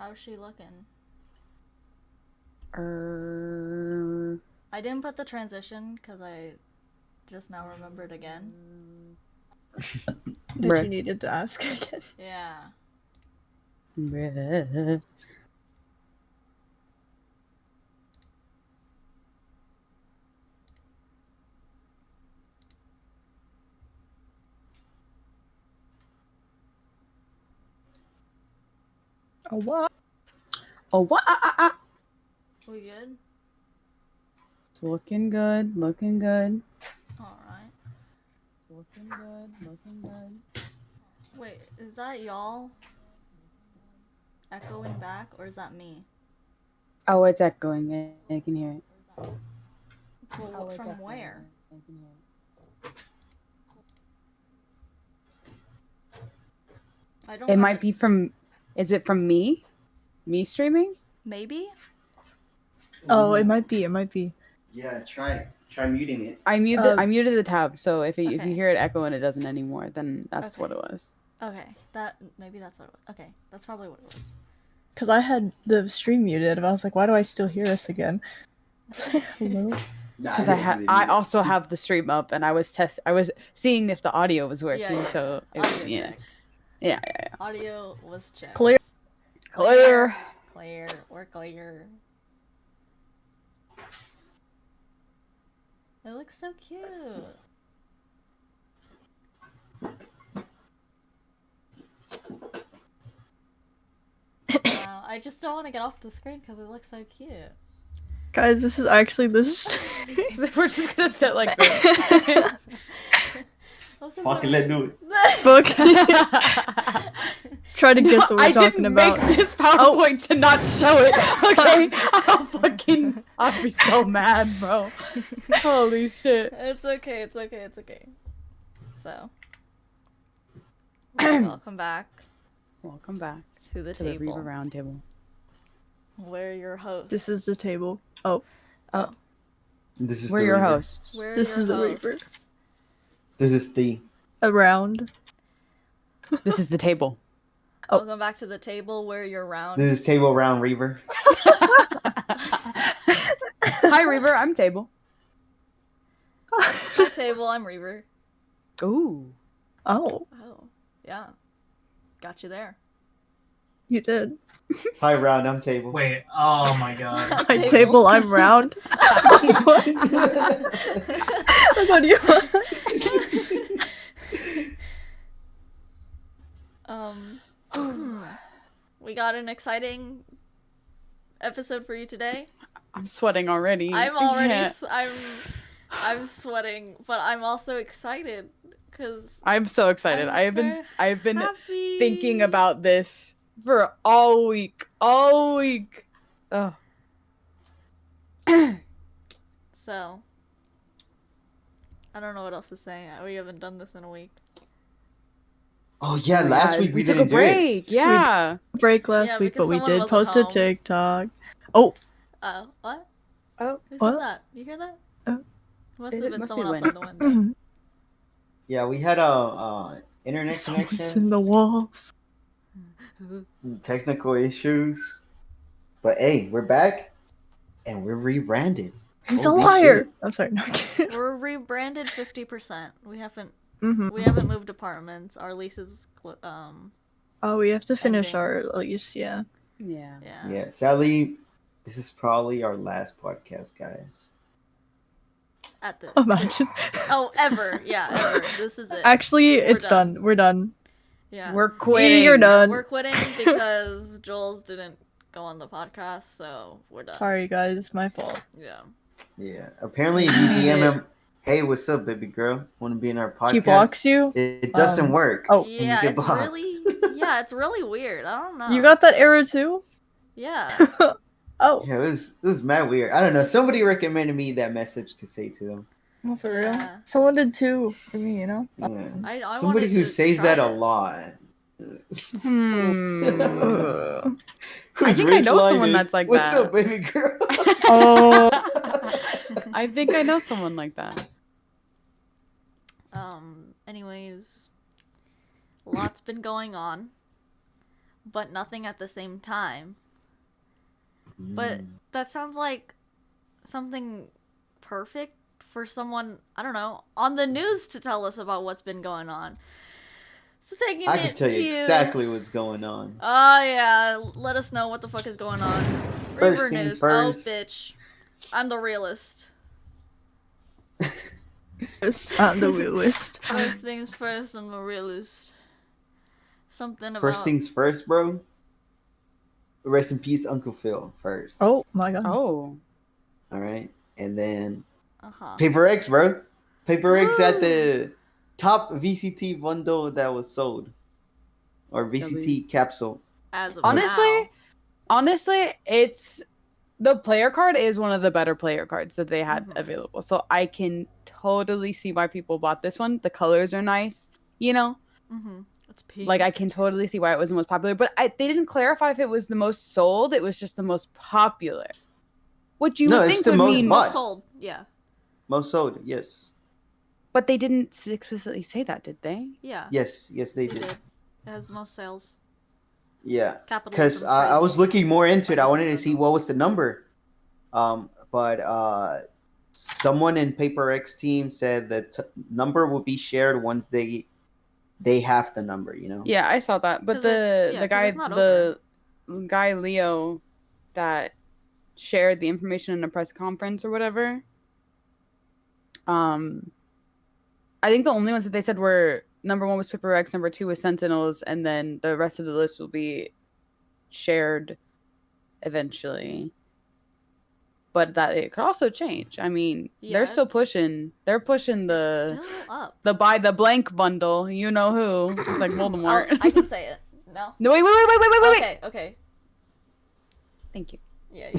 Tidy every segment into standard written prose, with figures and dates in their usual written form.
How's she looking? I didn't put the transition because I just now remembered again. That you needed to ask again. Yeah. Bruh. Oh, what? Oh, what? We good? It's looking good. Looking good. Alright. It's looking good. Looking good. Wait, is that y'all echoing back, or is that me? Oh, it's echoing. I can hear it. Well, from where? I can hear it. I don't. It might be from. Is it from me? Me streaming? Maybe. Oh, it might be. It might be. Yeah, try muting it. I muted the tab, so if you hear it echo and it doesn't anymore, then that's what it was. Okay, maybe that's what it was. Okay, that's probably what it was. Because I had the stream muted, and I was like, why do I still hear us again? Hello? Because I also have the stream up, and I was seeing if the audio was working. Yeah. So Yeah. Audio was checked. Clear. We're clear. It looks so cute. Wow, I just don't want to get off the screen because it looks so cute. Guys, this is actually this. We're just gonna sit like this. Fucking let's do it. Fuck. Try to guess what we're talking about. I didn't make this PowerPoint to not show it. Okay, I'll be so mad, bro. Holy shit. It's okay. So, welcome back. Welcome back to the to table. The Reaver Roundtable. We're your hosts. This is the table. Oh. This is We're your hosts. This is the Reaver. This is the around. This is the table. Oh. Welcome back to the table where you're round. This is table round Reaver. Hi Reaver, I'm Table. Hi Table, I'm Reaver. Ooh. Oh. Oh, yeah. Got you there. You did. Hi round, I'm Table. Wait, oh my god. Hi table, I'm round. What do you want? We got an exciting episode for you today. I'm sweating already. I'm sweating, but I'm also excited because I'm so excited. I've been happy. thinking about this for all week. Ugh. So, I don't know what else to say. We haven't done this in a week. Oh yeah, last week we took didn't a break. do it. Yeah. Break last week, but we did post a TikTok. Oh. What? Oh. Who said that? You hear that? Oh. Must have been someone else on the window. Yeah, we had internet connections. In the walls. Technical issues. But hey, we're back and we're rebranded. He's a liar. I'm sorry. No, we're rebranded 50%. We haven't Mm-hmm. We haven't moved apartments. Our lease is Oh, we have to finish ending. our lease. Yeah. Yeah. Sadly, this is probably our last podcast, guys. Imagine. Ever. Yeah, ever. This is it. Actually, it's done. We're done. Yeah. We're quitting. You're done. We're quitting because Jules didn't go on the podcast, so we're done. Sorry, guys. It's my fault. Yeah. Yeah. Apparently, if you DM him, hey, what's up, baby girl? Want to be in our podcast? He blocks you? It doesn't work. Oh. Yeah, it's really weird. I don't know. You got that error too? Yeah. Oh. Yeah, it was mad weird. I don't know. Somebody recommended me that message to say to them. Oh, for real? Someone did too for me, you know? Yeah. I Somebody who says that a lot. I think I know someone that's like What's that. up, baby girl? Oh. I think I know someone like that. Anyways, lots been going on. but nothing at the same time. But Mm. that sounds like something perfect for someone, I don't know, on the news to tell us about what's been going on. So taking I can it tell to you exactly what's going on. Oh yeah, let us know what the fuck is going on. First Reaver things news. first. Oh bitch. I'm the realist. It's on the realist. First things first, I'm the realist. Something First about things first, bro. Rest in peace, Uncle Phil. First. Oh my god. Oh. All right, and then uh-huh. Paper X, bro. Paper X at Woo! the top VCT bundle that was sold, or VCT capsule. As of Honestly, now. it's the player card is one of the better player cards that they had Mhm. available. So I can totally see why people bought this one. The colors are nice, you know? It's pink. Like I can totally see why it was the most popular, but they didn't clarify if it was the most sold. It was just the most popular. Which you No, would it's think the would most mean bought. most sold, yeah. Most sold, yes. But they didn't explicitly say that, did they? Yeah. Yes, they They did. did. It has the most sales. Yeah, because Capitalism's I was crazy. looking more into it. I Like wanted to this see what was the number. But someone in Paper X team said that number will be shared once they have the number. You know. Yeah, I saw that. But 'Cause it's- yeah, 'cause it's not the guy Leo that shared the information in a press conference or whatever. I think the only ones that they said were number 1 was Paper X, number 2 was Sentinels, and then the rest of the list will be shared eventually. But that it could also change. I mean, Yeah. they're still pushing. They're pushing It's still up. the buy the blank bundle. You know who? It's like Voldemort. I can say it. No? No, wait. Okay, okay. Thank you. Yeah.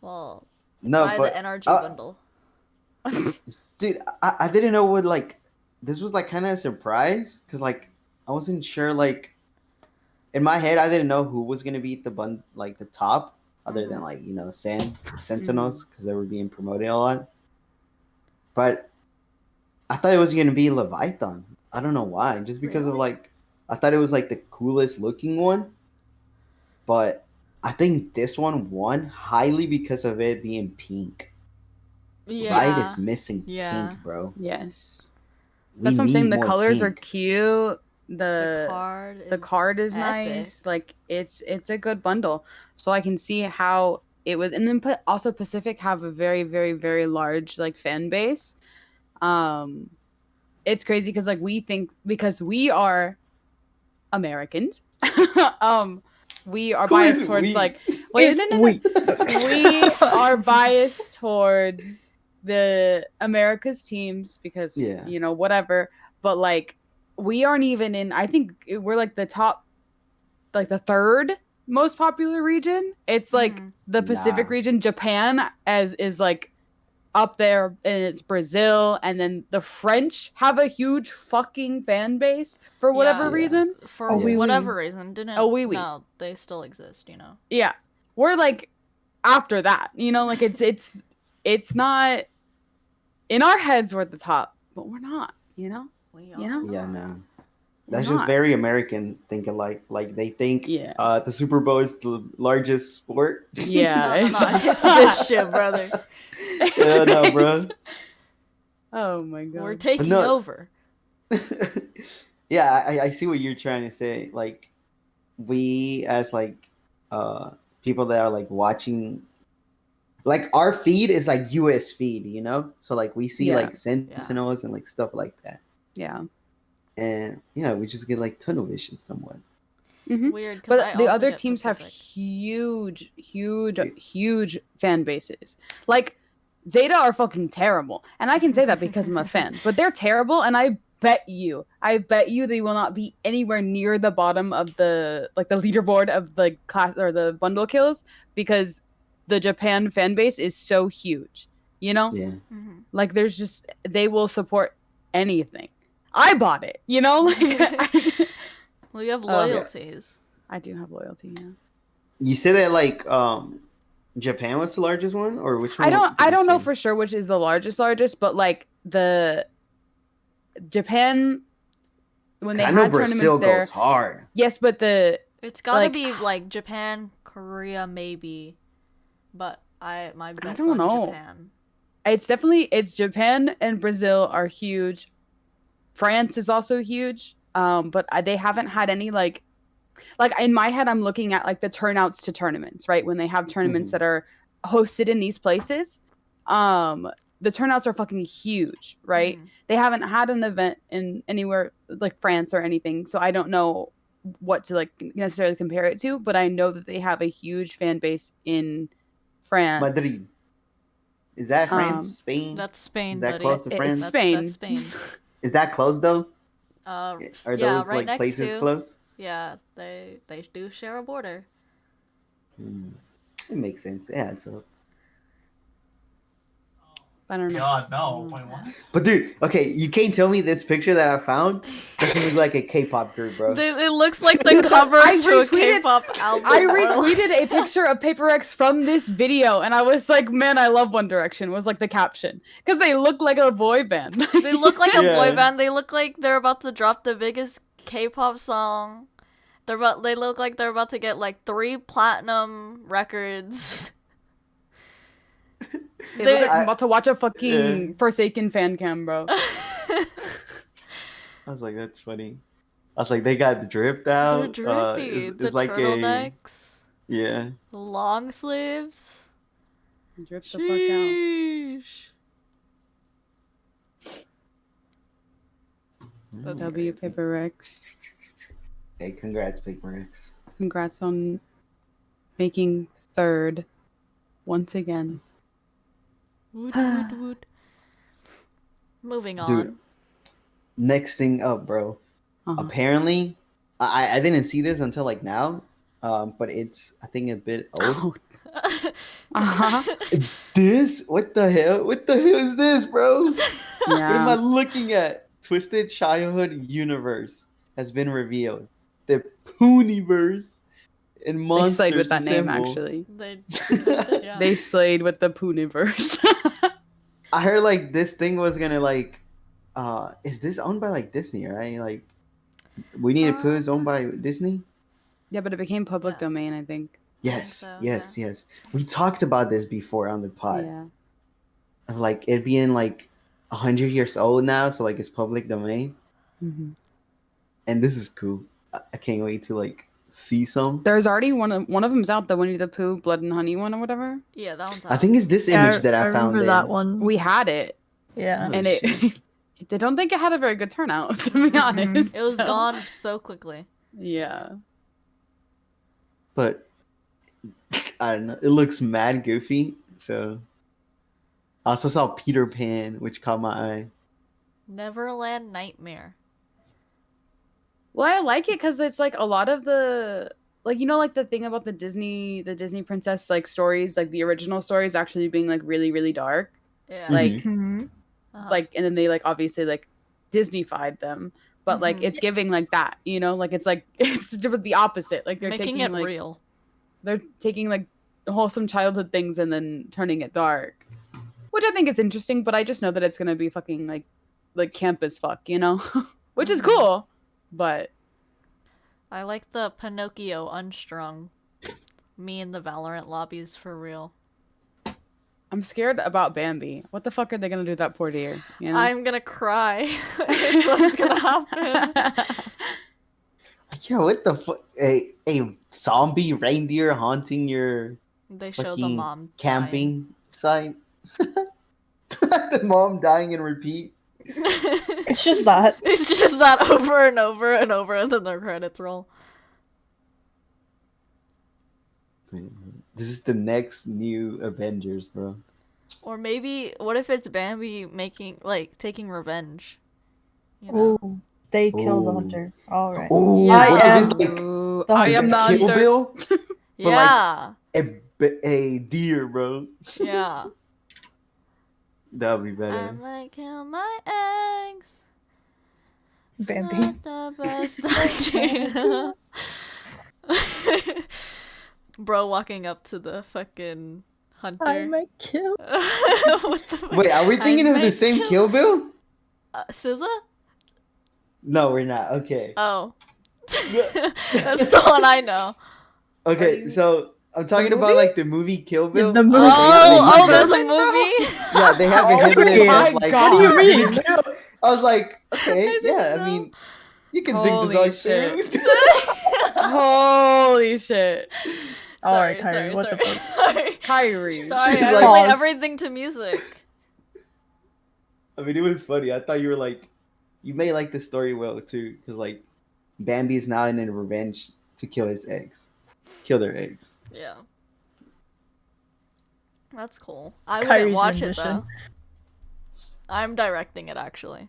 Well, No, buy but the NRG bundle. dude, I didn't know what like this was like kind of a surprise because like I wasn't sure like in my head I didn't know who was gonna be the top other than like Sentinels because they were being promoted a lot. But I thought it was gonna be Leviathan. I don't know why, just because of Really? like I thought it was like the coolest looking one. But I think this one won highly because of it being pink. Yeah. Riot is missing Yeah. pink, bro. Yes. We That's what I'm saying. need The more colors are pink. cute. The card is epic. nice. Like it's a good bundle. So I can see how it was, and then also Pacific have a very very very large like fan base. It's crazy because like we think because we are Americans, we are Who biased is towards we? like wait no we. we are biased towards the America's teams because Yeah. you know whatever, but like we aren't even in. I think we're like the top, like the third most popular region. It's like the Pacific Nah. region. Japan as is like up there, and it's Brazil, and then the French have a huge fucking fan base for whatever Yeah. reason. For Oh, oui, whatever oui. reason, didn't. Oh, oui, oui. No, they still exist. You know. Yeah, we're like after that, you know, like it's not in our heads we're at the top, but we're not, you know. We You know? Yeah, not. no. We're That's just not. very American thinking. Like they think Yeah. the Super Bowl is the largest sport. Yeah, No, it's this shit, brother. Yeah, no, bro. Oh my god. We're taking No. over. Yeah, I see what you're trying to say. Like we as like people that are like watching, like our feed is like US feed, you know? So like we see Yeah. like Sentinels and like stuff like that. Yeah. And yeah, we just get like tunnel vision somewhat. Mhm. Weird, because But the other teams have huge fan bases. Like Zeta are fucking terrible, and I can say that because I'm a fan. But they're terrible, and I bet you they will not be anywhere near the bottom of the leaderboard of the class or the bundle kills because the Japan fan base is so huge. You know, Yeah. like there's just they will support anything. I bought it. You know, like. Well, you have Oh, yeah. loyalties. I do have loyalty, yeah. You said that like Japan was the largest one, or which one? I don't know for sure which is the largest, but like the Japan when they I know had Brazil tournaments there. goes hard. Yes, but It's gotta like- be like Japan, Korea, maybe. But my bet's don't on know. Japan. it's Japan and Brazil are huge. France is also huge. But they haven't had any like in my head I'm looking at like the turnouts to tournaments, right? When they have tournaments that are hosted in these places, the turnouts are fucking huge, right? They haven't had an event in anywhere like France or anything, so I don't know what to like necessarily compare it to, but I know that they have a huge fan base in France. Madrid. Is that France? Spain? That's Spain, Is that buddy. close to It's France? Spain. That's Spain. Is that close though? Are Are yeah, those right like next places to. close? Yeah, they do share a border. It makes sense. Yeah, it's up. I don't know. God, no. Wait, what? But dude, okay, you can't tell me this picture that I found doesn't look like a K-pop group, bro. It looks like the cover I to a retweeted- K-pop album. I retweeted a picture of Paper X from this video, and I was like, "Man, I love One Direction." Was like the caption because they look like a boy band. They look like a boy Yeah. band. They look like they're about to drop the biggest K-pop song. They look like they're about to get like 3 platinum records. They look like I'm about to watch a fucking Forsaken fan cam, bro. I was like, that's funny. I was like, they got the dripped out. They're drippy. It's The like turtlenecks, yeah. long sleeves. Drip the fuck out. Sheesh. That's W crazy. Paper X. Hey, congrats, Paper X. Congrats on making third once again. Woot, woot, woot. Moving on. Dude. Next thing up, bro. Uh-huh. Apparently, I didn't see this until like now, but it's I think a bit old. Uh-huh. This? What the hell? What the hell is this, bro? What am I Yeah. looking at? Twisted Childhood Universe has been revealed. The Pooniverse and They Monsters slayed with that name, Assemble. actually. They yeah. They slayed with the Pooniverse. I heard like this thing was gonna like, is this owned by like Disney, right? Like, We Need a Pooh is owned by Disney. Yeah, but it became public Yeah. domain, I think. Yes, so, yes, yes. We talked about this before on the pod. Yeah. Of like it being like 100 years old now, so like it's public domain, hmm and this is cool. I can't wait to like see some. There's already one of them's out, the Winnie the Pooh Blood and Honey one or whatever. Yeah, that one's I think it's this image that I found. remember that one. We had it, Yeah. and it. I don't think it had a very good turnout, to be honest. It was so- gone so quickly. Yeah. But I don't know. It looks mad goofy. So I also saw Peter Pan, which caught my eye. Neverland Nightmare. Well, I like it because it's like a lot of the like like the thing about the Disney princess like stories, like the original stories actually being like really really dark, Yeah. like Mhm. Uh-huh. like and then they like obviously like Disney-fied them, but like Mhm. it's giving like that, like it's like it's the opposite. Like they're making taking it like real. they're taking like wholesome childhood things and then turning it dark, which I think is interesting. But I just know that it's gonna be fucking like camp as fuck, which is Mhm. cool, but. I like the Pinocchio Unstrung. Me in the Valorant lobbies for real. I'm scared about Bambi. What the fuck are they gonna do to that poor deer? I'm gonna cry. That's what's gonna happen. Yeah, what the fuck? A zombie reindeer haunting your They show the fucking mom camping site. The mom dying and repeat. dying. It's just that. It's just that over and over and over, and then the credits roll. This is the next new Avengers, bro. Or maybe, what if it's Bambi taking revenge? You know? Ooh, they killed the Ooh. hunter. All right. Oh, Yeah. what if it's I like Ooh, the I hunter. am the Kill hunter. Bill? But, like, Yeah, a deer, bro? yeah. That would be I better. might kill my eggs. Bambi. Not the best idea. Bro walking up to the fucking hunter. I might kill. What the fuck? Wait, are we thinking of the might same Kill Bill? SZA? No, we're not. Okay. Oh. That's the one I know. Okay, you- so I'm talking movie? about like the movie Kill Bill. the movie. They have Oh, a there's a hit movie? Yeah, they have a hit Oh list my of like God. What do you who's gonna mean? kill. I was like, okay, I didn't yeah. I know. mean, you can sing the Holy song too. shit. Holy shit. All right, Sorry, Kyrie, sorry, what the sorry. fuck? Sorry. Kyrie. Sorry, She's I like- relate Pause. everything to music. I mean, it was funny. I thought you were like, you may like the story well too, because like, Bambi is now in a revenge to kill his eggs, kill their eggs. Yeah. That's cool. I wouldn't Kyrie's watch rendition. it though. I'm directing it actually.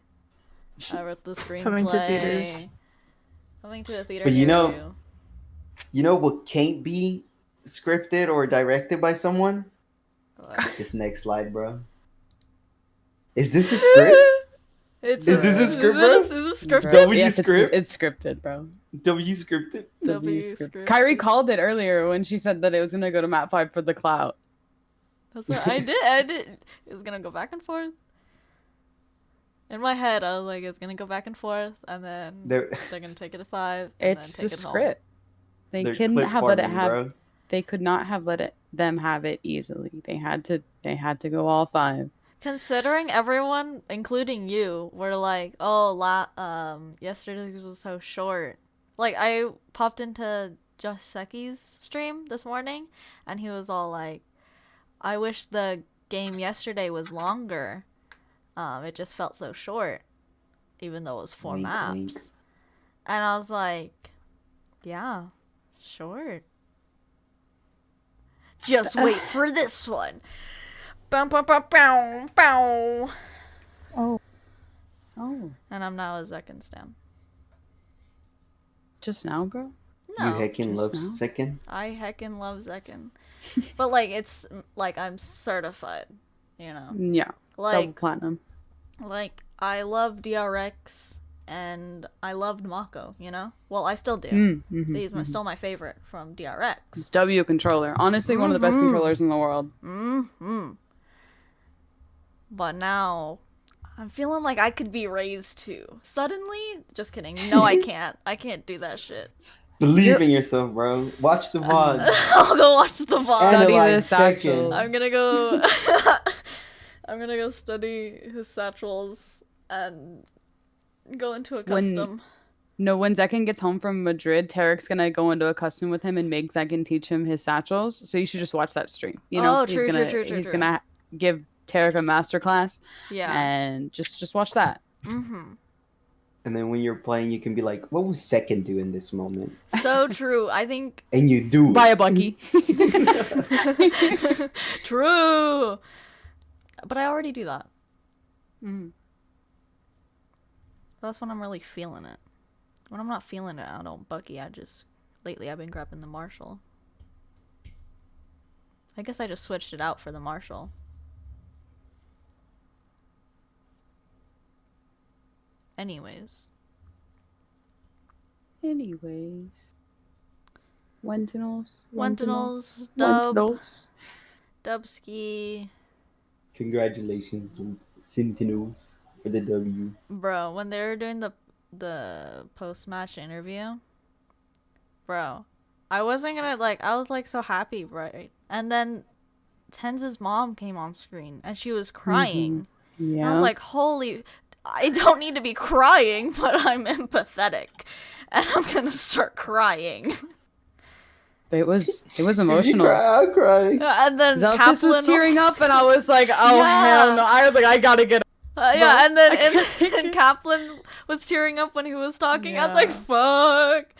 I wrote the screenplay. Coming to theaters. Coming to a theater But you near know- You know what can't be scripted or directed by someone? What? This next slide, bro. Is this a script? It's Is this a script, bro? Is this scripted? W Yes, script? it's scripted, bro. W scripted? W script. scripted. Kyrie called it earlier when she said that it was gonna go to Map 5 for the clout. That's what I did. It's gonna go back and forth. In my head, I was like, it's gonna go back and forth, and then They're, they're gonna take it to 5. And It's then the take it home. script. They they're couldn't clip have let it farming, have. bro. They could not have them have it easily. They had to go all 5. Considering everyone, including you, were like, "Oh, yesterday was so short." Like, I popped into Joseki's stream this morning, and he was all like, "I wish the game yesterday was longer. It just felt so short, even though it was 4 Wink, maps." wink. And I was like, "Yeah, short. Just wait for this one." Bow, bow, bow, bow, bow. Oh, Oh, And I'm now a Zekken stan. just now, bro? No, You heckin' just love now? second. I heckin' love Zekken. But, like, it's, like, I'm certified, you know? Yeah, double Like, platinum. I love DRX, and I loved Mako, you know? Well, I still do. Mm-hmm, He's still my favorite from DRX. W controller. Honestly, one of the best controllers in the world. Mm-hmm. But now, I'm feeling like I could be raised too. Suddenly? Just kidding. No, I can't. I can't do that shit. Believe in yourself, bro. Watch the VOD. I'll go watch the VOD. Study Analyze this Tekken. actual. I'm gonna go. I'm gonna go study his satchels and go into a When- custom. No, when Zekken gets home from Madrid, Tarek's gonna go into a custom with him and make Zekken teach him his satchels. So you should just watch that stream. You know, Oh, true, true, true, he's true. gonna give Tarek a masterclass, Yeah. and just watch that. Mm-hmm. And then when you're playing, you can be like, what would second do in this moment? So true. I think And you do. Buy it. a Bucky. true. But I already do that. Mm. That's when I'm really feeling it. When I'm not feeling it, I don't Bucky. Lately I've been grabbing the Marshall. I guess I just switched it out for the Marshall. Anyways. Anyways. Wentinals. Wentinals, Dub, Wentinals. Dubski. Congratulations, Sentinels, for the W. Bro, when they were doing the post-match interview, bro, I wasn't gonna, I was, so happy, right? And then Tenz's mom came on screen, and she was crying. Yeah. And I was like, holy, I don't need to be crying, but I'm empathetic. And I'm gonna start crying. it was If you emotional. cry, I'll cry. And then Zelsis Kaplan was tearing up, and I was like, "Oh Yeah. hell no!" I was like, "I gotta get." yeah, and then I can't take and it. Kaplan was tearing up when he was talking. I was Yeah. like, fuck.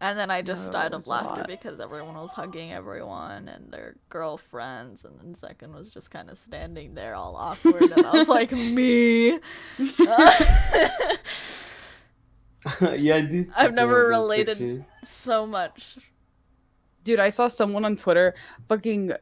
And then I just No, died it of was a laughter lot. because everyone was hugging everyone and their girlfriends, and then Second was just kind of standing there all awkward, and I was like, me. Yeah, I did. see I've some never of those related pictures. so much. Dude, I saw someone on Twitter fucking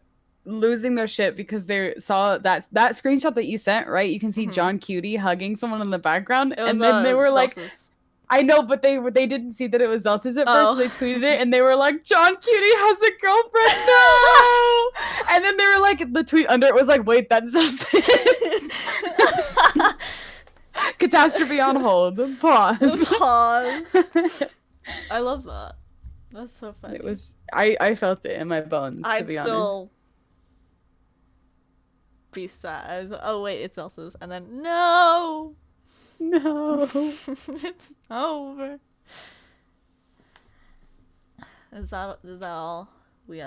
losing their shit because they saw that screenshot that you sent, right? You can see Mhm. John Cutie hugging someone in the background, It was, and then they were like, Celsius. "I know," but they didn't see that it was Zelsis at first. Oh. So they tweeted it, and they were like, "John Cutie has a girlfriend now!" And then they were like, the tweet under it was like, "Wait, that's Zelsis." Catastrophe on hold. Pause. Pause. I love that. That's so funny. It was. I felt it in my bones. To I'd be honest. still be sad. I was like, oh wait, it's Elsa's, and then no, No. it's over. Is that all we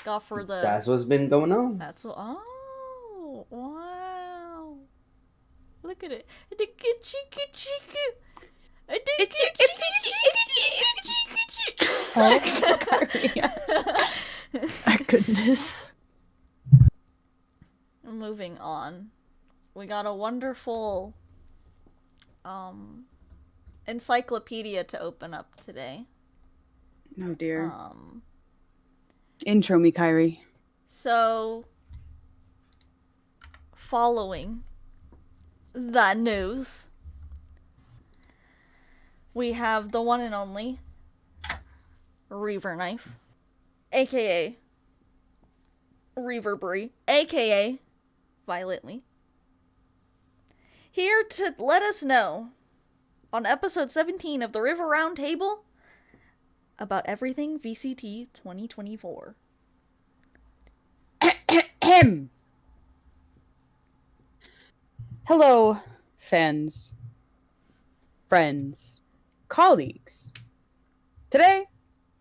got for the? That's what's been going on. That's what. Oh wow! Look at it. My goodness. Moving on, we got a wonderful encyclopedia to open up today. Oh dear. Intro me, Kyrie. So, following that news, we have the one and only Reaver Knife, aka Reaver Brie, aka Violently, here to let us know on episode 17 of the River Roundtable about everything VCT 2024. Hello, fans, friends, colleagues. Today,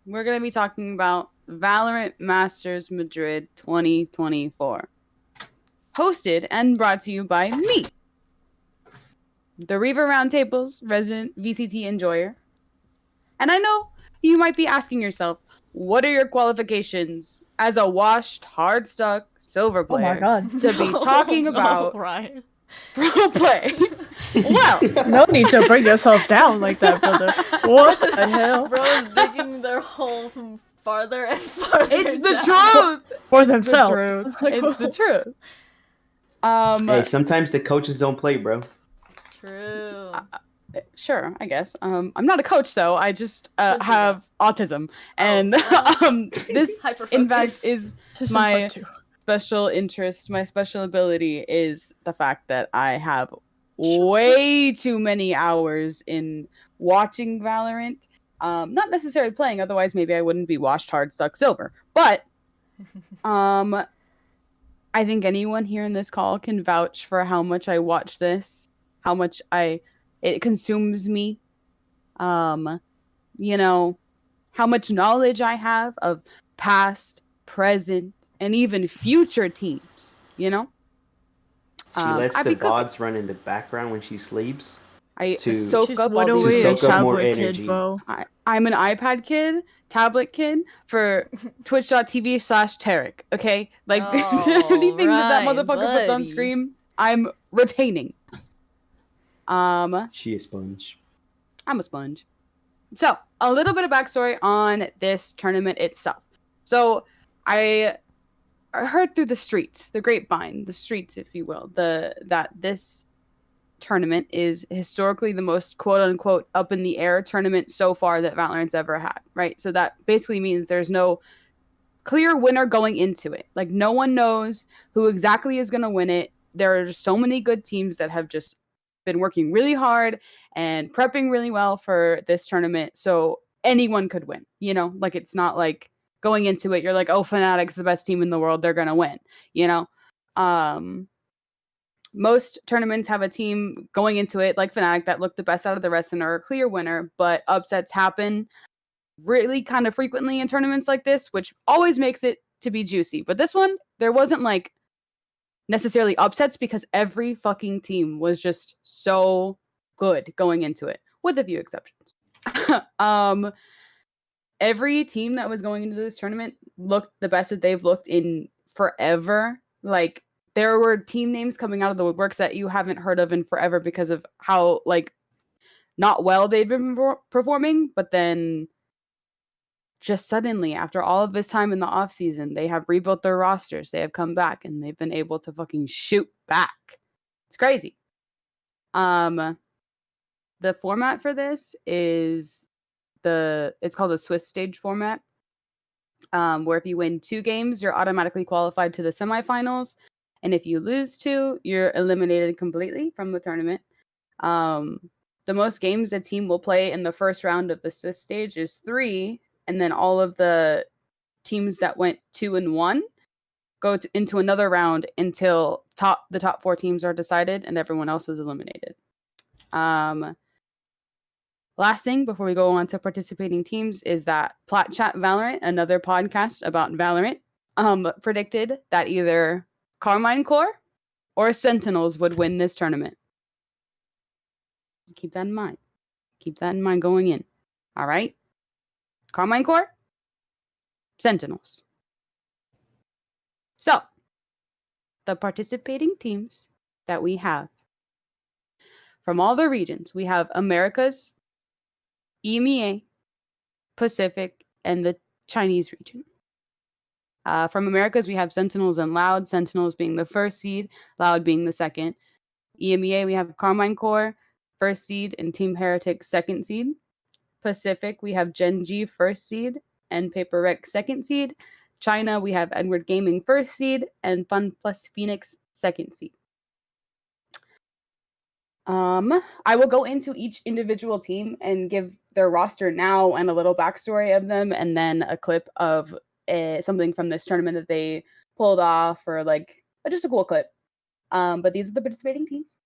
we're going to be talking about Valorant Masters Madrid 2024. Hosted and brought to you by me, the Reaver Roundtable's resident VCT enjoyer. And I know you might be asking yourself, what are your qualifications as a washed, hard-stuck silver Oh my player god. to be talking about right. pro play? Well, No need to bring yourself down like that, brother. What the hell? Bro is digging their hole from farther and farther. it's the down. truth. For It's the themselves. truth. Like, It's the truth. Hey, sometimes the coaches don't play, bro. True. Sure, I guess. I'm not a coach though. I just Could be have autism, and this in fact Hyperfocus. is just my my too. special interest. My special ability is the fact that I have way too many hours in watching Valorant. Not necessarily playing, otherwise maybe I wouldn't be washed hard stuck silver. But I think anyone here in this call can vouch for how much I watch this, how much it consumes me. You know, how much knowledge I have of past, present, and even future teams, you know? She lets I the be cooking. VODs run in the background when she sleeps. I to- soak She's up all literally these. to soak up more tablet kid, energy. bro. I'm an iPad kid, tablet kid for twitch.tv/Tarek, okay? Like, Oh, anything that right, motherfucker puts on buddy. screen, I'm retaining. She a sponge. I'm a sponge. So, a little bit of backstory on this tournament itself. So, I heard through the streets, the grapevine, the streets, if you will, that this tournament is historically the most quote unquote up in the air tournament so far that Valorant's ever had, right? So that basically means there's no clear winner going into it. Like, no one knows who exactly is going to win it. There are just so many good teams that have just been working really hard and prepping really well for this tournament. So anyone could win, you know? Like, it's not like going into it, you're like, oh, Fnatic's the best team in the world, they're going to win, you know? Most tournaments have a team going into it like Fnatic that look the best out of the rest and are a clear winner, but upsets happen really kind of frequently in tournaments like this, which always makes it to be juicy. But this one, there wasn't like necessarily upsets because every fucking team was just so good going into it, with a few exceptions. Every team that was going into this tournament looked the best that they've looked in forever. Like, there were team names coming out of the woodworks that you haven't heard of in forever because of how, like, not well they've been performing, but then just suddenly, after all of this time in the off season, they have rebuilt their rosters. They have come back and they've been able to fucking shoot back. It's crazy. The format for this is it's called a Swiss stage format. Where if you win 2 games, you're automatically qualified to the semifinals. And if you lose 2, you're eliminated completely from the tournament. The most games a team will play in the first round of the Swiss stage is 3, and then all of the teams that went 2-1 go into another round until the top 4 teams are decided and everyone else is eliminated. Last thing before we go on to participating teams is that Plat Chat Valorant, another podcast about Valorant, predicted that either Carmine Corps or Sentinels would win this tournament. Keep that in mind. Keep that in mind going in. All right? Carmine Corps, Sentinels. So, the participating teams that we have from all the regions, we have Americas, EMEA, Pacific, and the Chinese region. From Americas, we have Sentinels and Loud, Sentinels being the first seed, Loud being the second. EMEA, we have Carmine Corps, first seed, and Team Heretic, second seed. Pacific, we have Genji, first seed, and Paper Rec, second seed. China, we have Edward Gaming, first seed, and Fun Plus Phoenix, second seed. I will go into each individual team and give their roster now and a little backstory of them, and then a clip of something from this tournament that they pulled off, or like just a cool clip. But these are the participating teams.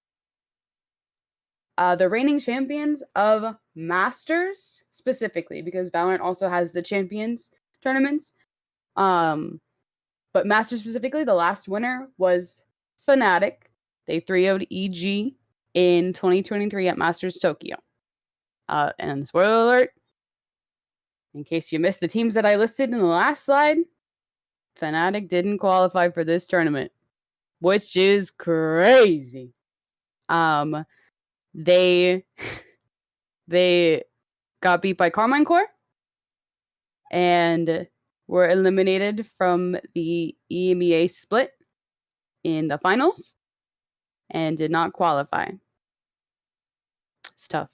The reigning champions of Masters, specifically, because Valorant also has the Champions tournaments. But Masters specifically, the last winner was Fnatic. They 3-0'd EG in 2023 at Masters Tokyo. And spoiler alert, in case you missed the teams that I listed in the last slide, Fnatic didn't qualify for this tournament, which is crazy. They got beat by Carmine Corps and were eliminated from the EMEA split in the finals and did not qualify. It's tough.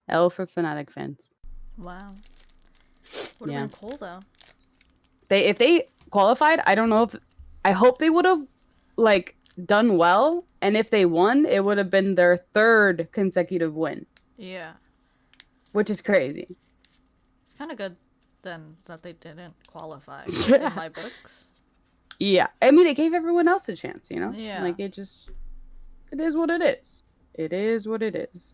L for Fnatic fans. Wow. Would have been cool though. If they qualified, I don't know if I hope they would have like done well, and if they won, it would have been their 3rd consecutive win. Yeah. Which is crazy. It's kind of good then that they didn't qualify Yeah. in my books. Yeah. I mean, it gave everyone else a chance, you know? Yeah. Like, it is what it is. It is what it is.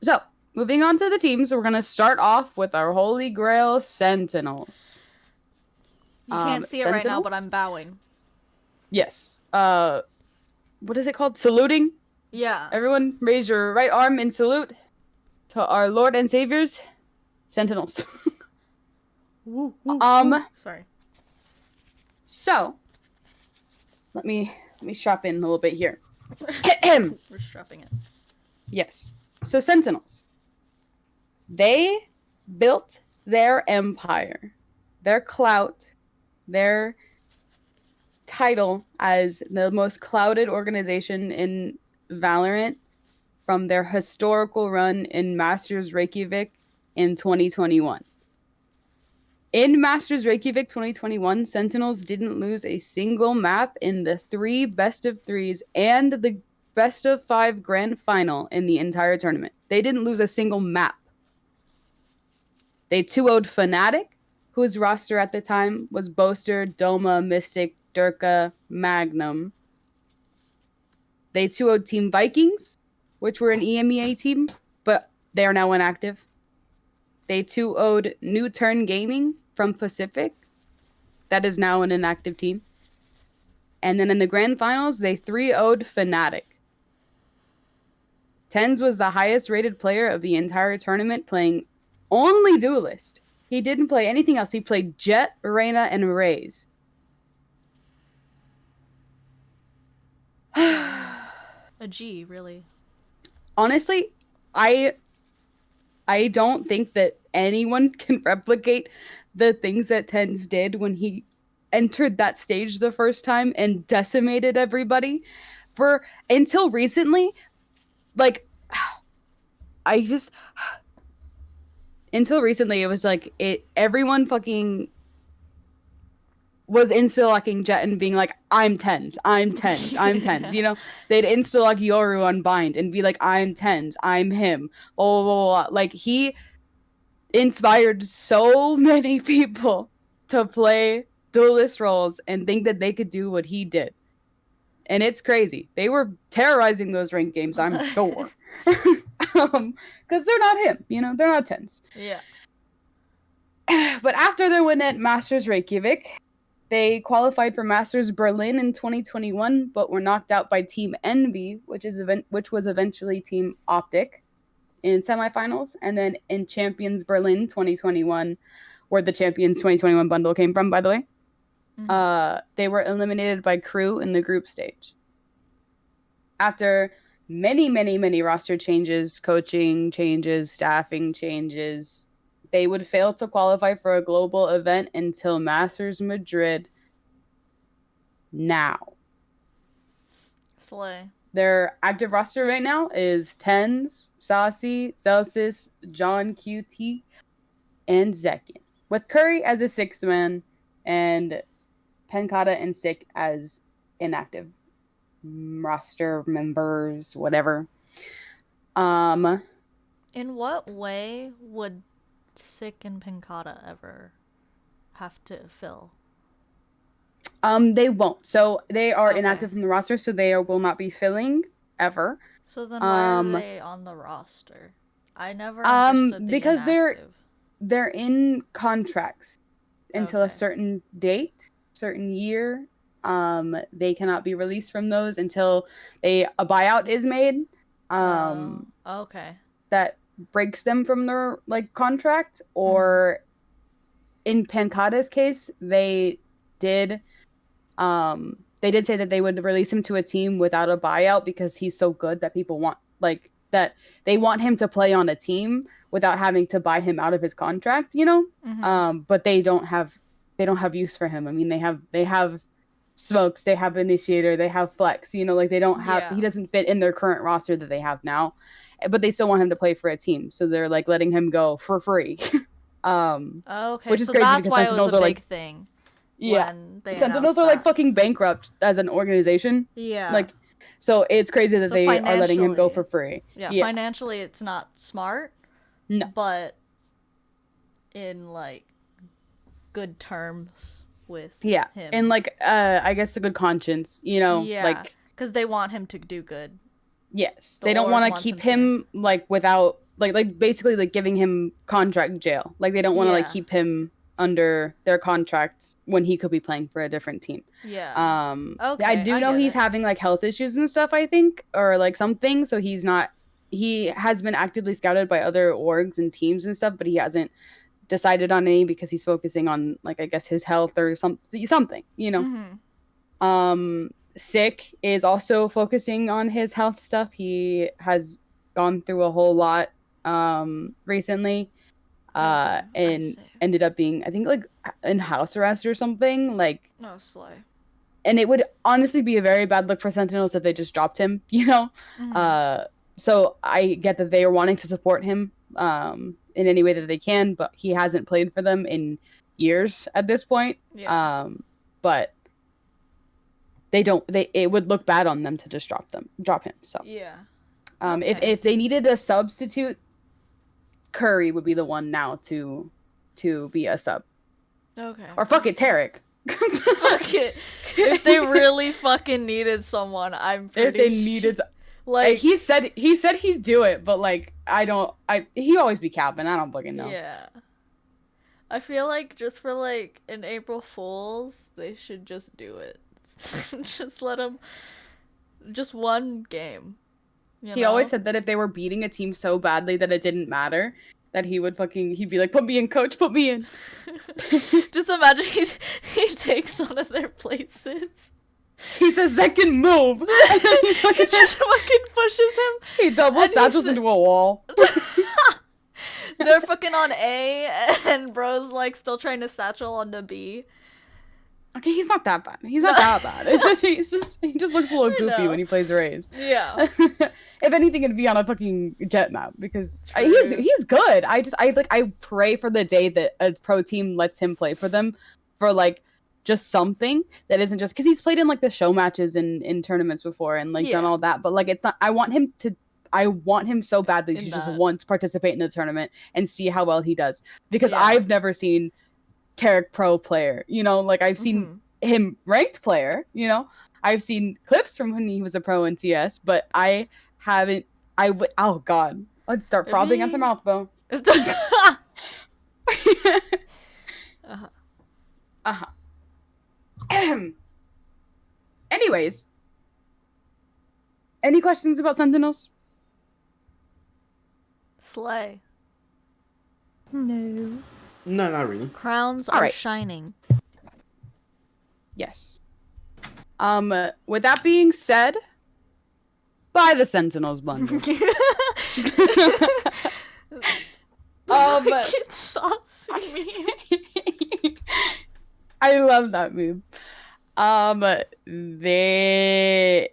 So, moving on to the teams, we're going to start off with our Holy Grail Sentinels. You can't see it right now, but Sentinels? I'm bowing. Yes. What is it called? Saluting? Yeah. Everyone raise your right arm in salute to our Lord and Saviors, Sentinels. Woo. Sorry. So, let me strap in a little bit here. We're strapping it. Yes. So Sentinels. They built their empire, their clout, their title as the most clouded organization in Valorant from their historical run in Masters Reykjavik in 2021. In Masters Reykjavik 2021, Sentinels didn't lose a single map in the 3 best of 3s and the best of 5 grand final in the entire tournament. They didn't lose a single map. They 2-0'd Fnatic, whose roster at the time was Boaster, Doma, Mystic, Durka, Magnum. They 2-0'd Team Vikings, which were an EMEA team, but they are now inactive. They 2-0'd New Turn Gaming from Pacific. That is now an inactive team. And then in the grand finals, they 3-0'd Fnatic. Tens was the highest rated player of the entire tournament, playing only Duelist. He didn't play anything else. He played Jet, Reyna, and Raze. A G, really. Honestly, I don't think that anyone can replicate the things that Tens did when he entered that stage the first time and decimated everybody. For until recently, like until recently it was like everyone fucking was insta-locking Jet and being like, I'm tens, I'm tens, I'm tens. You know, they'd insta-lock Yoru on Bind and be like, I'm tens, I'm him. Blah, blah, blah, blah. Like, he inspired so many people to play duelist roles and think that they could do what he did. And it's crazy. They were terrorizing those ranked games, I'm sure. Because they're not him, you know, they're not tens. Yeah. But after their win at Masters Reykjavik, they qualified for Masters Berlin in 2021, but were knocked out by Team Envy, which was eventually Team Optic, in semifinals. And then in Champions Berlin 2021, where the Champions 2021 bundle came from, by the way, they were eliminated by Crew in the group stage. After many, many, many roster changes, coaching changes, staffing changes, they would fail to qualify for a global event until Masters Madrid now. Slay. Their active roster right now is Tens, Saucy, Celsius, John QT, and Zekin, with Curry as a sixth man and Penkata and Sick as inactive roster members, whatever. In what way would Sick and Pincata ever have to fill? They won't. So they are Okay. inactive from the roster, so they will not be filling ever. So then why are they on the roster? I never understood the because inactive. they're in contracts until a Okay. certain date, certain year. They cannot be released from those until a buyout is made. Okay. That breaks them from their like contract, or in Pancata's case, they did say that they would release him to a team without a buyout because he's so good that people want like that they want him to play on a team without having to buy him out of his contract, you know? But they don't have use for him. I mean, they have Smokes, they have Initiator, they have Flex, you know, like they don't have he doesn't fit in their current roster that they have now. But they still want him to play for a team. So they're like letting him go for free. Okay. Which is so crazy that's because why it Sentinels was a are big like thing. yeah. When they Sentinels announced are like that. fucking bankrupt as an organization. Yeah. Like, so it's crazy that So they are letting him go financially- for free. Yeah, Yeah. financially it's not smart. No. But in like good terms with Yeah. him. And like I guess a good conscience, you know, yeah, like because they want him to do good. yes. The They don't org want to wants keep him him like without like basically like giving him contract jail. Like they don't want to like Yeah. keep him under their contracts when he could be playing for a different team. Yeah. Okay, I do I know get he's it. having like health issues and stuff, I think, or like something, so he has been actively scouted by other orgs and teams and stuff, but he hasn't decided on any because he's focusing on like I guess his health or something, you know. Sick is also focusing on his health stuff. He has gone through a whole lot recently. I And see. ended up being I think like in house arrest or something, like, No, slay. and it would honestly be a very bad look for Sentinels if they just dropped him, you know. So I get that they are wanting to support him in any way that they can, but he hasn't played for them in years at this point. Yeah. But it would look bad on them to just drop him. So Yeah. if they needed a substitute, Curry would be the one now to be a sub. Okay. Or fuck it, Tarek. Fuck it. If they really fucking needed someone, I'm pretty If they needed like he said he'd do it, but like he always be capping. I don't fucking know. Yeah. I feel like just for like an April Fool's, they should just do it. Just let him just one game. He always said that if they were beating a team so badly that it didn't matter, that he'd be like, put me in, coach, put me in. Just imagine he takes one of their places. He says that can move. He just fucking pushes him. He double And satchels he's- into a wall. They're fucking on A, and bro's like still trying to satchel onto B. Okay, he's not that bad. He's not that bad. He just looks a little goofy know. when he plays Rays. Yeah. If anything, it'd be on a fucking jet map because True. he's good. I pray for the day that a pro team lets him play for them for like just something that isn't just because he's played in like the show matches in tournaments before and like done Yeah. all that, but like it's not. I want him so badly In to just that. once participate in the tournament and see how well he does, because Yeah. I've never seen Tarek pro player, you know, like I've seen him ranked player, you know, I've seen clips from when he was a pro in TS, but I haven't. Oh god, I'd start frothing at the mouth though. Uh-huh. Anyways, any questions about Sentinels? Slay. No. No, not really. Crowns All are right. shining. Yes. With that being said, buy the Sentinels bundle. It's saucy me. I love that meme. They,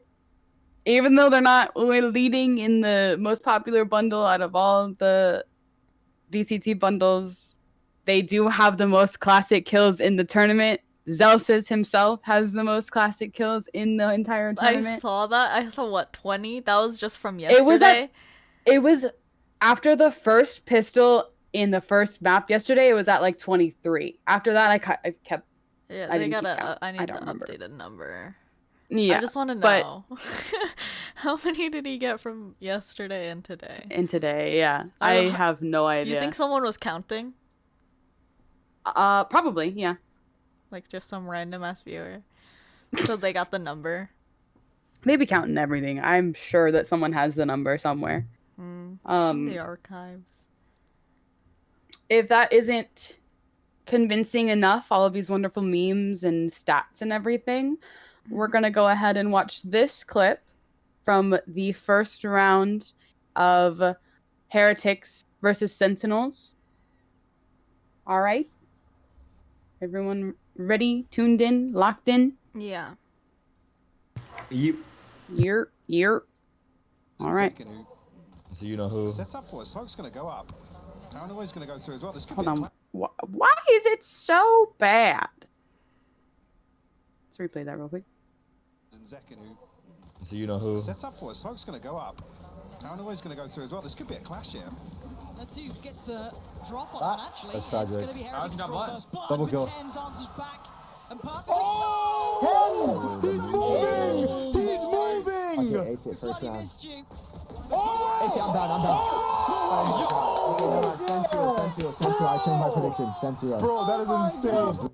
even though they're not leading in the most popular bundle out of all the VCT bundles, they do have the most classic kills in the tournament. Zelsis himself has the most classic kills in the entire tournament. I saw that. I saw what, 20? That was just from yesterday. It was after the first pistol in the first map yesterday. It was at like 23. After that, I kept. Yeah, I they didn't got keep count. I need the remember. updated number. Yeah, I just want to but- know how many did he get from yesterday and today? And today, yeah, I have no idea. You think someone was counting? Probably, yeah. Like just some random ass viewer. So they got the number. They be counting everything. I'm sure that someone has the number somewhere. In the archives. If that isn't convincing enough, all of these wonderful memes and stats and everything, we're gonna go ahead and watch this clip from the first round of Heretics versus Sentinels. All right, everyone ready, tuned in, locked in? Yeah. Year. All right. So you know who? Set up for us. Smoke's going to go up. Paranoia's going to go through as well. This could Hold be on. Why is it so bad? Let's replay that real quick. So you know who? Set up for us. Smoke's going to go up. Paranoia's going to go through as well. This could be a clash here. Let's see who gets the drop on that, actually. That's It's tragic. going to be Heretics draw first blood. Double But kill. Tens answers back. And perfectly Oh! He's moving! He's moving! Okay, ace it first Bloody round. missed you. Ace it, I'm down. Oh my god. Send to I change my prediction. Send to Bro, that is insane.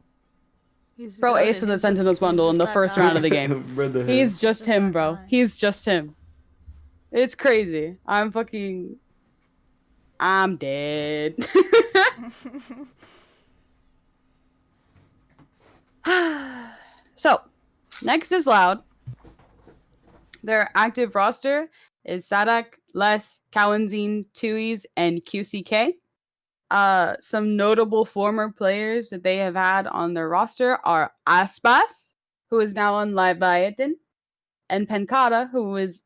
He's Bro, goated. ace with the He's Sentinels just- bundle he's in the just first that round guy. of the game. Brother. He's just Just him, that bro. guy. He's just him. It's crazy. I'm dead. So, next is Loud. Their active roster is Sadak, Les, Kawanzine, Tui's, and QCK. Some notable former players that they have had on their roster are Aspas, who is now on Leviathan, and Penkata, who is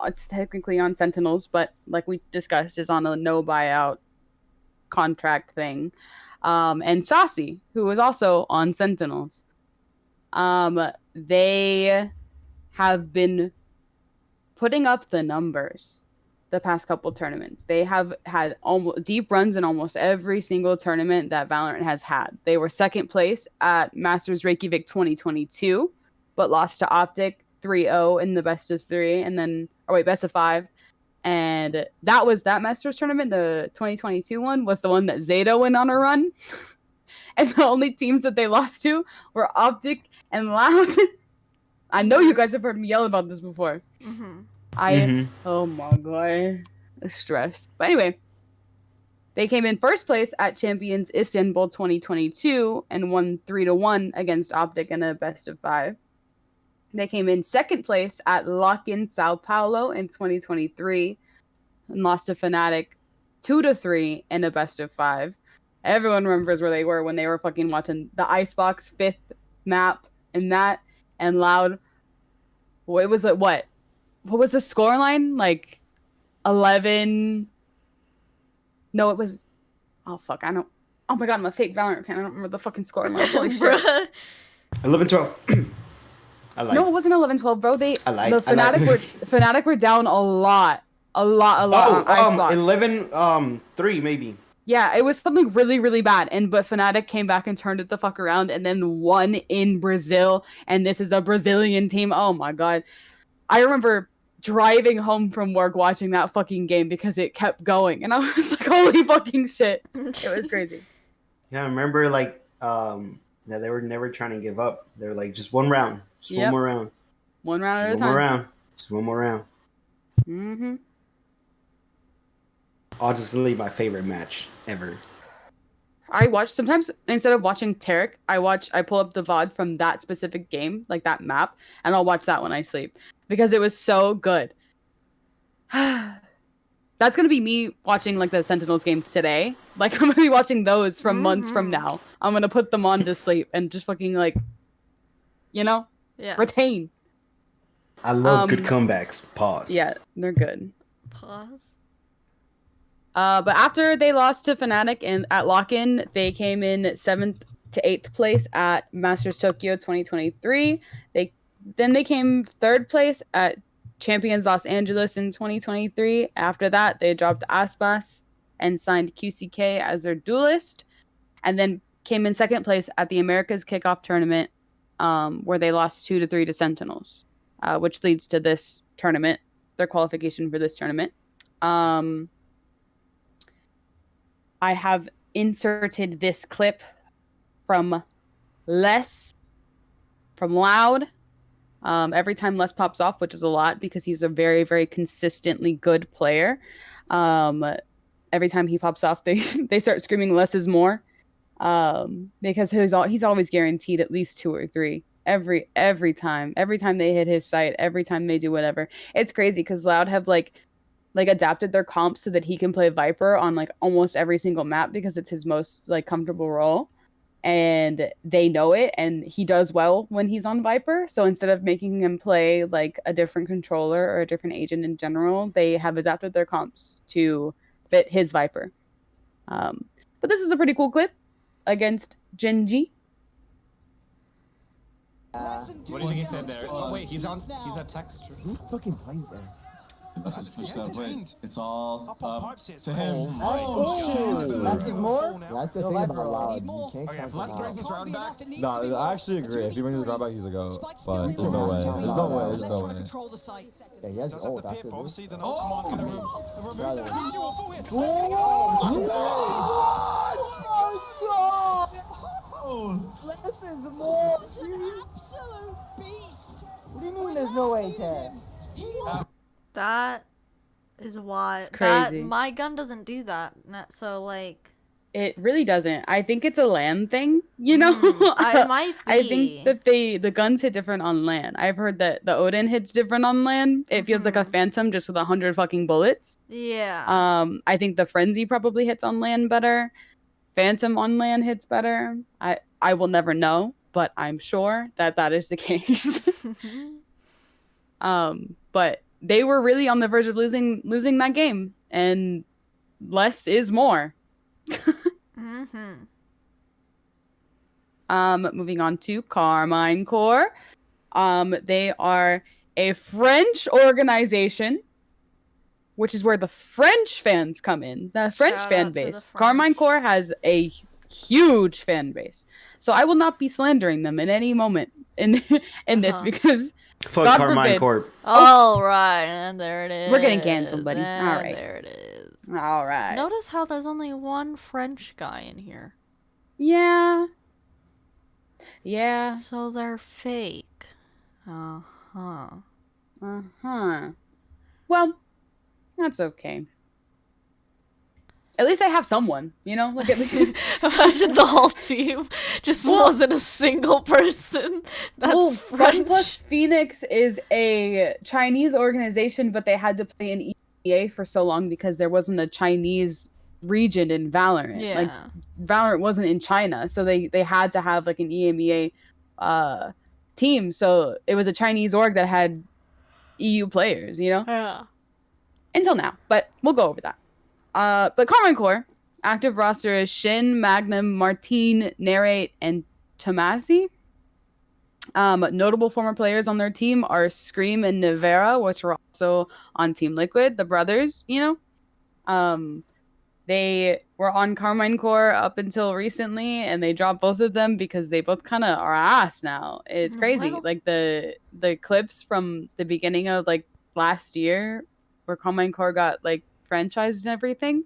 it's technically on Sentinels, but like we discussed, is on a no buyout contract thing. And Saucy, who is also on Sentinels. They have been putting up the numbers the past couple tournaments. They have had almost deep runs in almost every single tournament that Valorant has had. They were second place at Masters Reykjavik 2022, but lost to Optic 3-0 in the best of 3, and then best of 5. And that Masters tournament, the 2022 one, was the one that Zeta went on a run. And the only teams that they lost to were Optic and Loud. I know you guys have heard me yell about this before. Oh my god, stress. But anyway, they came in first place at Champions Istanbul 2022 and won 3-1 against Optic in a best of 5. They came in second place at Lock-in Sao Paulo in 2023 and lost to Fnatic 2-3 in a best of 5. Everyone remembers where they were when they were fucking watching the Icebox 5th map and that, and Loud. What was it? What was the scoreline? Like 11. No, it was. Oh fuck! I don't. Oh my god, I'm a fake Valorant fan. I don't remember the fucking score. I'm like, holy shit. Bruh. 11-12. I like. No, it wasn't 11-12, bro. The like. Fnatic were down a lot on ice box. 11-3 maybe. Yeah, it was something really, really bad. But Fnatic came back and turned it the fuck around and then won in Brazil. And this is a Brazilian team. Oh my god. I remember driving home from work watching that fucking game because it kept going. And I was like, holy fucking shit. It was crazy. Yeah, I remember like that they were never trying to give up. They were like, just one round. Just one more round. One round at a time. One more round. Just one more round. Mm-hmm. Honestly, my favorite match ever. I watch sometimes instead of watching Tarek, I pull up the VOD from that specific game, like that map, and I'll watch that when I sleep because it was so good. That's gonna be me watching like the Sentinels games today. Like I'm gonna be watching those from months from now. I'm gonna put them on to sleep and just fucking like, retain. I love good comebacks. Pause. Yeah, they're good. Pause. But after they lost to Fnatic and at lock-in, they came in 7th to 8th place at Masters Tokyo 2023. They came 3rd place at Champions Los Angeles in 2023. After that, they dropped Aspas and signed QCK as their duelist, and then came in 2nd place at the Americas Kickoff Tournament, where they lost 2-3 to Sentinels, which leads to this tournament, their qualification for this tournament. I have inserted this clip from Loud. Every time Les pops off, which is a lot because he's a very, very consistently good player. Every time he pops off, they start screaming less is more. Because he's always guaranteed at least 2 or 3 every time they hit his site, every time they do whatever. It's crazy because Loud have like adapted their comps so that he can play Viper on like almost every single map because it's his most like comfortable role, and they know it, and he does well when he's on Viper. So instead of making him play like a different controller or a different agent in general, they have adapted their comps to fit his Viper. But this is a pretty cool clip against Genji. What do you think he said there? Oh, wait, he's at text. Who fucking plays there? That's his pushed up. Wait, It's all up on pipes here. to him. Less is more? That's the thing about Loud. You more. can't Okay, count if Les them brings out. his round back, No, I actually agree. If he brings his round back, he's a goat. But there's no way. There's no way. There's no way. Control the site. Yeah, he has Does have ult the after pip, this. obviously, then ult command gonna remove that. Brother. He's 2 or 4 here. Less is more. It's an absolute beast. What do you mean there's no way, Ted? That is why. It's crazy. My gun doesn't do that. So like. It really doesn't. I think it's a LAN thing, you know? It might be. I think that the guns hit different on LAN. I've heard that the Odin hits different on LAN. It feels like a Phantom just with 100 fucking bullets. Yeah. I think the Frenzy probably hits on LAN better. Phantom on LAN hits better. I will never know, but I'm sure that is the case. But they were really on the verge of losing that game, and less is more. Moving on to Carmine Corps. They are a French organization, which is where the French fans come in. The French Shout fan out to the base. French. Carmine Corps has a huge fan base, so I will not be slandering them in any moment in this because Fuck God Carmine forbid. Corp. All right, and there it is. We're getting canceled, buddy. And All right. there it is. All right. Notice how there's only one French guy in here. Yeah. So they're fake. Uh-huh. Well, that's okay. At least I have someone, you know? Like at least Imagine the whole team just wasn't a single person. That's French. OnePlus Phoenix is a Chinese organization, but they had to play in EMEA for so long because there wasn't a Chinese region in Valorant. Yeah. Like Valorant wasn't in China, so they had to have like an EMEA team. So it was a Chinese org that had EU players, you know? Yeah. Until now, but we'll go over that. But Carmine Corps, Active roster is Shin, Magnum, Martine, Narrate, and Tomasi. Notable former players on their team are Scream and Nivera, which were also on Team Liquid, the brothers, you know. They were on Carmine Core up until recently, and they dropped both of them because they both kind of are ass now. It's crazy. Well. Like the clips from the beginning of like last year, where Carmine Core got like franchised and everything,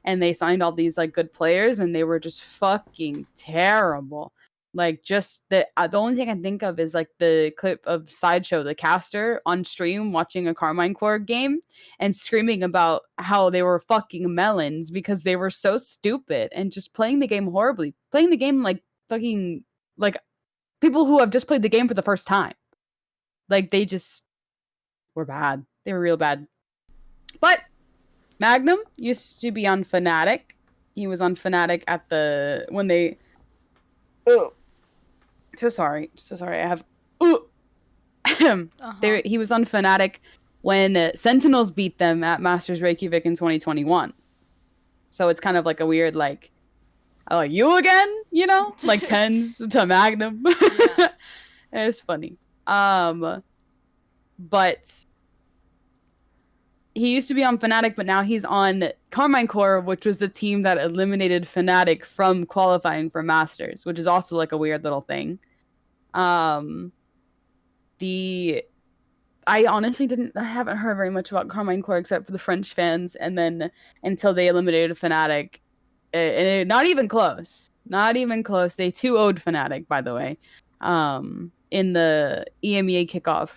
and they signed all these like good players, and they were just fucking terrible. Like just the only thing I can think of is like the clip of Sideshow, the caster, on stream watching a Carmine Core game and screaming about how they were fucking melons because they were so stupid and just playing the game horribly. Playing the game like fucking like people who have just played the game for the first time. Like they just were bad. They were real bad. But Magnum used to be on Fnatic. He was on Fnatic at the when they So sorry. I have he was on Fnatic when Sentinels beat them at Masters Reykjavik in 2021. So it's kind of like a weird like, oh, you again? You know, like tens to Magnum. Yeah. It's funny. But he used to be on Fnatic, but now he's on Carmine Core, which was the team that eliminated Fnatic from qualifying for Masters, which is also like a weird little thing. I honestly I haven't heard very much about Carmine Core except for the French fans, and then until they eliminated Fnatic, not even close. Not even close. They 2-0'd Fnatic, by the way, in the EMEA kickoff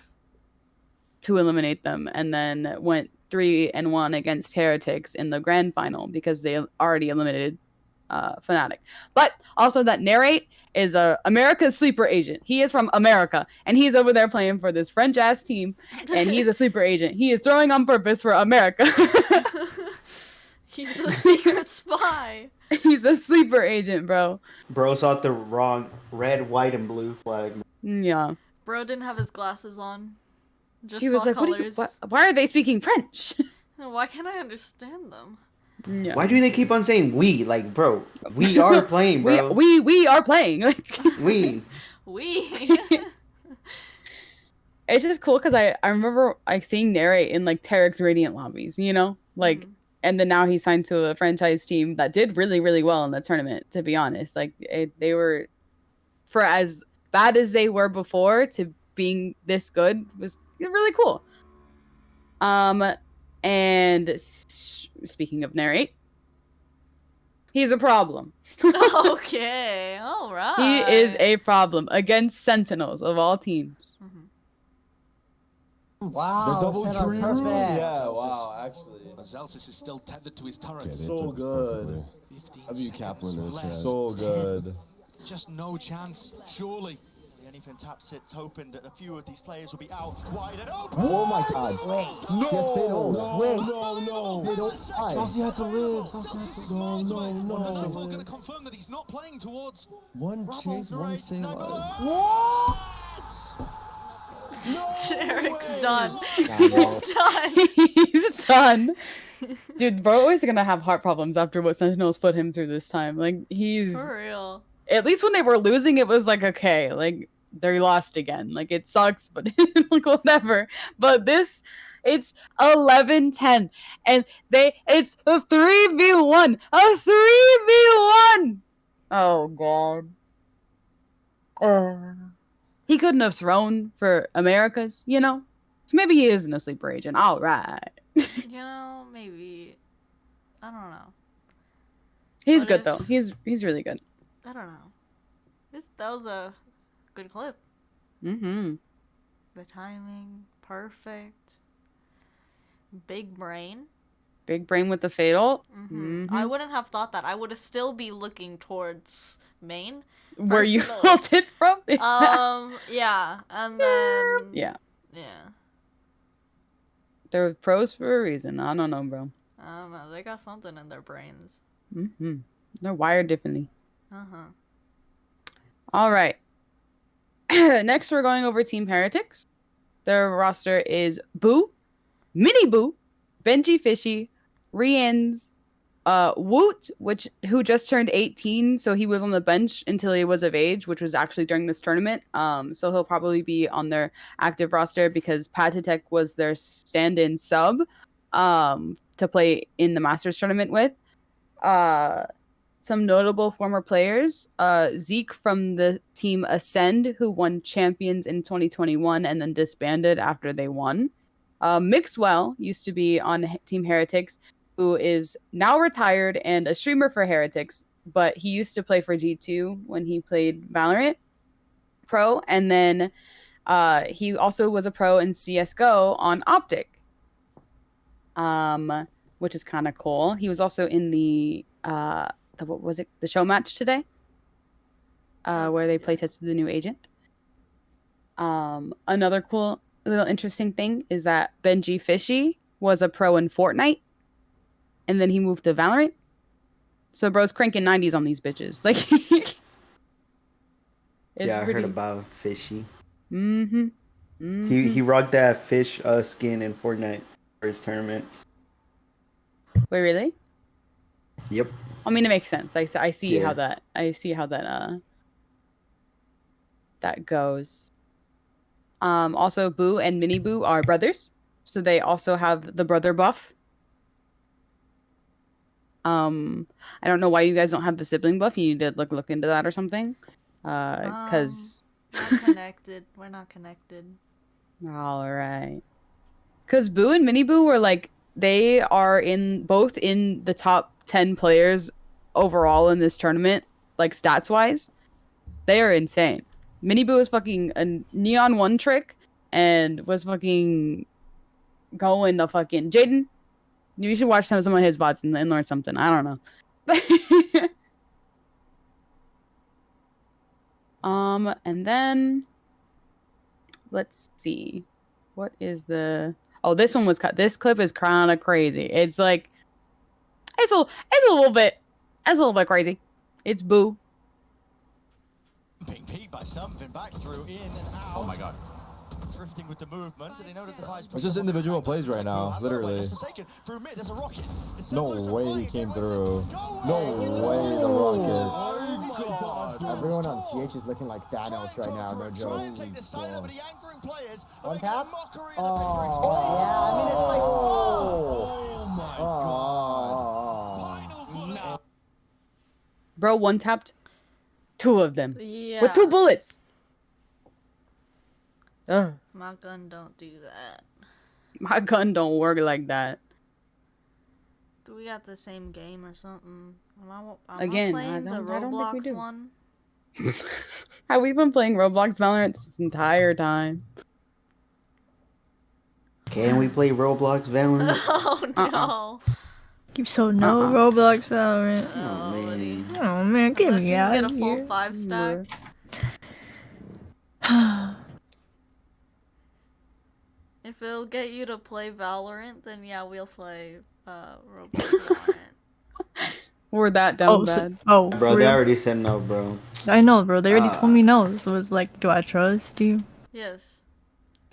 to eliminate them, and then went 3-1 against Heretics in the grand final because they already eliminated Fnatic. But also that Narrate is America's sleeper agent. He is from America, and he's over there playing for this French ass team, and he's a sleeper agent. He is throwing on purpose for America. He's a secret spy. He's a sleeper agent, bro. Bro saw the wrong red, white, and blue flag. Yeah. Bro didn't have his glasses on. Just He was saw like, colors. why are they speaking French? Why can't I understand them? Yeah. Why do they keep on saying we? Like, bro, we are playing, bro. We are playing. Like we. It's just cool because I remember like seeing Narrate in like Tarek's Radiant lobbies, you know? Like and then now he's signed to a franchise team that did really, really well in the tournament, to be honest. Like they were, for as bad as they were before to being this good, was really cool. And speaking of Narrate, he's a problem. Okay, all right. He is a problem against Sentinels of all teams. Wow, The double set up tree. perfect. Yeah, wow, actually. Zelsis is still tethered to his turret. So good. 15 I mean, Kaplan seconds is left. so good. Just no chance, surely. Anything tap sits, hoping that a few of these players will be out wide and open. Oh my god. Wait. No! Yes, fade ult. No, Wait. no. Fade ult. Saucy had to live. Saucy had to go. Reaver No. going to confirm that he's not playing towards One chase, one save. What? Derek's done. He's He's done. He's done. Dude, bro is gonna have heart problems after what Sentinels put him through this time. Like he's For real. at least when they were losing, it was like okay, like they lost again. Like it sucks, but like whatever. But this, it's 11-10, and it's a 3v1, a 3v1. Oh god. He couldn't have thrown for Americas, you know. So maybe he isn't a sleeper agent. All right. You know, maybe. I don't know. He's What good if- though. He's really good. I don't know. That was a good clip. Mm-hmm. The timing, perfect. Big brain. Big brain with the fatal. Mm-hmm. I wouldn't have thought that. I would have still be looking towards main. Where you personally. felt it from? Yeah, and then Yeah. yeah. They're pros for a reason. I don't know, bro. I don't know. They got something in their brains. Mm-hmm. They're wired differently. Uh-huh. All right. Next, we're going over Team Heretics. Their roster is Boo, Mini Boo, Benji Fishy, Riens, Woot, who just turned 18, so he was on the bench until he was of age, which was actually during this tournament. So he'll probably be on their active roster because Patatek was their stand-in sub to play in the Masters tournament with. Some notable former players, Zeke from the team Ascend, who won champions in 2021 and then disbanded after they won. Mixwell used to be on Team Heretics, who is now retired and a streamer for Heretics, but he used to play for G2 when he played Valorant Pro, and then he also was a pro in CSGO on Optic, which is kind of cool. He was also in the what was it? The show match today, where they play tested the new agent. Another cool little interesting thing is that Benji Fishy was a pro in Fortnite, and then he moved to Valorant. So bro's cranking 90s on these bitches. Like, I heard about Fishy. Mm-hmm. He rocked that fish skin in Fortnite for his tournaments. Wait, really? Yep. I mean, it makes sense. I see Yeah. how that that goes. Also, Boo and Mini Boo are brothers, so they also have the brother buff. I don't know why you guys don't have the sibling buff. You need to look into that or something. Because not connected. We're not connected. All right. Because Boo and Mini Boo were like, they are both in the top 10 players overall in this tournament, like stats wise. They are insane. Mini Boo was fucking a Neon 1 trick and was fucking going the fucking Jaden. You should watch some of his bots and learn something. I don't know. And then let's see. What is the this one was cut. This clip is kind of crazy. It's like it's a little bit crazy. It's Boo. Being by something back through in and out. Oh my god. Drifting with the movement. Did he know the device? It's just individual plays right now, literally. Through mid, there's a rocket. No way he came through. No way the rocket. Everyone on TH is looking like Thanos right now, no joke. One tap? Oh, yeah, I mean, it's like, Oh my god. Bro one tapped 2 of them. Yeah. With 2 bullets. My gun don't do that. My gun don't work like that. Do we got the same game or something? Am Again, I playing the I don't think we Roblox do. one? Have we been playing Roblox Valorant this entire time? Can we play Roblox Valorant? Oh no. Keep so no Roblox Valorant. Oh man. Oh man, get Unless me you out get a of full here. 5-stack. If it'll get you to play Valorant, then yeah, we'll play Roblox Valorant. We're that dumb bad. Bro, they real? already said no, bro. I know, bro. They already told me no. So it's like, do I trust you? Yes.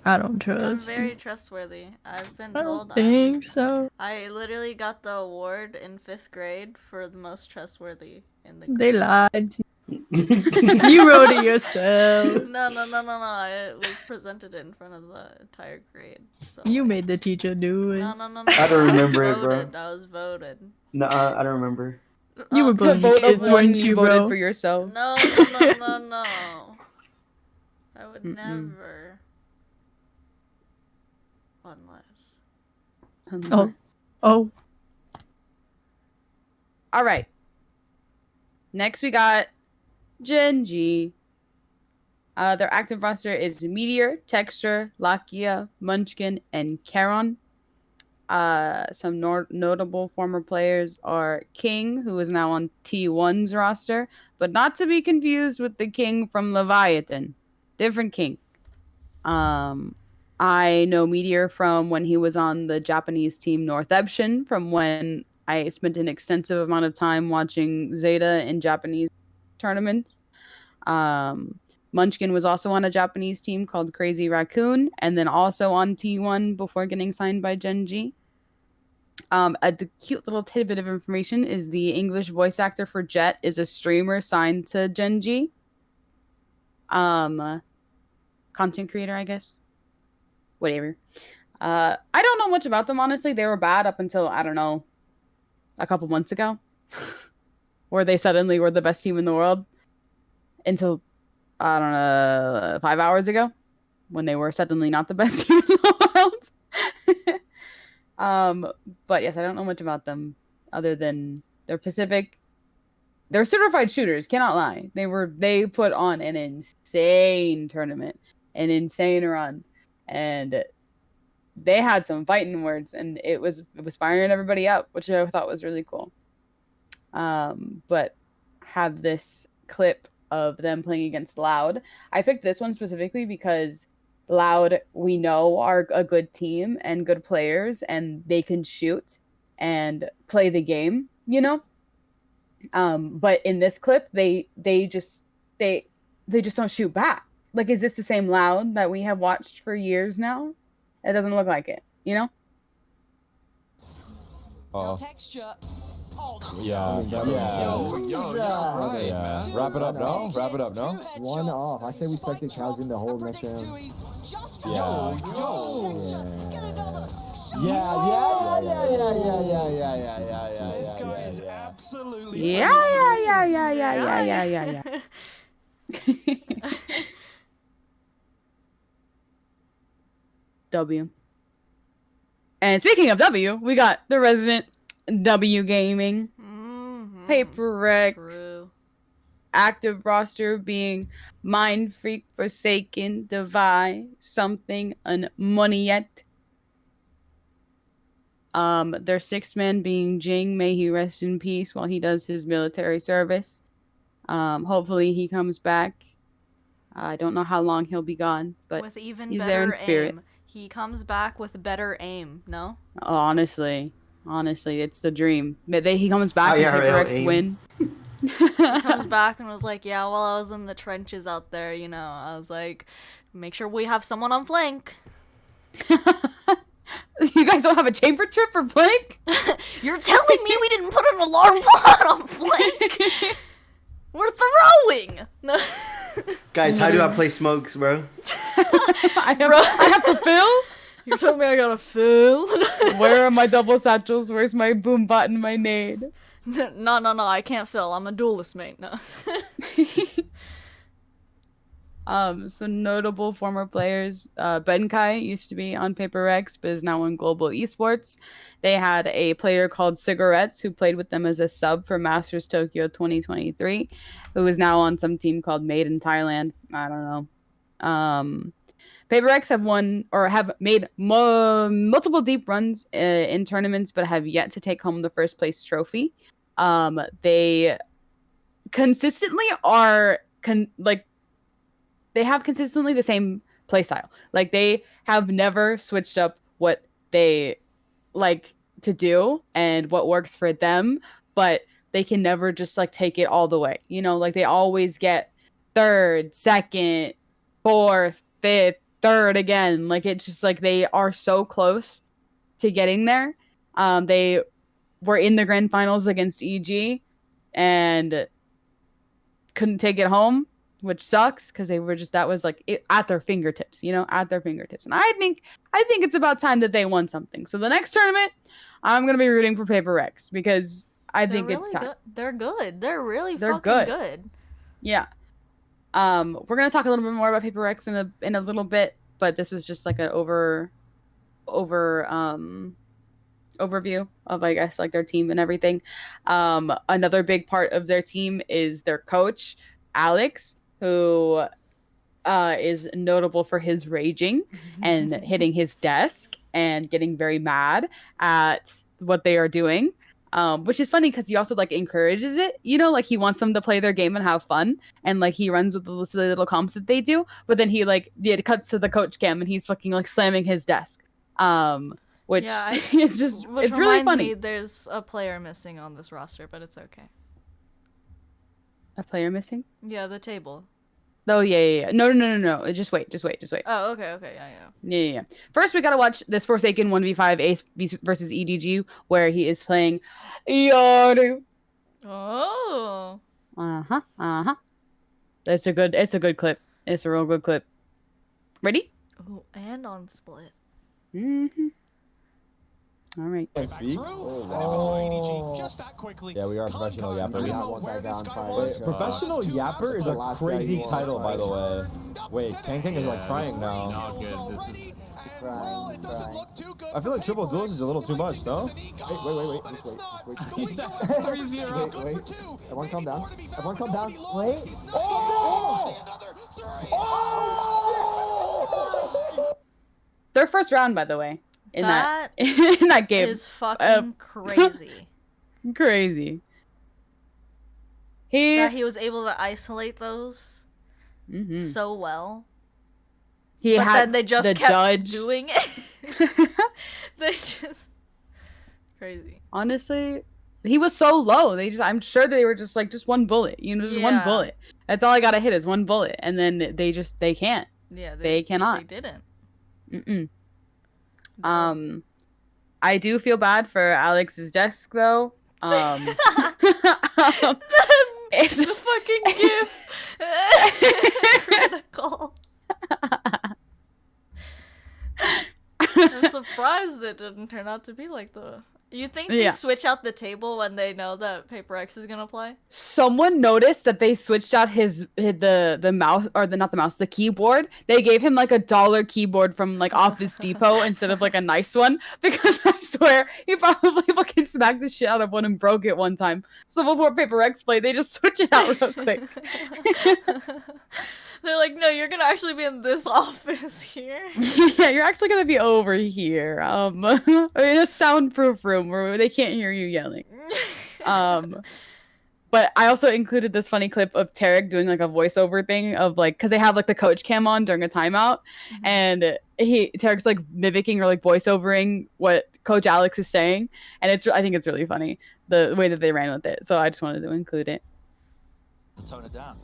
I don't I'm trust very you. trustworthy. I've been I told don't think so. I literally got the award in 5th grade for the most trustworthy in the grade. They lied to you. You wrote it yourself. No. It was presented in front of the entire grade. So You made the teacher do it. No. I don't remember it, bro. I was voted. No, I don't remember. You were The voting vote of kids, one, weren't you you, voted bro? for yourself. No. I would never. Unless. Oh. All right. Next we got Genji. Their active roster is Meteor, Texture, Lakia, Munchkin, and Charon. Some notable former players are King, who is now on T1's roster, but not to be confused with the King from Leviathan. Different King. I know Meteor from when he was on the Japanese team North Epsion, from when I spent an extensive amount of time watching Zeta in Japanese tournaments. Munchkin was also on a Japanese team called Crazy Raccoon, and then also on T1 before getting signed by Genji. The cute little tidbit of information is the English voice actor for Jet is a streamer signed to Genji. Content creator, I guess. Whatever. I don't know much about them, honestly. They were bad up until, I don't know, a couple months ago. Where they suddenly were the best team in the world. Until, I don't know, 5 hours ago. When they were suddenly not the best team in the world. But yes, I don't know much about them. Other than they're Pacific. They're certified shooters, cannot lie. They put on an insane tournament. An insane run. And they had some fighting words, and it was firing everybody up, which I thought was really cool. But have this clip of them playing against Loud. I picked this one specifically because Loud, we know, are a good team and good players, and they can shoot and play the game, you know. But in this clip, they just don't shoot back. Like, is this the same Loud that we have watched for years now? It doesn't look like it, you know? Texture. Oh, Yeah. Wrap it up, no? Wrap it up, no? 1-off. I say we spec the cows in the hole next round. Yeah. Yeah. This guy is absolutely Yeah. W. And speaking of W, we got the resident W Gaming, Paper X, active roster being Mind Freak, Forsaken, Divide, Something, and Money Yet. Their sixth man being Jing, may he rest in peace while he does his military service. Hopefully he comes back. I don't know how long he'll be gone, but with even he's better there in spirit. Aim. He comes back with better aim, no? Oh, honestly, it's the dream. He comes back and Paper X win. He comes back and was like, yeah, while I was in the trenches out there, you know, I was like, make sure we have someone on flank. You guys don't have a chamber trip for flank? You're telling me we didn't put an alarm bot on flank? We're throwing! No. Guys, how do I play smokes, bro? I have to fill? You're telling me I gotta fill? Where are my double satchels? Where's my boom bot and my nade? No, I can't fill. I'm a duelist, mate. No. So notable former players, Benkai used to be on Paper X, but is now in Global Esports. They had a player called Cigarettes who played with them as a sub for Masters Tokyo 2023, who is now on some team called Made in Thailand. I don't know. Paper X have made multiple deep runs in tournaments, but have yet to take home the first place trophy. They consistently are they have consistently the same playstyle. Like, they have never switched up what they like to do and what works for them, but they can never just like take it all the way. You know, like they always get third, second, fourth, fifth, third again. Like, it's just like they are so close to getting there. They were in the grand finals against EG and couldn't take it home, which sucks because that was like at their fingertips, you know, at their fingertips. And I think it's about time that they won something. So the next tournament, I'm gonna be rooting for Paper X because I think it's time. They're good. They're really fucking good. Yeah. We're gonna talk a little bit more about Paper X in a little bit, but this was just like an overview of, I guess, like their team and everything. Another big part of their team is their coach, Alex, who is notable for his raging and hitting his desk and getting very mad at what they are doing. Which is funny because he also like encourages it, you know, like he wants them to play their game and have fun, and like he runs with the silly little comps that they do, but then it cuts to the coach cam and he's fucking like slamming his desk. Which it's really funny. Me, there's a player missing on this roster, but it's okay. A player missing? Yeah, the table. Oh yeah. No. Just wait. Oh, okay, yeah. Yeah. First, we gotta watch this Forsaken 1v5 Ace versus EDG, where he is playing Yoru. Oh. It's a good clip. It's a real good clip. Ready? Ooh, and on split. Mm-hmm. All right. Can't speak. Yeah, we are professional yappers. Professional yapper is a crazy title, by the way. Wait, King is like trying now. Not good. This is. I feel like triple duels is a little too much, no? Wait. Just wait. He said 3-0. Wait. Everyone calm down. Wait. Their first round, by the way, in That in that game is fucking crazy. crazy. That he was able to isolate those Mhm. so well. He But had then they just the kept judge. doing it. They just crazy. Honestly, he was so low. I'm sure they were just like, just one bullet, just one Yeah. bullet. That's all I gotta hit is one bullet, and then they can't. Yeah, They cannot. They didn't. Mm-mm. I do feel bad for Alex's desk though. It's the fucking gif. Critical. I'm surprised it didn't turn out to be like the. You think they switch out the table when they know that Paper X is gonna play? Someone noticed that they switched out the mouse, or the keyboard. They gave him like $1 keyboard from like Office Depot instead of like a nice one, because I swear he probably fucking smacked the shit out of one and broke it one time. So before Paper X played, they just switch it out real quick. They're like, no, you're gonna actually be in this office here. Yeah, you're actually gonna be over here. In a soundproof room where they can't hear you yelling. But I also included this funny clip of Tarek doing like a voiceover thing of like, because they have like the coach cam on during a timeout, and Tarek's like mimicking or like voiceovering what Coach Alex is saying, and I think it's really funny the way that they ran with it. So I just wanted to include it. Tone it down.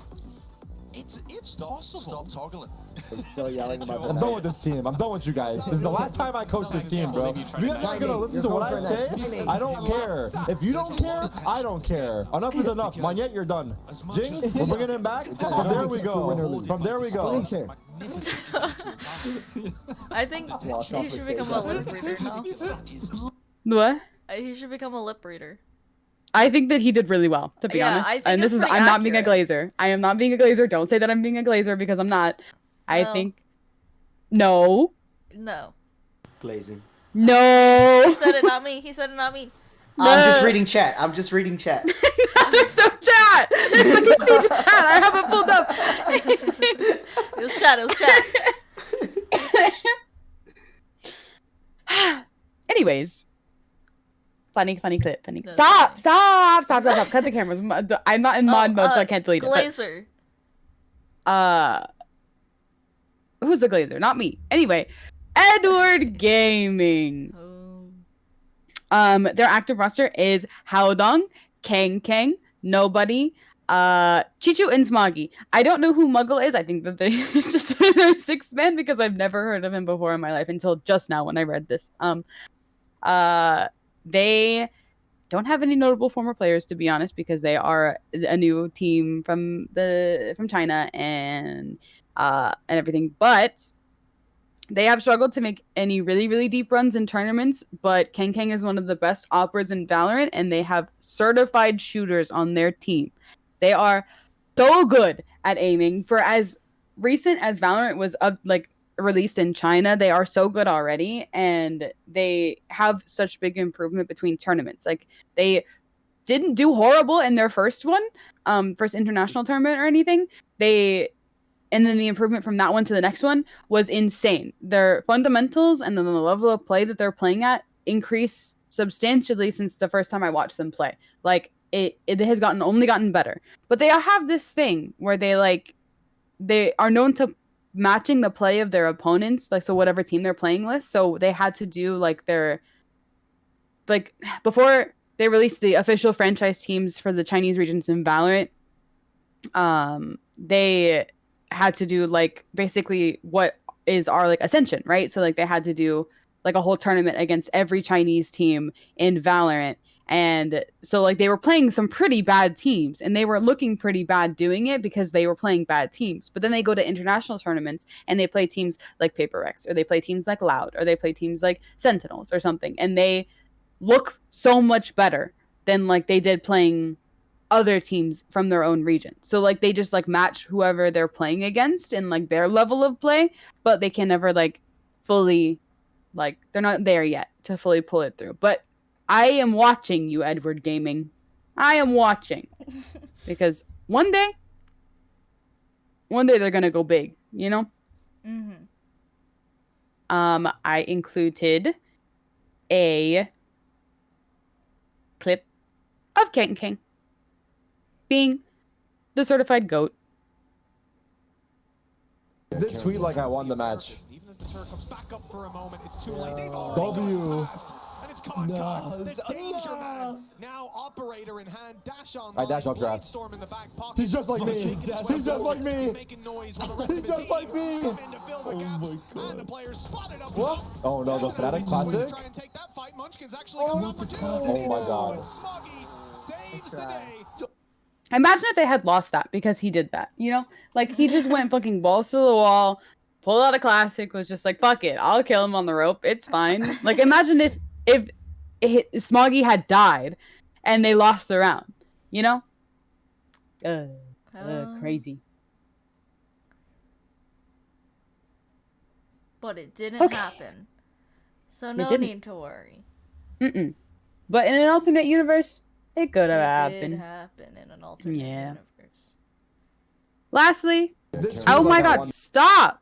It's possible. Stop toggling. He's still yelling about I'm done with this team. I'm done with you guys. This is the last time I coach this team, bro. If you're not gonna listen to what I say, I don't care. If you don't care, I don't care. Enough is enough. Monyet, you're done. Jing, we're bringing him back. From there we go. I think he should become a lip reader now. What? He should become a lip reader. I think that he did really well, to be honest. And this is, I'm not being a glazer. I am not being a glazer. Don't say that I'm being a glazer, because I'm not. I think. No. Glazing. No. He said it, not me. No. I'm just reading chat. There's no chat. There's no chat. I have it pulled up. It was chat. Anyways. Funny clip. Stop. Cut the cameras. I'm not in mod mode, so I can't delete Glazer. it. Who's the glazer? Not me. Anyway, Edward Gaming. Their active roster is Haodong, Kang, Nobody, Chichu, and Smoggy. I don't know who Muggle is. I think that it's just their sixth man, because I've never heard of him before in my life until just now when I read this. They don't have any notable former players, to be honest, because they are a new team from China and everything. But they have struggled to make any really, really deep runs in tournaments. But Kang is one of the best operas in Valorant, and they have certified shooters on their team. They are so good at aiming. For as recent as Valorant was released in China, they are so good already, and they have such big improvement between tournaments. Like, they didn't do horrible in their first international tournament or anything. And then the improvement from that one to the next one was insane. Their fundamentals and then the level of play that they're playing at increase substantially since the first time I watched them play. Like, it has only gotten better. But they have this thing where they are known to matching the play of their opponents, so whatever team they're playing with. So they had to do before they released the official franchise teams for the Chinese regions in Valorant, they had to do like basically what is our like Ascension, right? So like they had to do like a whole tournament against every Chinese team in Valorant. And so like they were playing some pretty bad teams and they were looking pretty bad doing it because they were playing bad teams. But then they go to international tournaments and they play teams like Paper Rex, or they play teams like Loud, or they play teams like Sentinels or something. And they look so much better than like they did playing other teams from their own region. So like they just like match whoever they're playing against and like their level of play, but they can never like fully, like they're not there yet to fully pull it through. But I am watching you, Edward Gaming. I am watching. Because one day they're gonna go big, you know? Mm-hmm. I included a clip of King being the certified GOAT. Did tweet like I won the match. Even as the turret comes back up for a moment, it's too late. They've W. past, and it's caught. There's danger, man. Now operator in hand, dash on. I dash off draft. Storm in the back pocket. He's just like me. He's just like me. He's making noise while the rest He's of his just like me. come in to fill the gaps, and the players spotted up. What? Oh no, the Fnatic Classic. Try and take that fight. Munchkin's actually got an opportunity. Oh my god. Smoggy saves the day. Imagine if they had lost that because he did that, you know? Like, he just went fucking balls to the wall, pulled out a classic, was just like, fuck it, I'll kill him on the rope, it's fine. Like, imagine if Smoggy had died and they lost the round, you know? Crazy. But it didn't happen. So no need to worry. Mm-mm. But in an alternate universe, it could have It happened. did happen in an alternate universe. Lastly, oh my god, stop!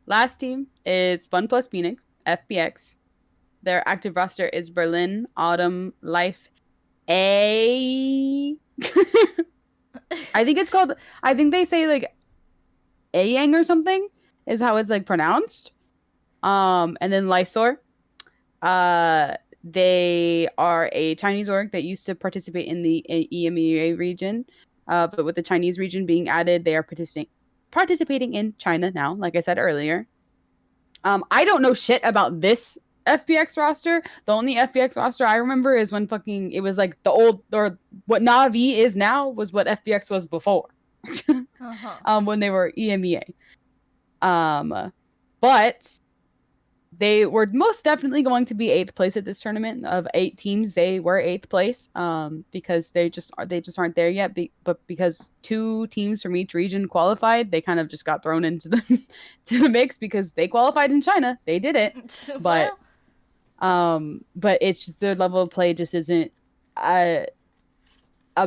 Last team is Fun Plus Phoenix, FPX. Their active roster is Berlin, Autumn, Life, A. I think they say like Ayang or something is how it's like pronounced. And then Lysor. They are a Chinese org that used to participate in the EMEA region. But with the Chinese region being added, they are participating in China now, like I said earlier. I don't know shit about this FPX roster. The only FPX roster I remember is when fucking it was like the old, or what Na'Vi is now was what FPX was before. When they were EMEA. But they were most definitely going to be 8th place at this tournament. Of 8 teams, they were 8th place because they just aren't there yet. But because 2 teams from each region qualified, they kind of just got thrown into the to the mix because they qualified in China. They did it, but it's just their level of play just isn't up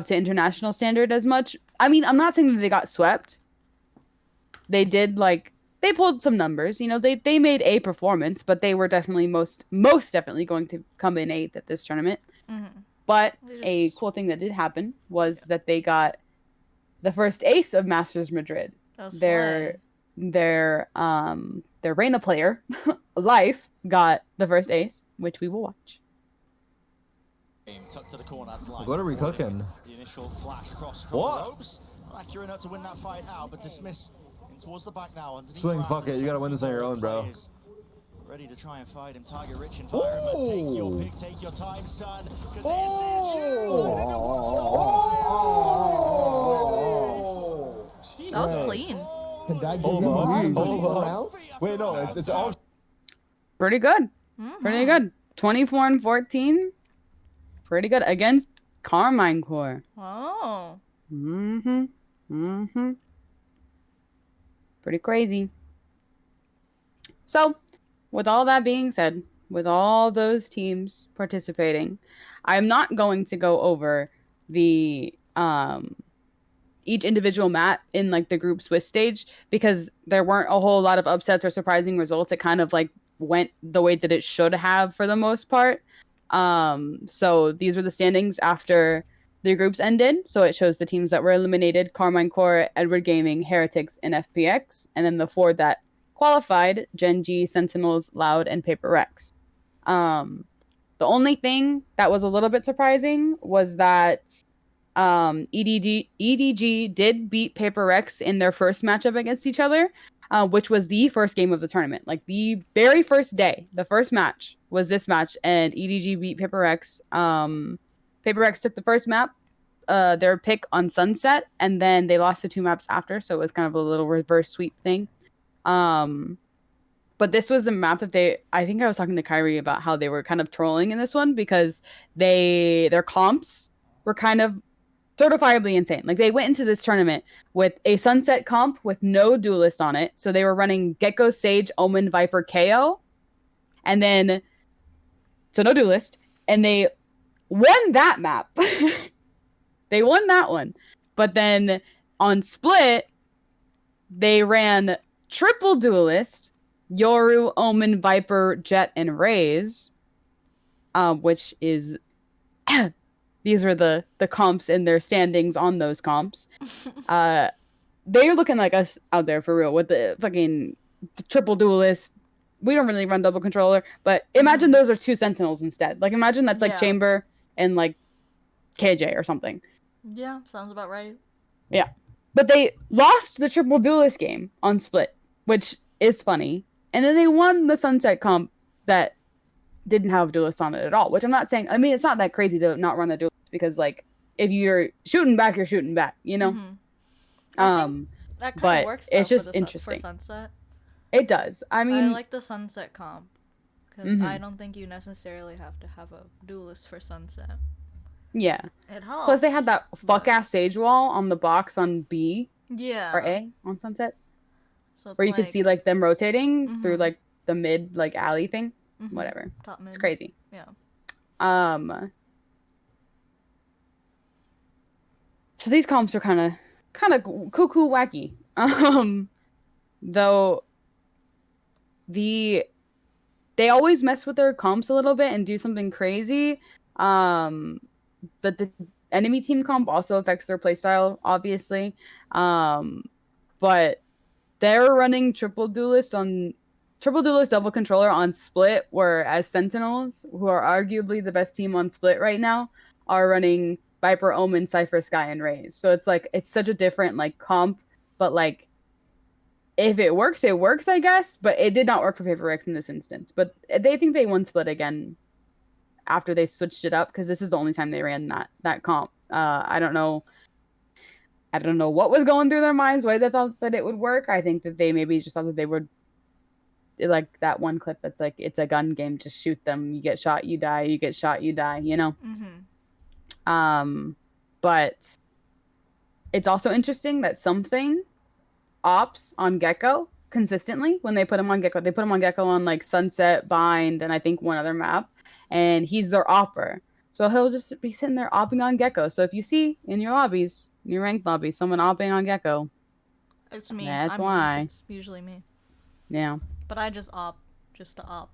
to international standard as much. I mean, I'm not saying that they got swept. They did they pulled some numbers, you know, they made a performance, but they were definitely most definitely going to come in 8th at this tournament. Mm-hmm. But a cool thing that did happen was that they got the first ace of Masters Madrid. Their Reina player, Life, got the first ace, which we will watch. Tucked to the corner, that's Life. What are we cooking? The initial flash across the ropes. Accurate enough to win that fight out, but dismiss towards the back now. Swing, fuck it. You gotta win this on your own, bro. Ready to try and fight him. Target rich environment. Take your pick, take your time, son. Because this is you. That was clean. Can that get him Wait, no, it's all pretty good. Mm-hmm. Pretty good. 24-14. Pretty good against Carmine Core. Oh. Pretty crazy. So, with all that being said, with all those teams participating, I'm not going to go over the each individual map in like the group Swiss stage because there weren't a whole lot of upsets or surprising results. It kind of like went the way that it should have for the most part. So these were the standings after the groups ended. So it shows the teams that were eliminated: Carmine Core, Edward Gaming, Heretics, and FPX. And then the 4 that qualified: Gen G, Sentinels, Loud, and Paper Rex. The only thing that was a little bit surprising was that EDG did beat Paper Rex in their first matchup against each other, which was the first game of the tournament. Like the very first day, the first match was this match, and EDG beat Paper Rex. Paper Rex took the first map, their pick on Sunset, and then they lost the 2 maps after, so it was kind of a little reverse sweep thing. But this was a map that I think I was talking to Kyrie about how they were kind of trolling in this one because their comps were kind of certifiably insane. Like they went into this tournament with a Sunset comp with no duelist on it. So they were running Gecko, Sage, Omen, Viper, KO. And then, so no duelist. And they won that map. They won that one. But then on Split, they ran triple duelist, Yoru, Omen, Viper, Jet, and Raze, which is these are the comps in their standings on those comps. They're looking like us out there for real with the fucking triple duelist. We don't really run double controller, but imagine those are 2 sentinels instead. Like imagine that's like Chamber and like KJ or something. Yeah, sounds about right. Yeah. But they lost the triple duelist game on Split, which is funny. And then they won the Sunset comp that didn't have duelist on it at all, which I'm not saying, I mean, it's not that crazy to not run the duelist because like if you're shooting back, you're shooting back, you know? That kind of works though, it's just for interesting. For Sunset. It does. I mean, I like the Sunset comp because I don't think you necessarily have to have a duelist for Sunset. Yeah. It helps. Plus they had that fuck ass Sage wall on the box on B. Yeah. Or A on Sunset. So where you could see like them rotating through like the mid like alley thing. Whatever. Top mid. It's crazy. Yeah. So these comps are kind of cuckoo wacky. Though they always mess with their comps a little bit and do something crazy. But the enemy team comp also affects their playstyle, obviously. But they're running triple duelist double controller on Split, whereas Sentinels, who are arguably the best team on Split right now, are running Viper, Omen, Cypher, Sky, and Raze. So it's like it's such a different like comp, but like if it works, I guess. But it did not work for Paper Rex in this instance. But they think they won Split again after they switched it up because this is the only time they ran that comp. I don't know what was going through their minds, why they thought that it would work. I think that they maybe just thought that they would like that one clip that's like it's a gun game, just shoot them, you get shot, you die, you get shot, you die, you know. But it's also interesting that something ops on Gecko consistently when they put him on Gecko. They put him on Gecko on like Sunset, Bind, and I think one other map, and he's their opper. So he'll just be sitting there opping on Gecko. So if you see in your lobbies, in your ranked lobbies, someone opping on Gecko, it's me. That's why. It's usually me. Yeah. But I just opt just to opt.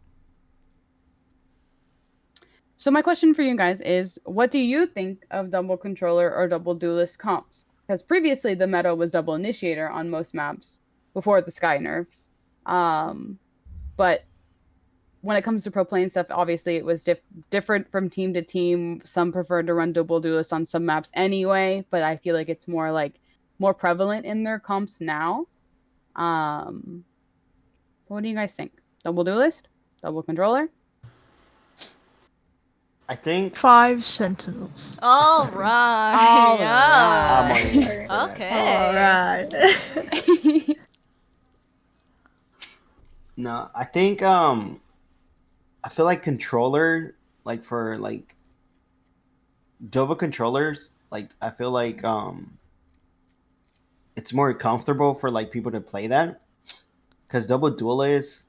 So my question for you guys is, what do you think of double controller or double duelist comps? Because previously the meta was double initiator on most maps before the Sky nerfs. But when it comes to pro playing stuff, obviously it was different from team to team. Some preferred to run double duelist on some maps anyway, but I feel like it's more prevalent in their comps now. What do you guys think? Double duelist? Double controller? I think 5 sentinels. All right. Yeah. I'm Okay. All right. No, I think I feel like controller, like for like double controllers, like I feel like it's more comfortable for like people to play that, because double duelist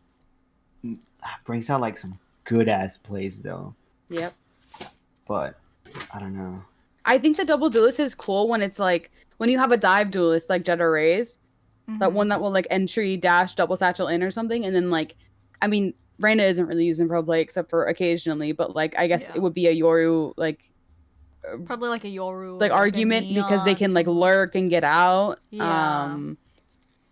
brings out like some good ass plays though. Yep. But I don't know. I think the double duelist is cool when it's like when you have a dive duelist like Jet or Raze, that one that will like entry dash double satchel in or something, and then like, I mean, Reyna isn't really using pro play except for occasionally, but like I guess it would be a Yoru like probably like a Yoru like argument because they can like lurk and get out. Yeah.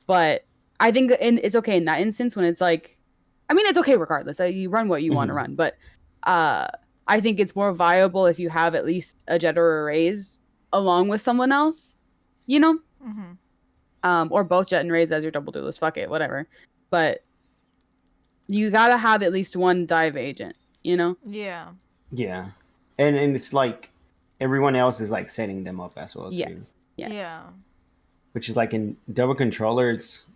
But I think it's okay in that instance when it's like, I mean, it's okay regardless. You run what you want to run, but I think it's more viable if you have at least a Jet or a Raze along with someone else, you know? Mm-hmm. Or both Jet and Raze as your double duelist. Fuck it, whatever. But you gotta have at least one dive agent, you know? Yeah. Yeah, and it's like everyone else is like setting them up as well too, Yes. Yeah. which is like in double controller. It's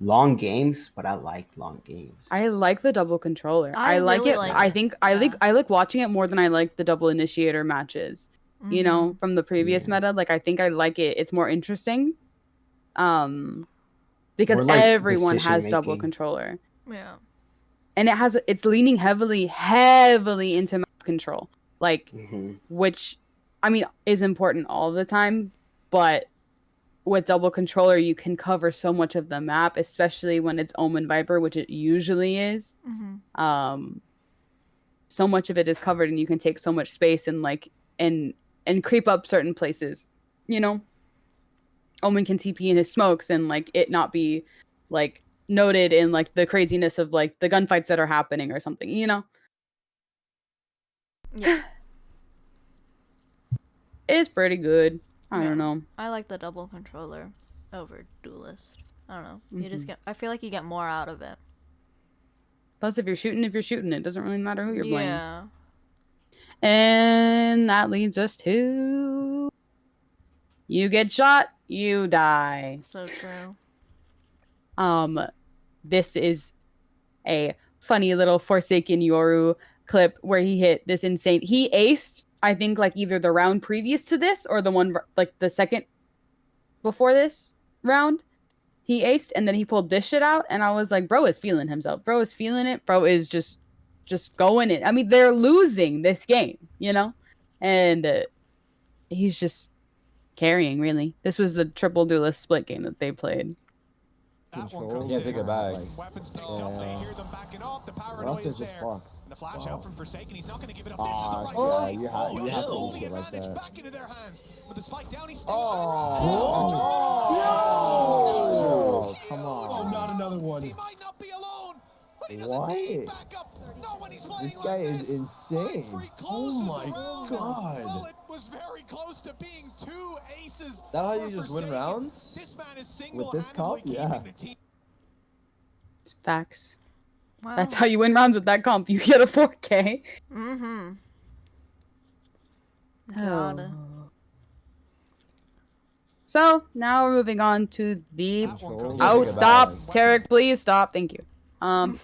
long games, but I like long games. I like the double controller. I I like really it. like I it. think Yeah. I like watching it more than I like the double initiator matches. You know, from the previous Yeah. meta. Like I think I like it. It's more interesting. Because Or, like, everyone decision has double making. controller. Yeah. And it's leaning heavily into map control. Like Mhm. which I mean is important all the time, but with double controller you can cover so much of the map, especially when it's Omen Viper, which it usually is. Mm-hmm. So much of it is covered and you can take so much space and like and creep up certain places, you know. Omen can TP in his smokes and like it not be like noted in like the craziness of like the gunfights that are happening or something, you know. Yeah. It's pretty good. I Yeah. don't know. I like the double controller over duelist. I don't know. You just Mhm. get. I feel like you get more out of it. Plus if you're shooting, it doesn't really matter who you're playing. Yeah. And that leads us to you get shot, you die. So true. This is a funny little Forsaken Yoru clip where he hit this insane. He aced, I think, like either the round previous to this or the one like the second before this round. He aced and then he pulled this shit out, and I was like, bro is feeling himself. Bro is feeling it. Bro is just going in. I mean, they're losing this game, you know, and he's just carrying. Really, this was the triple duelist split game that they played. Control. Can't take it back. Weapons picked up, they hear them backing off. The paranoia is there. And the flash out from Forsaken, he's not going to give it up. This is the right play. You have to Pull do the shit like advantage that. back into their hands. With the spike down, he stays Oh, come Oh, on. not another one. He might not be alone, but he doesn't need backup. Not when he's playing This guy like is this. insane. Oh my god. Well, it was very close to being 2 aces. That how for you just win Forsaken. rounds? This man is With this comp? single-handedly Yeah. keeping the team. Facts. Wow. That's how you win rounds with that comp. You get a 4K. Mm-hmm. Oh. God. So now we're moving on to the. Control. Oh, Take it stop, back. Tarek! Please stop. Thank you. Onto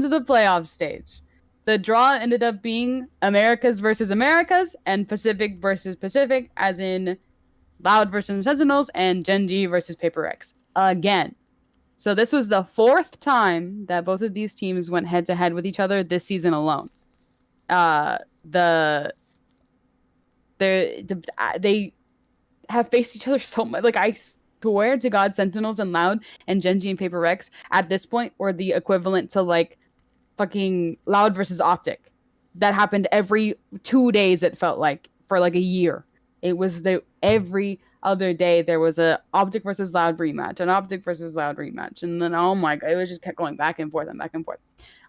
the playoff stage. The draw ended up being Americas versus Americas and Pacific versus Pacific, as in Loud versus Sentinels and Genji versus Paper X again. So this was the 4th time that both of these teams went head to head with each other this season alone. They have faced each other so much. Like I swear to God, Sentinels and Loud and Genji and Paper Rex at this point were the equivalent to like fucking Loud versus Optic. That happened every 2 days. It felt like for like a year. It was every other day there was a Optic versus Loud rematch, an Optic versus Loud rematch, and then oh my God, it was just kept going back and forth and back and forth.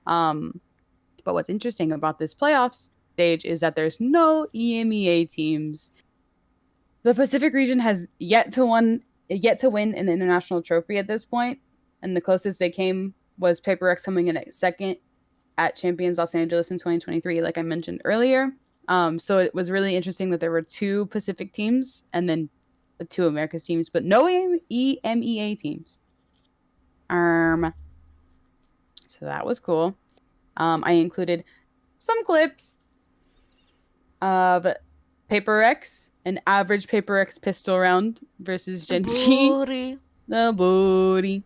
But what's interesting about this playoffs stage is that there's no EMEA teams. The Pacific region has yet to win an international trophy at this point, and the closest they came was Paper X coming in at second at Champions Los Angeles in 2023, like I mentioned earlier. So it was really interesting that there were 2 Pacific teams and then 2 Americas teams, but no EMEA teams. So that was cool. I included some clips of Paper X, an average Paper X pistol round versus Genji. Booty. The booty.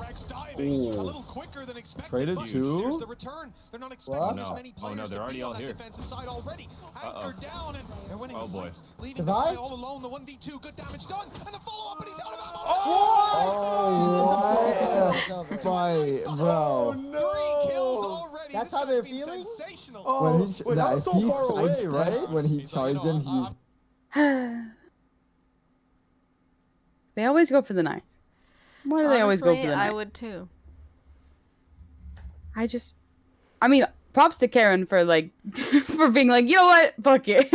Rex diving a little quicker than expected. Traded but two? Here's the return. They're not expecting What? this No. many Oh, players no, they're to already be all on that here. defensive side already. Anchored down, and they're winning Oh, the boy. fights. Leaving the Goodbye. guy all alone. The 1v2, good damage done, and the follow-up, and he's out of ammo. Oh, what? Fight, bro. 3 kills already. That's This how guy's they're been feeling? sensational. When he, wait, that was so far away, sidestepped, right? when he So, charged him, he's They always go for the knife. Why do they always go for Honestly, the knife? I would too. I mean, props to Karen for like for being like, you know what, fuck it.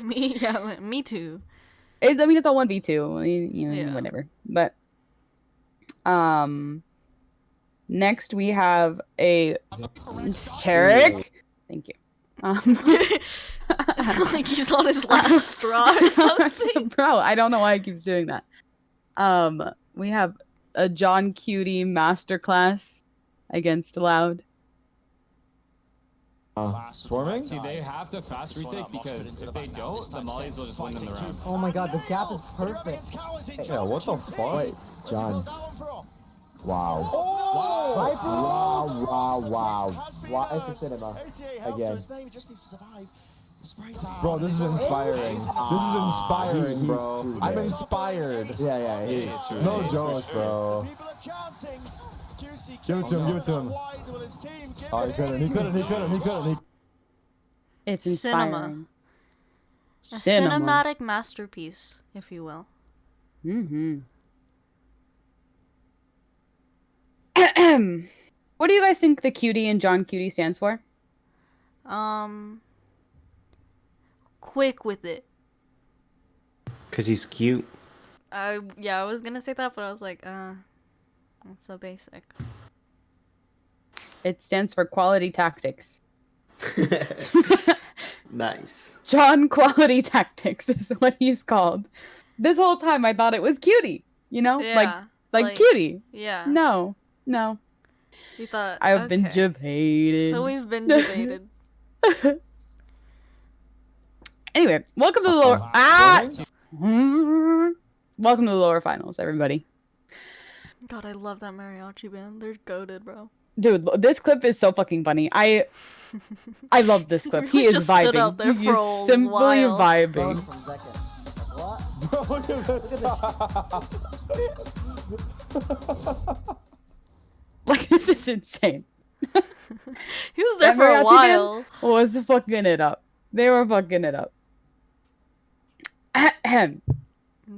Me too. I mean, it's all 1v2, you know, Yeah. whatever. But next we have a Tarek. Thank you. Like he's on his last straw or something. Bro, I don't know why he keeps doing that. We have a John Cutie masterclass against Loud. Swarming? See, they have to fast retake because if they don't, the mollies will just win them the round. Oh my god, the gap is perfect. Yeah, what the fuck? Wait, John. Wow. Oh! Wow. It's a cinema. Again. Bro, this is inspiring. This is inspiring, bro. He's I'm inspired. Yeah, he's No joke, bro. Give it to him. Oh, he couldn't. It's Cinema. inspiring. A cinematic masterpiece, if you will. What do you guys think the Cutie in John Cutie stands for? Quick with it. Cause he's cute. Yeah, I was gonna say that, but I was like, that's so basic. It stands for Quality Tactics. Nice. John Quality Tactics is what he's called. This whole time I thought it was Cutie, you know? Yeah, like Cutie. Yeah. No. You thought I've been okay. debated. So we've been debated. Anyway, welcome to the lower welcome to the lower finals, everybody. God, I love that mariachi band. They're goated, bro. Dude, this clip is so fucking funny. I love this clip. He He is just stood vibing. out there He for is a simply while. vibing. Bro, look at this. Like, this is insane. He was there That for a mariachi while. band was fucking it up. They were fucking it up. I'm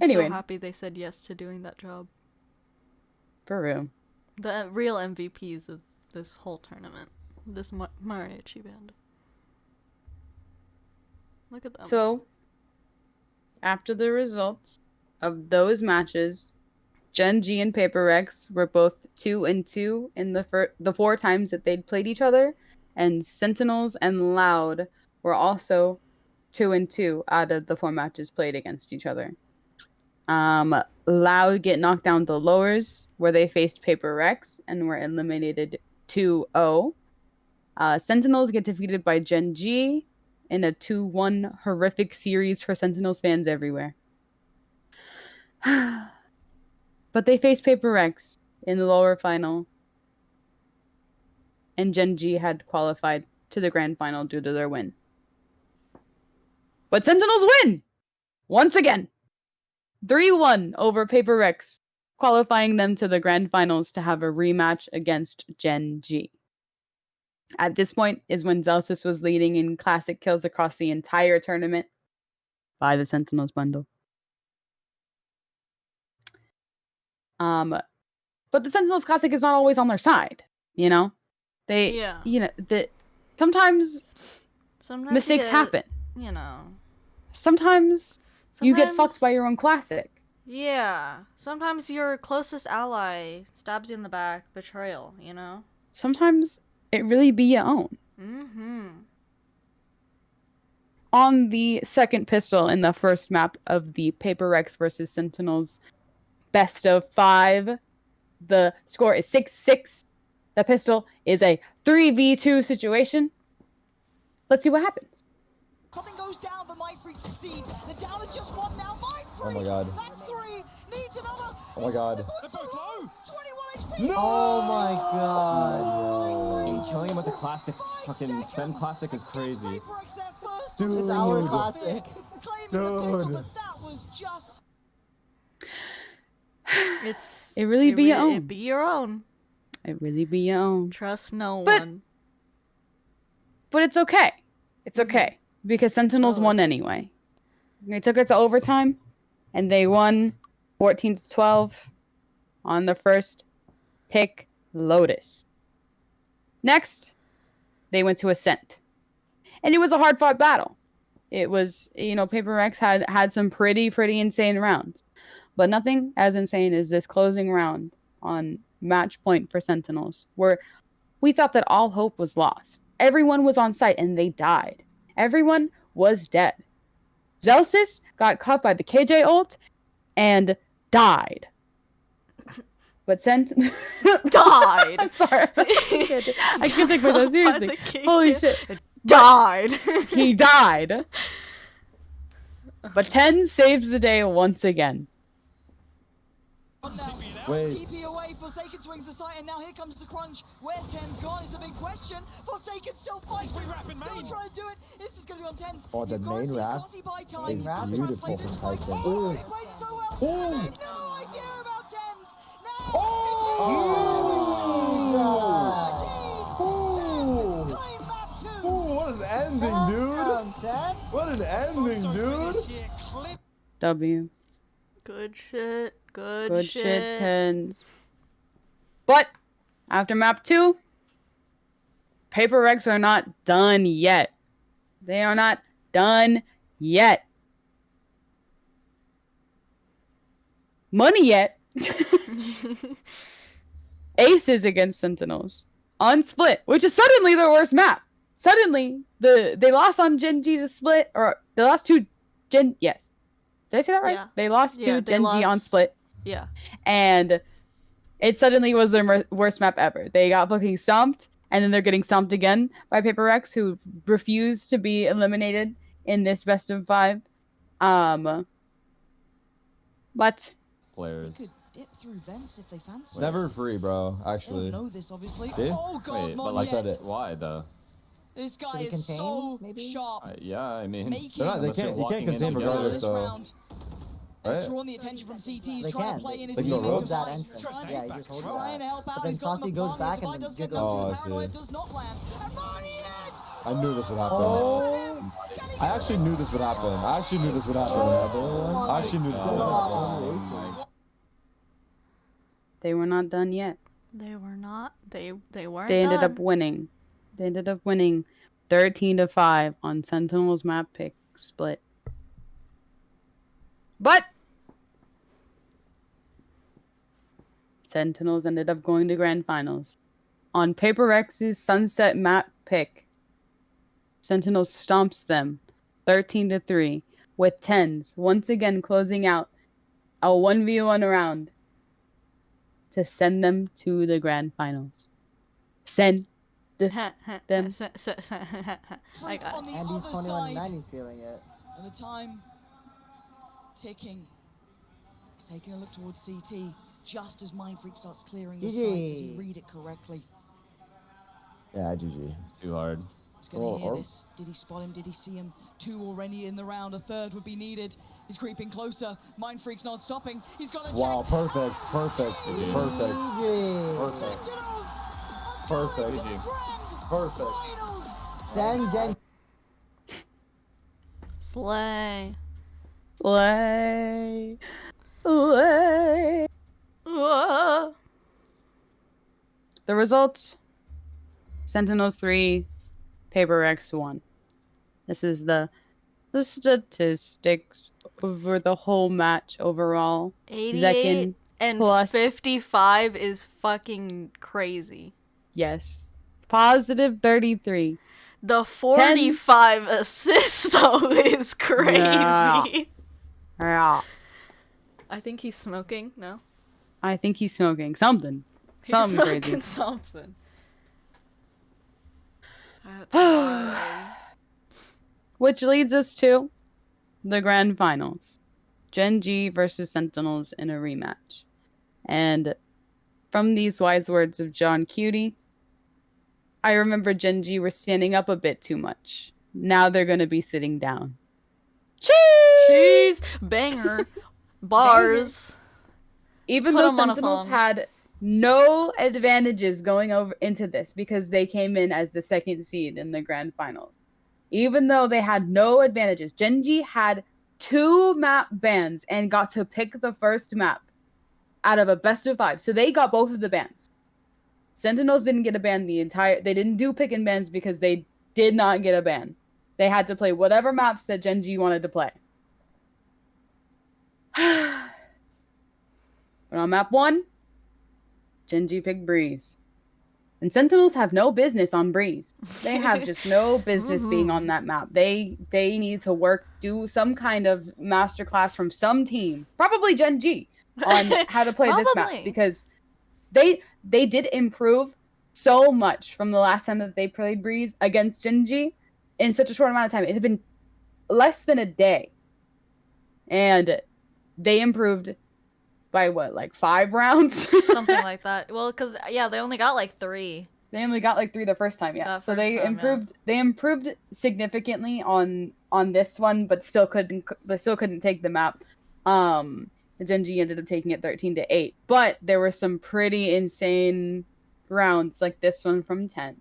Anyway. so happy they said yes to doing that job. For real. The real MVPs of this whole tournament. This mariachi band. Look at them. So, after the results of those matches, Gen G and Paper Rex were both 2-2 in the 4 times that they'd played each other, and Sentinels and Loud were also 2-2 out of the 4 matches played against each other. Loud get knocked down to lowers, where they faced Paper Rex and were eliminated 2-0. Sentinels get defeated by Gen G in a 2-1 horrific series for Sentinels fans everywhere. But they faced Paper Rex in the lower final, and Gen G had qualified to the grand final due to their win. But Sentinels win! Once again! 3-1 over Paper Rex, qualifying them to the grand finals to have a rematch against Gen G. At this point is when Zelsis was leading in classic kills across the entire tournament by the Sentinels bundle. But the Sentinels Classic is not always on their side, you know? Sometimes mistakes happen. You know. Sometimes you get fucked by your own Classic. Yeah. Sometimes your closest ally stabs you in the back. Betrayal, you know? Sometimes it really be your own. On the second pistol in the first map of the Paper Rex versus Sentinels best of 5, the score is 6-6. The pistol is a 3v2 situation. Let's see what happens. Something goes down, but Mindfreak succeeds. They're down to just one now. Mindfreak! Oh my god. That's 3. Needs another. Oh my god. They're both low. 21 HP. No! Oh my god. And killing him with the classic, fucking Sen classic is crazy. Dude. It's our Classic. Dude. That was just... It really be your own. It be your own. It really be your own. Trust no But- one. But it's okay. It's okay. Because Sentinels won anyway. They took it to overtime, and they won 14-12 on the first pick, Lotus. Next, they went to Ascent. And it was a hard-fought battle. It was, Paper Rex had some pretty insane rounds. But nothing as insane as this closing round on match point for Sentinels, where we thought that all hope was lost. Everyone was on site and they died. Everyone was dead. Zelsis got caught by the KJ ult and died. But died. I'm sorry. I can't take myself seriously. Holy shit. Died. He died. But Ten saves the day once again. Wait. TP away, Forsaken swings the site, and now here comes the crunch. Where's Ten's gone is a big question. Forsaken still fighting, still trying to do it. This is going to be on Ten's. Oh, the main wrap is beautiful from Tyson. Oh, he plays it so well. Oh. They have no idea about Ten's. Now, What an ending, dude! What an ending, dude! W. Good shit. Good shit, Tens. But after map 2, Paper Rex are not done yet. They are not done yet. Money yet. Aces against Sentinels on Split, which is suddenly their worst map. Suddenly, they lost on Gen G to Split, or they lost to Gen. Yes, did I say that right? Yeah. They lost to Gen G on Split. Yeah. And it suddenly was their worst map ever. They got fucking stomped, and then they're getting stomped again by Paper Rex, who refused to be eliminated in this best of 5. But players. Could dip through vents if they fancy. Never free, bro. They Actually. don't know this, obviously. See? Oh god, Wait, but like Moniette. said it. Why though? This guy we is contain, so maybe? sharp. Yeah, I mean, Making They're not- they unless you're can't- you can't walking in contain together. regardless, this though. round. Right? It's drawn the attention from CT. He's They trying can. to play in his They can teammate go to that find. entrance. Trying, Yeah, you just hold trying to that. help out. But then He's got Saucy the goes bomb. back The and Divide does then get goes- knocked to Oh, the I paranoid. see. Does not land. And Moniette! I knew this would happen. Oh! I actually knew this would happen. I actually knew this would happen. I actually knew this would happen. they were not done yet. They were not. They weren't. They ended done. up winning. They ended up winning 13-5 on Sentinel's map pick Split. But Sentinels ended up going to grand finals. On Paper Rex's Sunset map pick, Sentinels stomps them 13-3 with Tens once again closing out a 1v1 round to send them to the grand finals. Send them. I got On it. the And he's other 21 side. and 9, he's feeling it. And the time ticking. He's taking a look towards CT just as Mind Freak starts clearing the site. Does he GG. read it correctly? Yeah, GG. Too hard. He's going to hear this. Did he spot him? Did he see him? 2 already in the round. A 3rd would be needed. He's creeping closer. Mind Freak's not stopping. He's got to Wow, check. perfect. Perfect. Perfect. GG. Perfect. Perfect. Send Gen. Slay. Slay. Slay. Whoa. The results: Sentinels 3, Paper Rex 1. This is the statistics over the whole match overall. 88 and plus- 55 is fucking crazy. Yes. Positive 33. The 45 assists though is crazy. Yeah. Yeah. I think he's smoking. No, I think he's smoking something. he's Something smoking crazy. something. That's wild. Which leads us to the grand finals. Gen G versus Sentinels in a rematch. And from these wise words of John Cutie, I remember Gen G were standing up a bit too much. Now they're going to be sitting down. Cheese banger bars. Even Put though 'em on a Sentinels song. had no advantages going over into this because they came in as the second seed in the grand finals. Even though they had no advantages, Gen G had 2 map bans and got to pick the first map out of a best of 5. So they got both of the bans. Sentinels didn't get a ban they didn't do pick and bans because they did not get a ban. They had to play whatever maps that Gen G wanted to play. But on map 1, Gen G picked Breeze. And Sentinels have no business on Breeze. They have just no business being on that map. They need to do some kind of masterclass from some team, probably Gen G, on how to play this map, because they did improve so much from the last time that they played Breeze against Gen G in such a short amount of time. It had been less than a day. And they improved by what, like 5 rounds? Something like that. Well, because, yeah, they only got like 3. They only got like 3 the first time, yeah. So they improved. They improved significantly on this one, but still couldn't take the map. The Gen G ended up taking it 13-8, but there were some pretty insane rounds like this one from 10.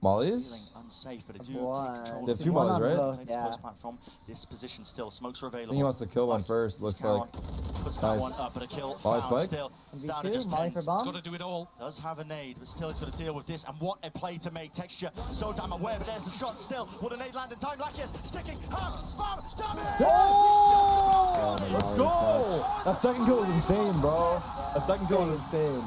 Mollies? Unsafe, but They have 2 mollies, right? Yeah. Platform. This position still. Smokes are I available. think he wants to kill one first, looks like. Puts that one up, but a kill Molly found spike? still. Down to just 10. He's got to do it all. Does have a nade, but still he's got to deal with this. And what a play to make. Texture so damn aware, but there's the shot still. Will the nade land in time? Like yes, sticking. Spam, damn it! Oh! Let's go! That second kill was insane, bro. That second kill was insane.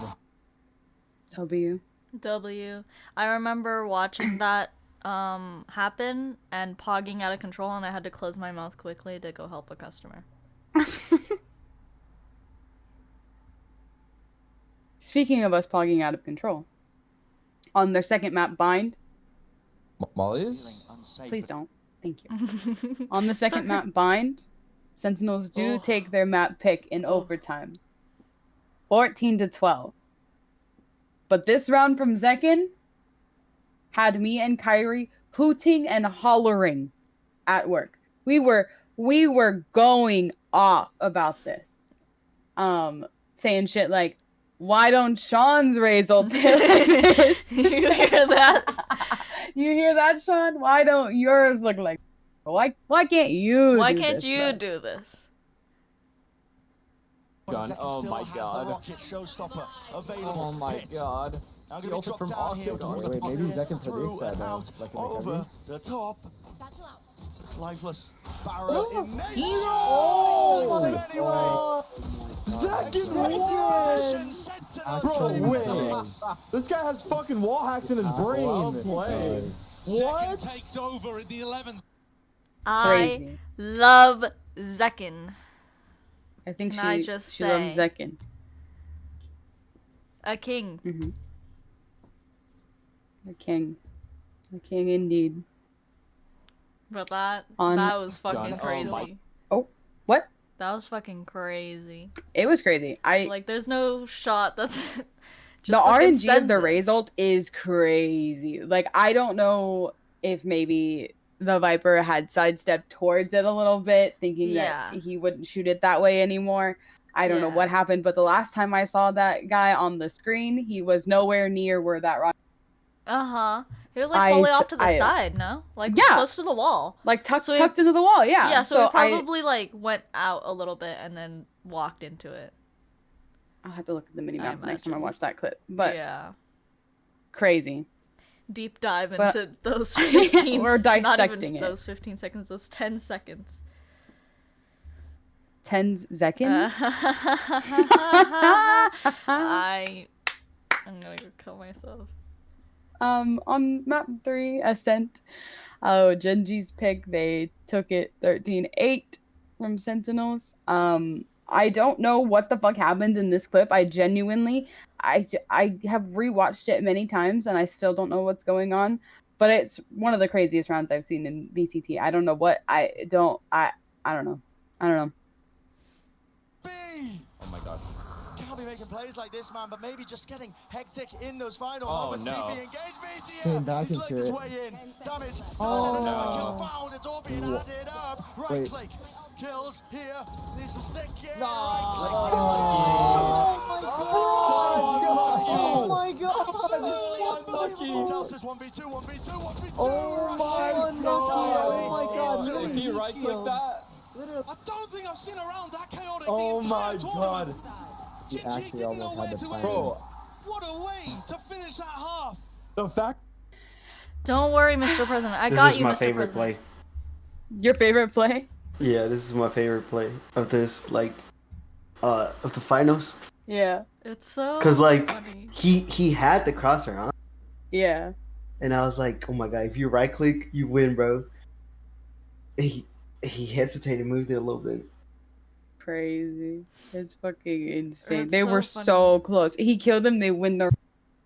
W. I remember watching that happen and pogging out of control, and I had to close my mouth quickly to go help a customer. Speaking of us pogging out of control, on their second map, Bind. Mollies? Please don't. Thank you. On the second map, Bind, Sentinels do take their map pick in overtime. 14-12. But this round from Zekin had me and Kyrie hooting and hollering at work. We were going off about this. Saying shit like, why don't Sean's raise ult hit like this? You hear that? You hear that, Sean? Why don't yours look like, why can't you Why do can't this, you bro? do this? Gun. Oh my god. Oh my god. Now He going to ulted drop from down here. off. Wait, maybe Zekin for Through this side and now. out, Like in over the top. It's lifeless. Barrow Oh. in nation. Oh. Zekin won! Bro, wait. This guy has fucking wall hacks in his brain. Well played. What? Takes over in the 11th. I love Zekin. I think Can I just she loves say? Zekin. A king. Mm-hmm. A king indeed. But that On- was fucking Gun. crazy. Oh, what? That was fucking crazy. It was crazy. Like, there's no shot that's just The fucking RNG of the sends it. raise ult is crazy. Like, I don't know if maybe the Viper had sidestepped towards it a little bit, thinking that he wouldn't shoot it that way anymore. I don't know what happened, but the last time I saw that guy on the screen, he was nowhere near where that rock. Uh-huh. He was like fully off to the side, no? Like close to the wall. Like tucked into the wall, yeah. Yeah, so he probably like went out a little bit and then walked into it. I'll have to look at the minimap next time I watch that clip. But yeah. Crazy. Deep dive into those 15 We're dissecting not even it. those 15 seconds, those 10 seconds. 10 seconds? I'm gonna go kill myself. On map 3, Ascent. Oh, Genji's pick, they took it 13-8 from Sentinels. I don't know what the fuck happened in this clip. I genuinely, I have rewatched it many times and I still don't know what's going on. But it's one of the craziest rounds I've seen in VCT. I don't know what, I don't know. Oh my god. Can't be making plays like this, man, but maybe just getting hectic in those final Oh, moments. no. TP engaged, Came back he's into lurked his it. way in. Damage. Oh. Another kill found. It's all being added up. Right click. Kills here. Needs to stick here. Right click. Oh my god! Absolutely unbelievable. Tells us 1v2, 1v2, 1v2. Oh my god! Oh my god! Did he right click that? I don't think I've seen a round that chaotic Oh the my entire god. tournament. He GG actually didn't know almost where had to the aim. Bro, What a way to finish that half. The fact. Don't worry, Mr. President. I This got is you, my Mr. favorite President. play. Your favorite play? Yeah, this is my favorite play of this, like, of the finals. Yeah. It's so Cause like funny. he had the crosshair on, Yeah. and I was like, oh my god, if you right click, you win, bro. He hesitated, moved it a little bit. Crazy. It's fucking insane. It's They so were funny. so close. He killed him. They win the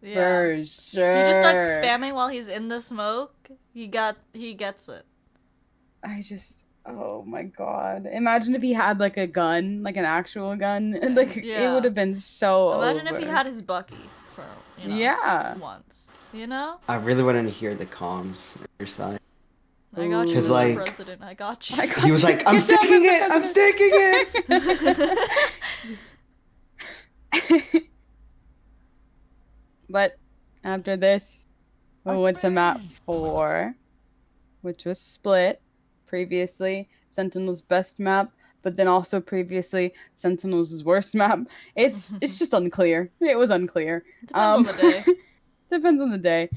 Yeah. for sure. He just starts spamming while he's in the smoke. He gets it. Oh my god. Imagine if he had like a gun, like an actual gun. Like it Yeah. would have been so Imagine if over. he had his Bucky for, you know, Yeah. once. You know? I really wanted to hear the comms on your side. I got you, Ooh. Mr. like- President. I got you. He was like, I'm Good job, sticking Mr. it! I'm sticking it! But after this, we went to map 4, which was split. Previously, Sentinel's best map, but then also previously Sentinel's worst map. It's just unclear. It was unclear. Depends on the day. Depends on the day.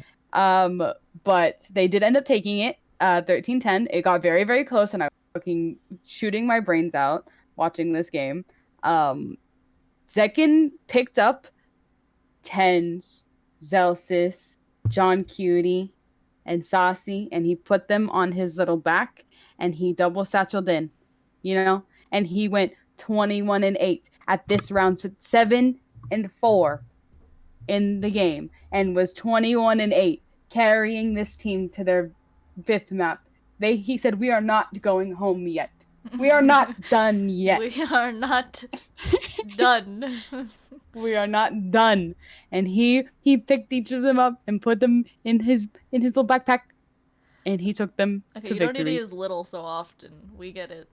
But they did end up taking it. 13-10. It got very, very close, and I was fucking shooting my brains out watching this game. Zekin picked up Tens, Zelsis, John Cutie, and Saucy, and he put them on his little back, and he double satcheled in, you know? And he went 21-8 at this round with 7-4 in the game, and was 21-8, carrying this team to their 5th map. He said, "We are not going home yet. We are not done yet. We are not done." We are not done." And he picked each of them up and put them in his little backpack, and he took them Okay, to you don't victory. need to use little so often. We get it.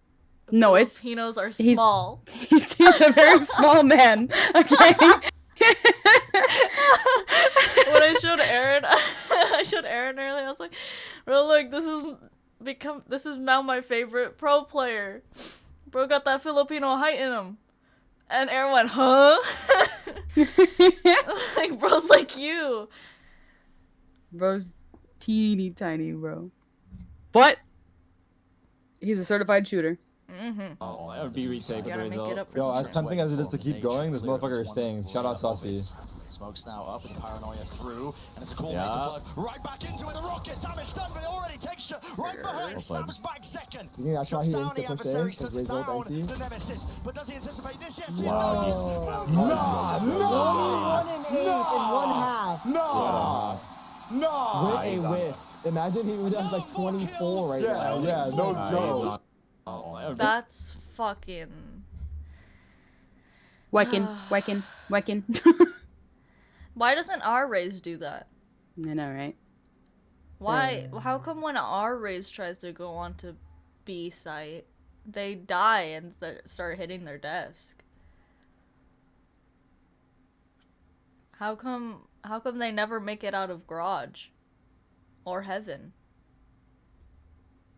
No, it's Filipinos are he's- small. he's a very small man. Okay. When I showed Aaron, earlier. I was like, "Bro, look, this is now my favorite pro player. Bro got that Filipino height in him." And Aaron went, "Huh?" Like, bro's like you. Bro's teeny tiny, bro. But he's a certified shooter. Mm-hmm. Oh, that would be resafe Gotta make it up for Yo, some as shit. tempting as it is to keep going, this motherfucker is staying. Shout out Saucy. Smokes now up with the paranoia through, and it's a coordinated flood right back into it. The rocket damage done, but already Texture right behind. Snaps back second. You think that's why Shuts he down the insta-pushed A? adversary, Because shuts Ray's ult down NC? the nemesis. But does he anticipate this? Yes, he Wow, does. With a whiff. Imagine he would have like 24 right now. Yeah, no joke. That's fucking. Wecking. Why doesn't our raise do that? I know, right? Why? How come when our raise tries to go on to B site, they die and start hitting their desk? How come they never make it out of garage, or heaven,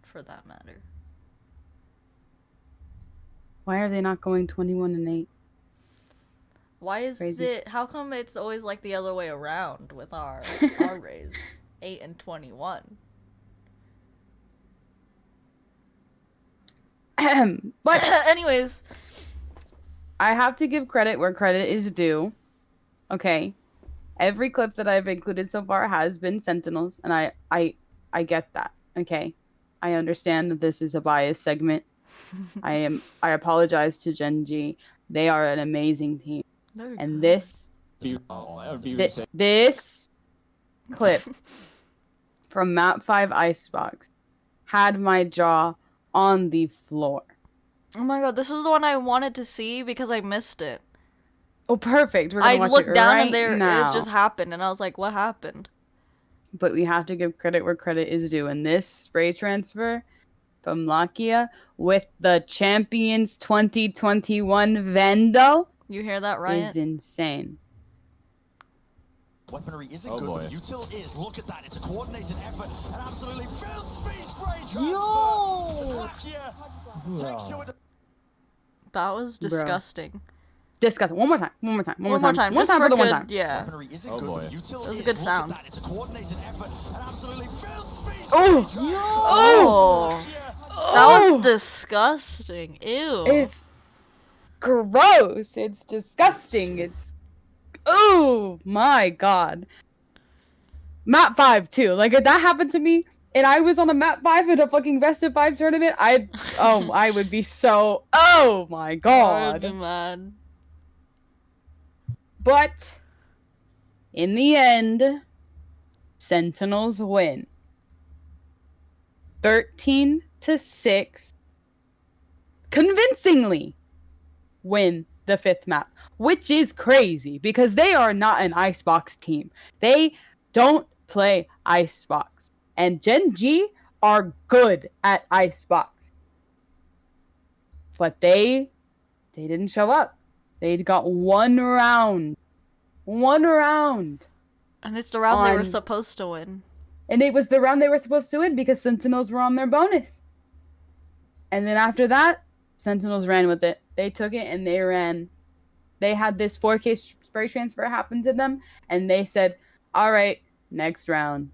for that matter? Why are they not going 21-8? Why is Crazy. it? How come it's always like the other way around with our raise 8 and 21? But Anyways, I have to give credit where credit is due. Okay. Every clip that I've included so far has been Sentinels, and I get that. Okay. I understand that this is a biased segment. I apologize to Gen G. They are an amazing team. they're And good. this clip from Map 5 Icebox had my jaw on the floor. Oh my god, this is the one I wanted to see because I missed it. Oh, perfect. We're gonna I watch looked it down right and there now. it just happened, and I was like, "What happened?" But we have to give credit where credit is due. And this spray transfer from Lakia with the Champions 2021 Vendo You hear that, Ryan? is insane. Weaponry isn't Oh good, boy. but util is. Look at that. It's a coordinated effort. An absolutely filthy spray transfer. Yo! Texture with the That was Bro. disgusting. disgusting. One more time. One more time. One more time. One Just time for for the one good, time. yeah. Oh boy. That was a good sound. It's a coordinated effort and absolutely filthy. Oh. That was disgusting. Ew. It's gross. It's disgusting. It's oh my god. Map 5 too. Like if that happened to me and I was on a map 5 in a fucking best of 5 tournament, I would be so oh my I would god. be mad. But in the end, Sentinels win. 13-6. Convincingly win the 5th map, which is crazy because they are not an Icebox team. They don't play Icebox. And Gen G are good at Icebox. But they didn't show up. They got one round. One round. And it's the round they were supposed to win. And it was the round they were supposed to win because Sentinels were on their bonus. And then after that, Sentinels ran with it. They took it and they ran. They had this 4K spray transfer happen to them. And they said, all right, next round.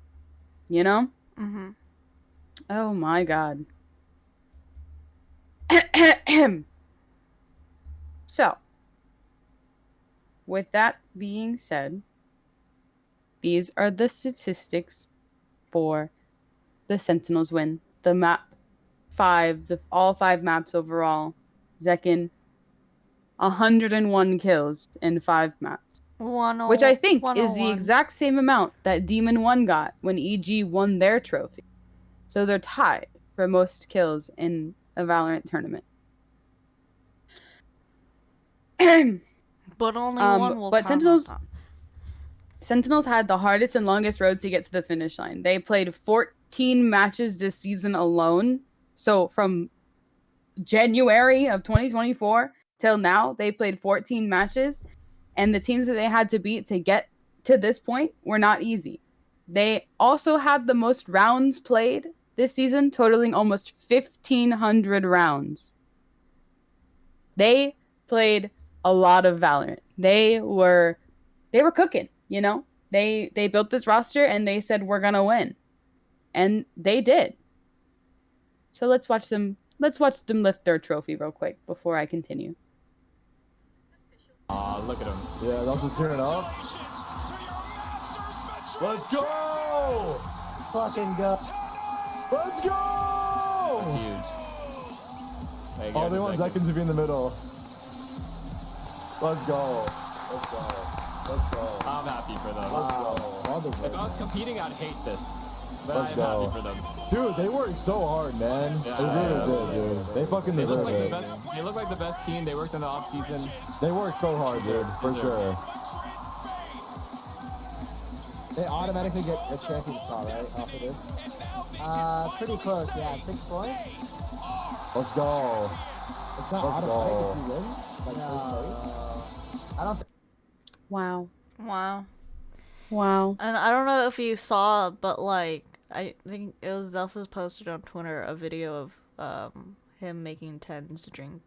You know? Mm-hmm. Oh my god. So, with that being said, these are the statistics for the Sentinels win. The map 5, all 5 maps overall. Zekin, 101 kills in 5 maps. Which I think is the exact same amount that Demon 1 got when EG won their trophy. So they're tied for most kills in a Valorant tournament. But only one will but count. Sentinels had the hardest and longest road to get to the finish line. They played 14 matches this season alone. So from January of 2024 till now, they played 14 matches. And the teams that they had to beat to get to this point were not easy. They also had the most rounds played this season, totaling almost 1,500 rounds. They played a lot of Valorant. They were cooking, you know? They built this roster and they said we're going to win. And they did. So let's watch them lift their trophy real quick before I continue. Look at him. Yeah, they'll just turn it up. Let's go! Fucking go. Let's go! That's huge. Oh, they want Zekin to be in the middle. Let's go. Let's go. Let's go. I'm happy for them. Let's go. If I was competing, I'd hate this. But Let's I'm go. happy for them. Dude, they worked so hard, man. Yeah, they really did, dude. They fucking They look deserve like it. they look like the best team. They worked in the off season. They worked so hard, dude, for sure. They automatically get a champion spot, right, off of this? Pretty close, yeah. 6 points? Let's go. It's not Let's automatic go. if you win. Like, first place. I don't think... Wow. Wow. And I don't know if you saw, but like I think it was Zelsa's posted on Twitter a video of him making tens drink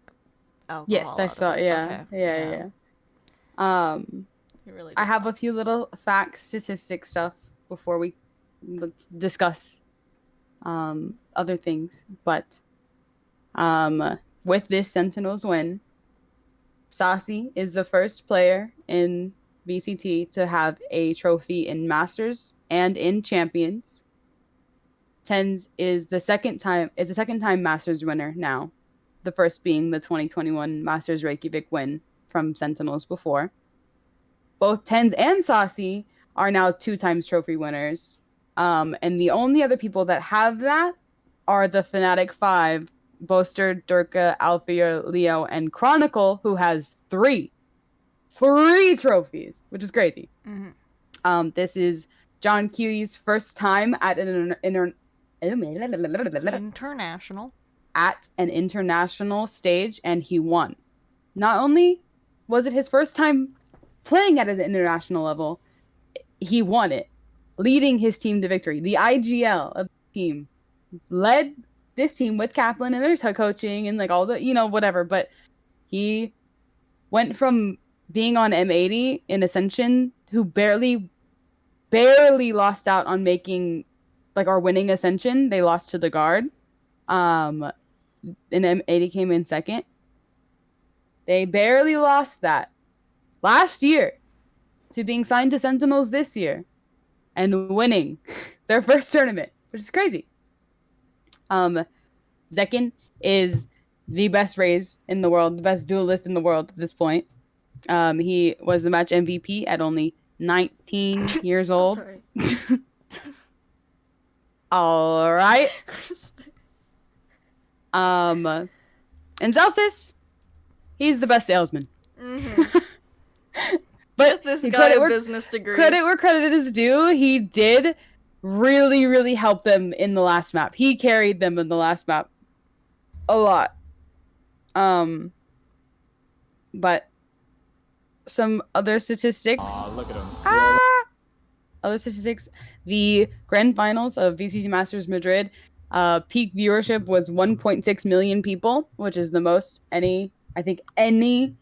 alcohol. Yes, I saw. Yeah. Okay. Yeah. He really I have a few little facts, statistic stuff before we discuss other things. But with this Sentinels win, Saucy is the first player in VCT to have a trophy in Masters and in Champions. Tens is the second time Masters winner now. The first being the 2021 Masters Reykjavik win from Sentinels before. Both Tens and Saucy are now 2 times trophy winners. And the only other people that have that are the Fnatic 5, Boaster, Durka, Alfia, Leo, and Chronicle, who has 3 trophies, which is crazy. Mm-hmm. This is John Q's first time at an international stage, and he won. Not only was it his first time playing at an international level, he won it, leading his team to victory. The IGL of the team led this team with Kaplan and their coaching and like all the, whatever, but he went from being on M80 in Ascension, who barely lost out on making like our winning Ascension. They lost to the Guard. And M80 came in second. They barely lost that last year to being signed to Sentinels this year and winning their first tournament, which is crazy. Zekin is the best Raze in the world, the best duelist in the world at this point. He was the match MVP at only 19 years old. Sorry. All right. And Zelsis, he's the best salesman. Mm-hmm. But this guy a business degree. Credit where credit is due. He did really, really help them in the last map. He carried them in the last map a lot. But some other statistics. Look at him. Other statistics. The grand finals of VCT Masters Madrid, peak viewership was 1.6 million people, which is the most any Valorant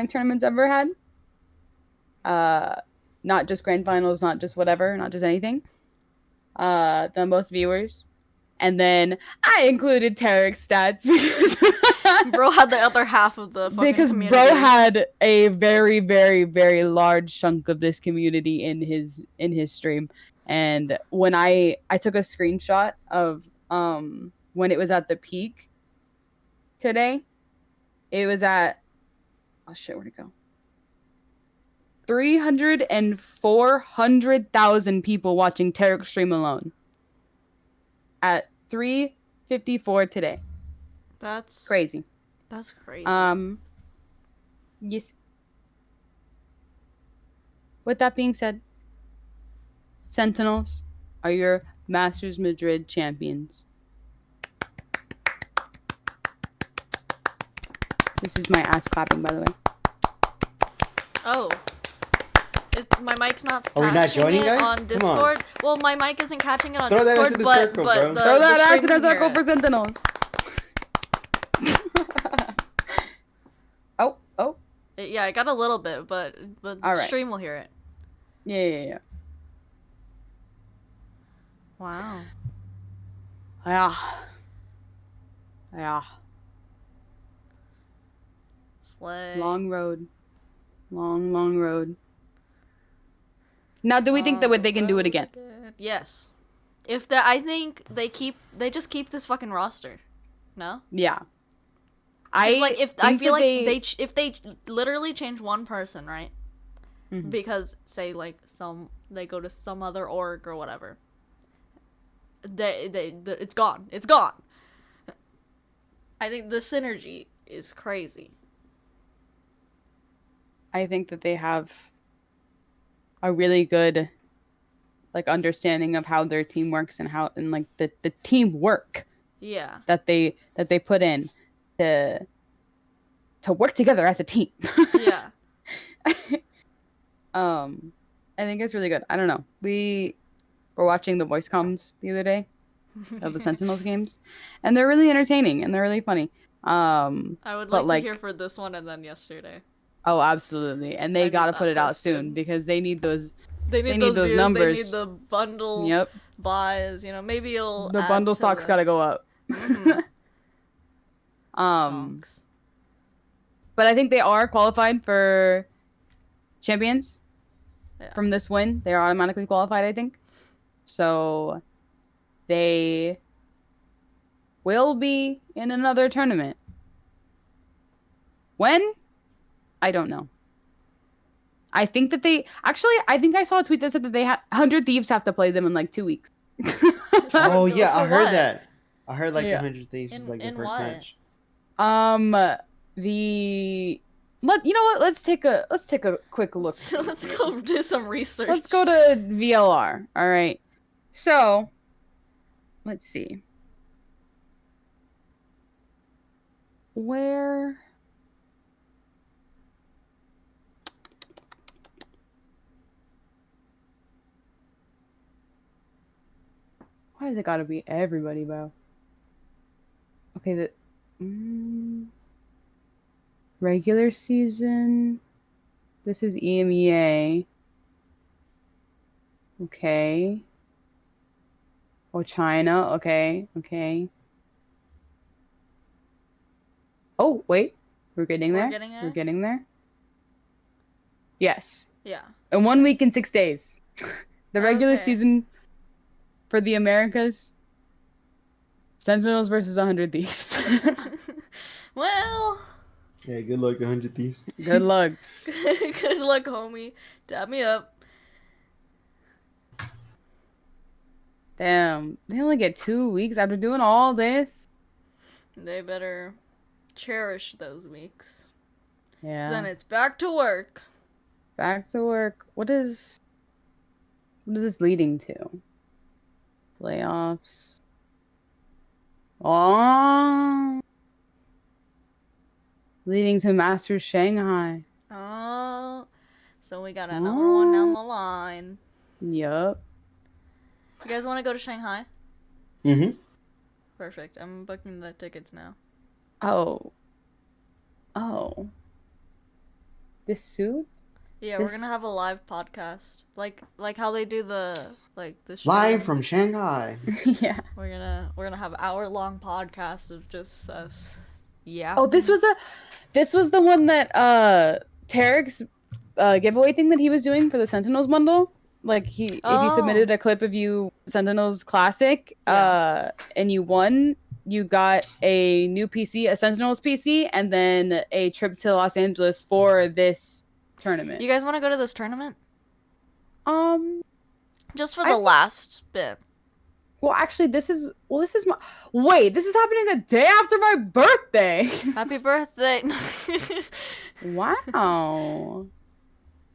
tournament's ever had. Not just grand finals, not just whatever, not just anything. The most viewers. And then I included Tarek's stats because Bro had the other half of the fucking community. Bro had a very, very, very large chunk of this community in his stream. And when I took a screenshot of when it was at the peak today, it was at oh shit, where'd it go? 300 and 400,000 people watching Tarek stream alone at 3:54 today. That's crazy. That's crazy. Yes. With that being said, Sentinels are your Masters Madrid champions. This is my ass clapping, by the way. Oh. My mic's not Are we not joining, it guys? on Come Discord. on. Well, my mic isn't catching it on Throw that Discord, into the but circle, bro. Throw that ass in stream a can circle hear for it. Sentinels. Oh. Yeah, I got a little bit, but All the right. stream will hear it. Yeah. Wow. Yeah. Slay. Long road. Long road. Now, do we think that they can do it again? Yes. I think they just keep this fucking roster. No? Yeah. I feel like if they literally change one person, right? Mhm. Because say like they go to some other org or whatever. It's gone. It's gone. I think the synergy is crazy. I think that they have a really good understanding of how their team works and how the teamwork Yeah. that they put in to work together as a team. Yeah. I think it's really good. I don't know. We were watching the voice comms the other day of the Sentinels games, and they're really entertaining and they're really funny. I would like to hear for this one and then yesterday. Oh, absolutely. And they got to put it out soon because they need those They need those views, numbers. They need the bundle buys, maybe it'll The add bundle to stocks got to go up. Mhm. Stonks. But I think they are qualified for champions. Yeah. From this win, they are automatically qualified, I think. So they will be in another tournament. When? I don't know. I think that I think I saw a tweet that said that 100 Thieves have to play them in 2 weeks. Oh yeah, I For heard what? that. I heard 100 Thieves is In the first what? match. You know what? Let's take a quick look. So let's go do some research. Let's go to VLR. All right. So, let's see. Where? Why has it got to be everybody, bro? Okay, Regular season. This is EMEA. Okay. Oh, China. Okay. Okay. Oh, wait. We're getting there. We're getting there. Yes. Yeah. In 1 week and 6 days. The regular Okay. season for the Americas. Sentinels versus 100 Thieves. Well. Yeah, good luck, 100 Thieves. Good luck. Good luck, homie. Dab me up. Damn. They only get 2 weeks after doing all this. They better cherish those weeks. Yeah. Then it's back to work. Back to work. What is this leading to? Playoffs. Oh. Leading to Masters Shanghai. Oh. So we got another one down the line. Yup. You guys want to go to Shanghai? Mm-hmm. Perfect. I'm booking the tickets now. Oh. Oh. This suit? Yeah, we're gonna have a live podcast, like how they do the Live streams. from Shanghai. Yeah. We're gonna have hour-long podcasts of just us. Yeah. Oh, this was the one that Tarek's giveaway thing that he was doing for the Sentinels bundle. Like if you submitted a clip of you Sentinels Classic, and you won, you got a new PC, a Sentinels PC, and then a trip to Los Angeles for this tournament. You guys want to go to this tournament? Just for the last bit. Well, actually, this is this is happening the day after my birthday. Happy birthday. Wow.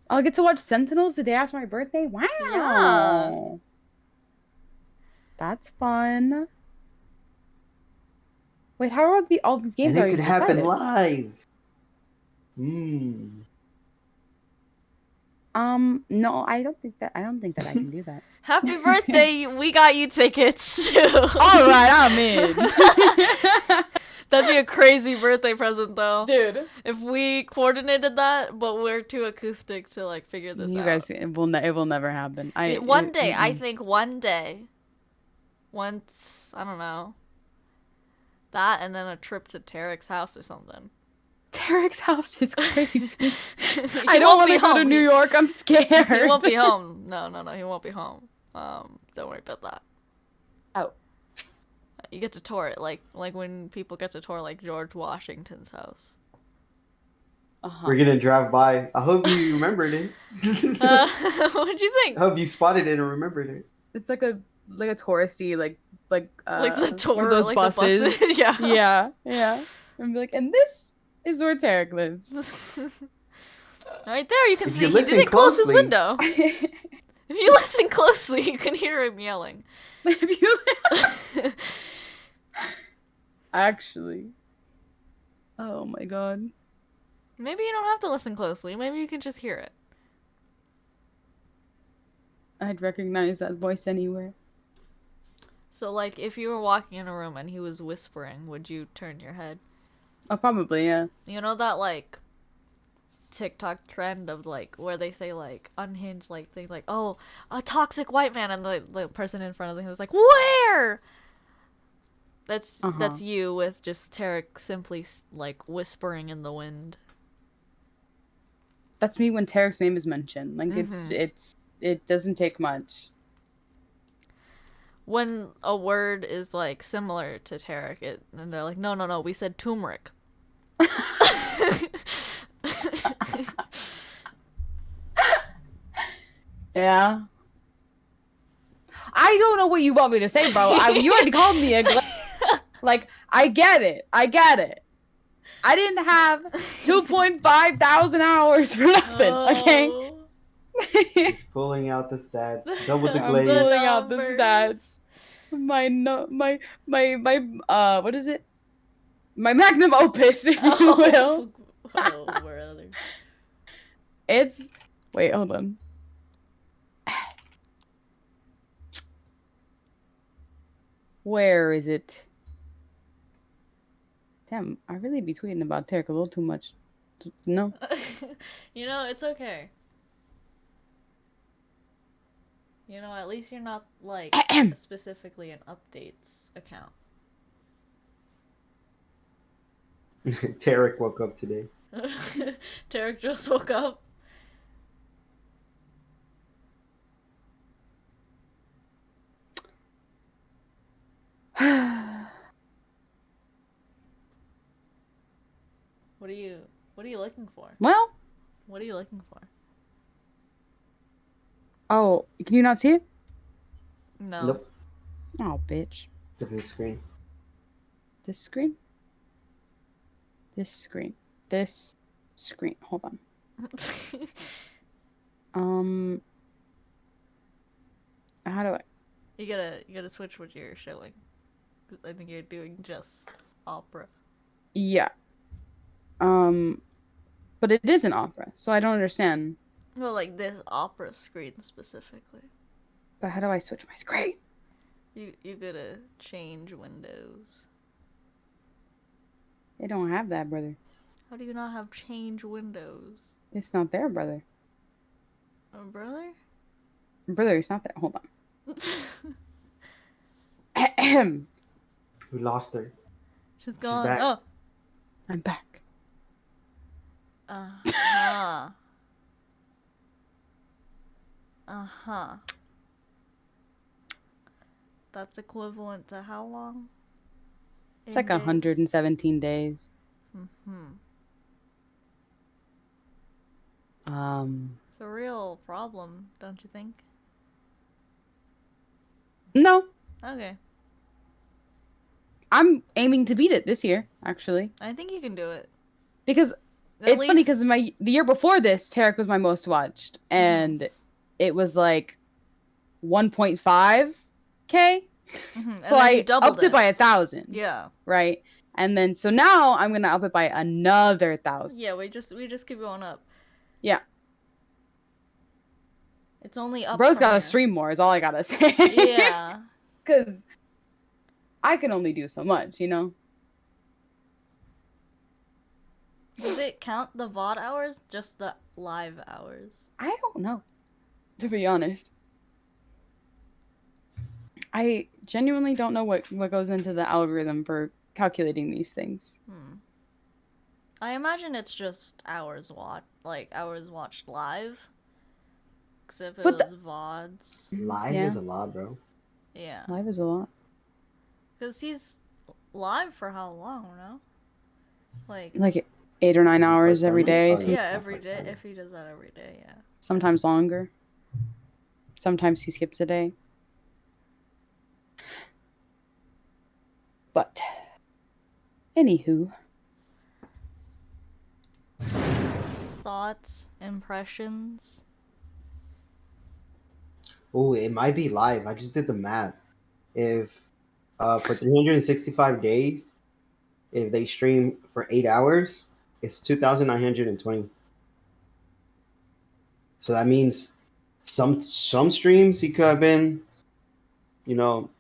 I'll get to watch Sentinels the day after my birthday? Wow. Yeah. That's fun. Wait, how are all these games And it already could happen decided? live. No, I don't think that I can do that. Happy birthday. We got you tickets too. All right, I'm in. That'd be a crazy birthday present, though. Dude. If we coordinated that, but we're too acoustic to, like, figure this out. You guys, it will never happen. I think one day. Once, I don't know. That and then a trip to Tarek's house or something. Tarek's house is crazy. I don't want to go to New York. I'm scared. He won't be home. No, he won't be home. Don't worry about that. Oh. You get to tour it, like when people get to tour, like, George Washington's house. We're gonna drive by. I hope you remembered it. What'd you think? I hope you spotted it and remembered it. It's like a touristy, like the tour, one of those like buses. The buses. Yeah. Yeah. And be like, and this is where Tarek lives. Right there, you can see you he listen didn't close his closely- window. If you listen closely, you can hear him yelling. Actually. Oh my god. Maybe you don't have to listen closely. Maybe you can just hear it. I'd recognize that voice anywhere. So, like, if you were walking in a room and he was whispering, would you turn your head? Oh, probably, yeah. You know that, like, TikTok trend of, like, where they say, like, unhinged, like, things like, oh, a toxic white man, and the person in front of them is like, where? That's you with just Tarek simply, like, whispering in the wind. That's me when Tarek's name is mentioned. Like, it doesn't take much. When a word is, like, similar to Tarek, and they're like, no, we said turmeric. Yeah. I don't know what you want me to say, bro. You already called me a like, I get it. I didn't have 2.5 thousand hours for nothing, okay? He's pulling out the stats. Double the I'm glaze. pulling out the stats. My what is it? My magnum opus, if you will. Brother. It's wait, hold on. Where is it? Damn, I really be tweeting about Tarek a little too much. No. It's okay. At least you're not, like, specifically an updates account. Tarek woke up today. Tarek just woke up. What are you looking for? Well. What are you looking for? Oh, can you not see it? No. Nope. Oh, bitch. Different screen. This screen? This screen. This screen. Hold on. How do I? You gotta switch what you're showing. I think you're doing just opera. Yeah. But it is an opera, so I don't understand. Well, like this opera screen specifically. But how do I switch my screen? You gotta change windows. They don't have that, brother. How do you not have change windows? It's not there, brother. Oh, brother? Brother, it's not there. Hold on. We lost her. She's gone. back. Oh. I'm back. Uh-huh. Uh-huh. That's equivalent to how long? It's like 117 days. Mm-hmm. It's a real problem, don't you think? No. Okay. I'm aiming to beat it this year, actually. I think you can do it. Because it's funny because the year before this, Tarek was my most watched, and it was like 1.5K. So I upped it by 1,000. Yeah. Right. And then so now I'm gonna up it by another 1,000. Yeah, we just keep going up. Yeah. It's only up. Bro's gotta stream more is all I gotta say. Yeah. Cause I can only do so much, you know? Does it count the VOD hours? Just the live hours? I don't know. To be honest. I genuinely don't know what goes into the algorithm for calculating these things. I imagine it's just hours watched live. Because if it was VODs. Live is a lot, bro. Yeah. Live is a lot. Because he's live for how long, no? Like 8 or 9 hours every day. Yeah, every day. If he does that every day, yeah. Sometimes longer. Sometimes he skips a day. But, anywho. Thoughts, impressions? Oh, it might be live. I just did the math. If for 365 days, if they stream for 8 hours, it's 2,920. So that means some streams he could have been,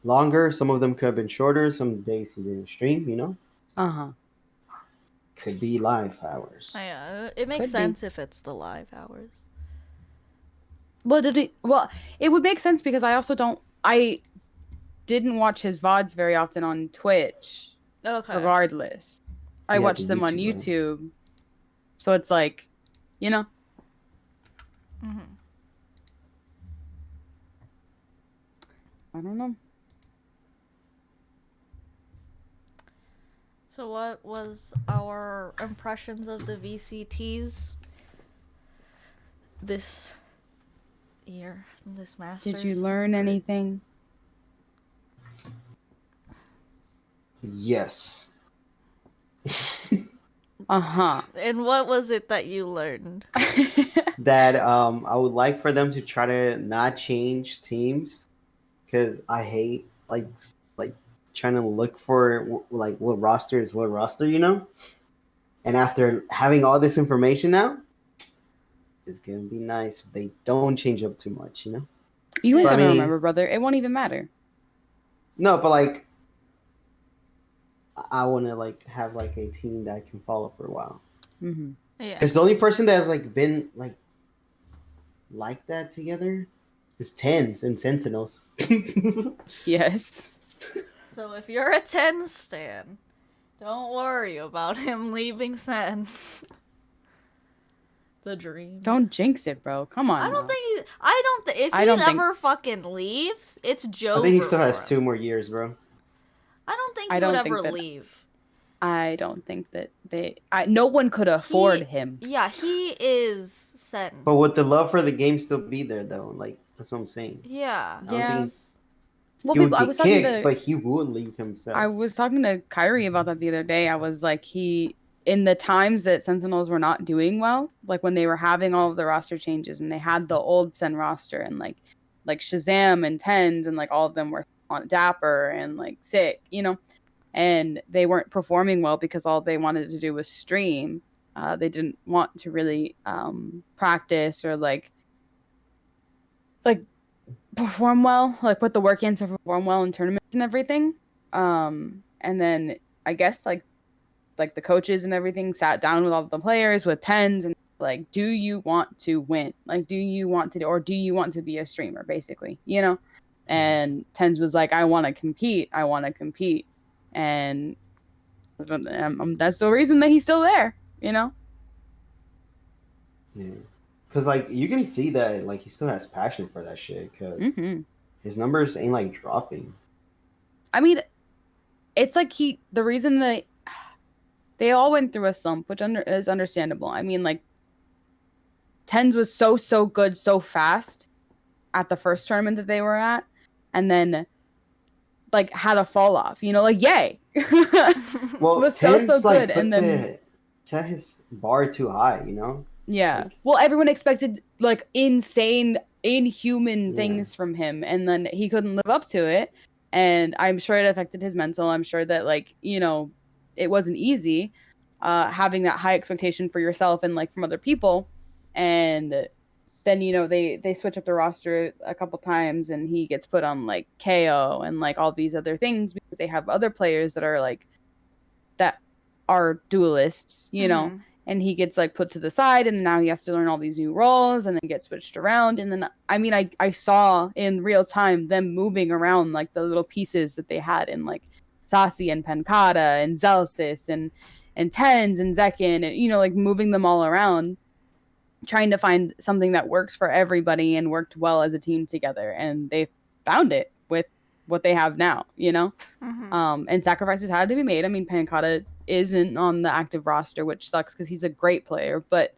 longer. Some of them could have been shorter. Some days he didn't stream. Uh-huh. Could be live hours. Yeah, it makes sense if it's the live hours. Well, it would make sense because I didn't watch his VODs very often on Twitch. Okay. Regardless. I watched them on YouTube. Right? So it's like, Mm-hmm. I don't know. So what was our impressions of the VCTs this year, this Masters? Did you learn anything? Yes. Uh-huh. And what was it that you learned? That I would like for them to try to not change teams, because I hate like trying to look for like what roster is what roster, And after having all this information now, it's gonna be nice if they don't change up too much, You ain't gonna remember, brother. It won't even matter. No, but I want to have a team that I can follow for a while. Mm-hmm. Yeah. Because the only person that has like been like that together is Tens and Sentinels. Yes. So if you're a 10 stan, don't worry about him leaving Sen. The dream. Don't jinx it, bro. Come on. I don't now. think if I he don't think- ever fucking leaves, it's Joe. I think he still has 2 more years, bro. I don't think I he don't would think ever that- leave. I don't think that no one could afford him. Yeah, he is Sen. But would the love for the game still be there though? Like that's what I'm saying. Yeah. I don't think Well, he would I get was talking kicked, to but he would leave himself. I was talking to Kyrie about that the other day. I was like, in the times that Sentinels were not doing well, like when they were having all of the roster changes and they had the old Sen roster and like Shazam and Tens and like all of them were on Dapper and like Sick, you know, and they weren't performing well because all they wanted to do was stream. They didn't want to really practice or like perform well, like put the work in to perform well in tournaments and everything. And then I guess like the coaches and everything sat down with all the players with Tens and like, do you want to win? Like, do you want to, or do you want to be a streamer, basically, you know? And Tens was like, I want to compete. I want to compete. And that's the reason that he's still there, you know? Yeah. Because, like, you can see that, like, he still has passion for that shit because his numbers ain't, like, dropping. I mean, it's like the reason that they all went through a slump, which is understandable. I mean, like, Tens was so good so fast at the first tournament that they were at, and then, like, had a fall off, you know? Like, yay! Well, was Tens, so like, good, and then... set his bar too high, you know? Yeah. Like, well, everyone expected, like, insane, inhuman things from him, and then he couldn't live up to it, and I'm sure it affected his mental. I'm sure that, like, you know, it wasn't easy having that high expectation for yourself and, like, from other people, and then, you know, they switch up the roster a couple times, and he gets put on, like, KO and, like, all these other things because they have other players that are, like, that are duelists, you know, and he gets like put to the side, and now he has to learn all these new roles and then get switched around. And then I mean, I saw in real time them moving around like the little pieces that they had in like Sasi and Pankata and Zelsis and Tens and Zekin, and, you know, like moving them all around, trying to find something that works for everybody and worked well as a team together. And they found it with what they have now, you know? And sacrifices had to be made. I mean, Pankata isn't on the active roster, which sucks because he's a great player, but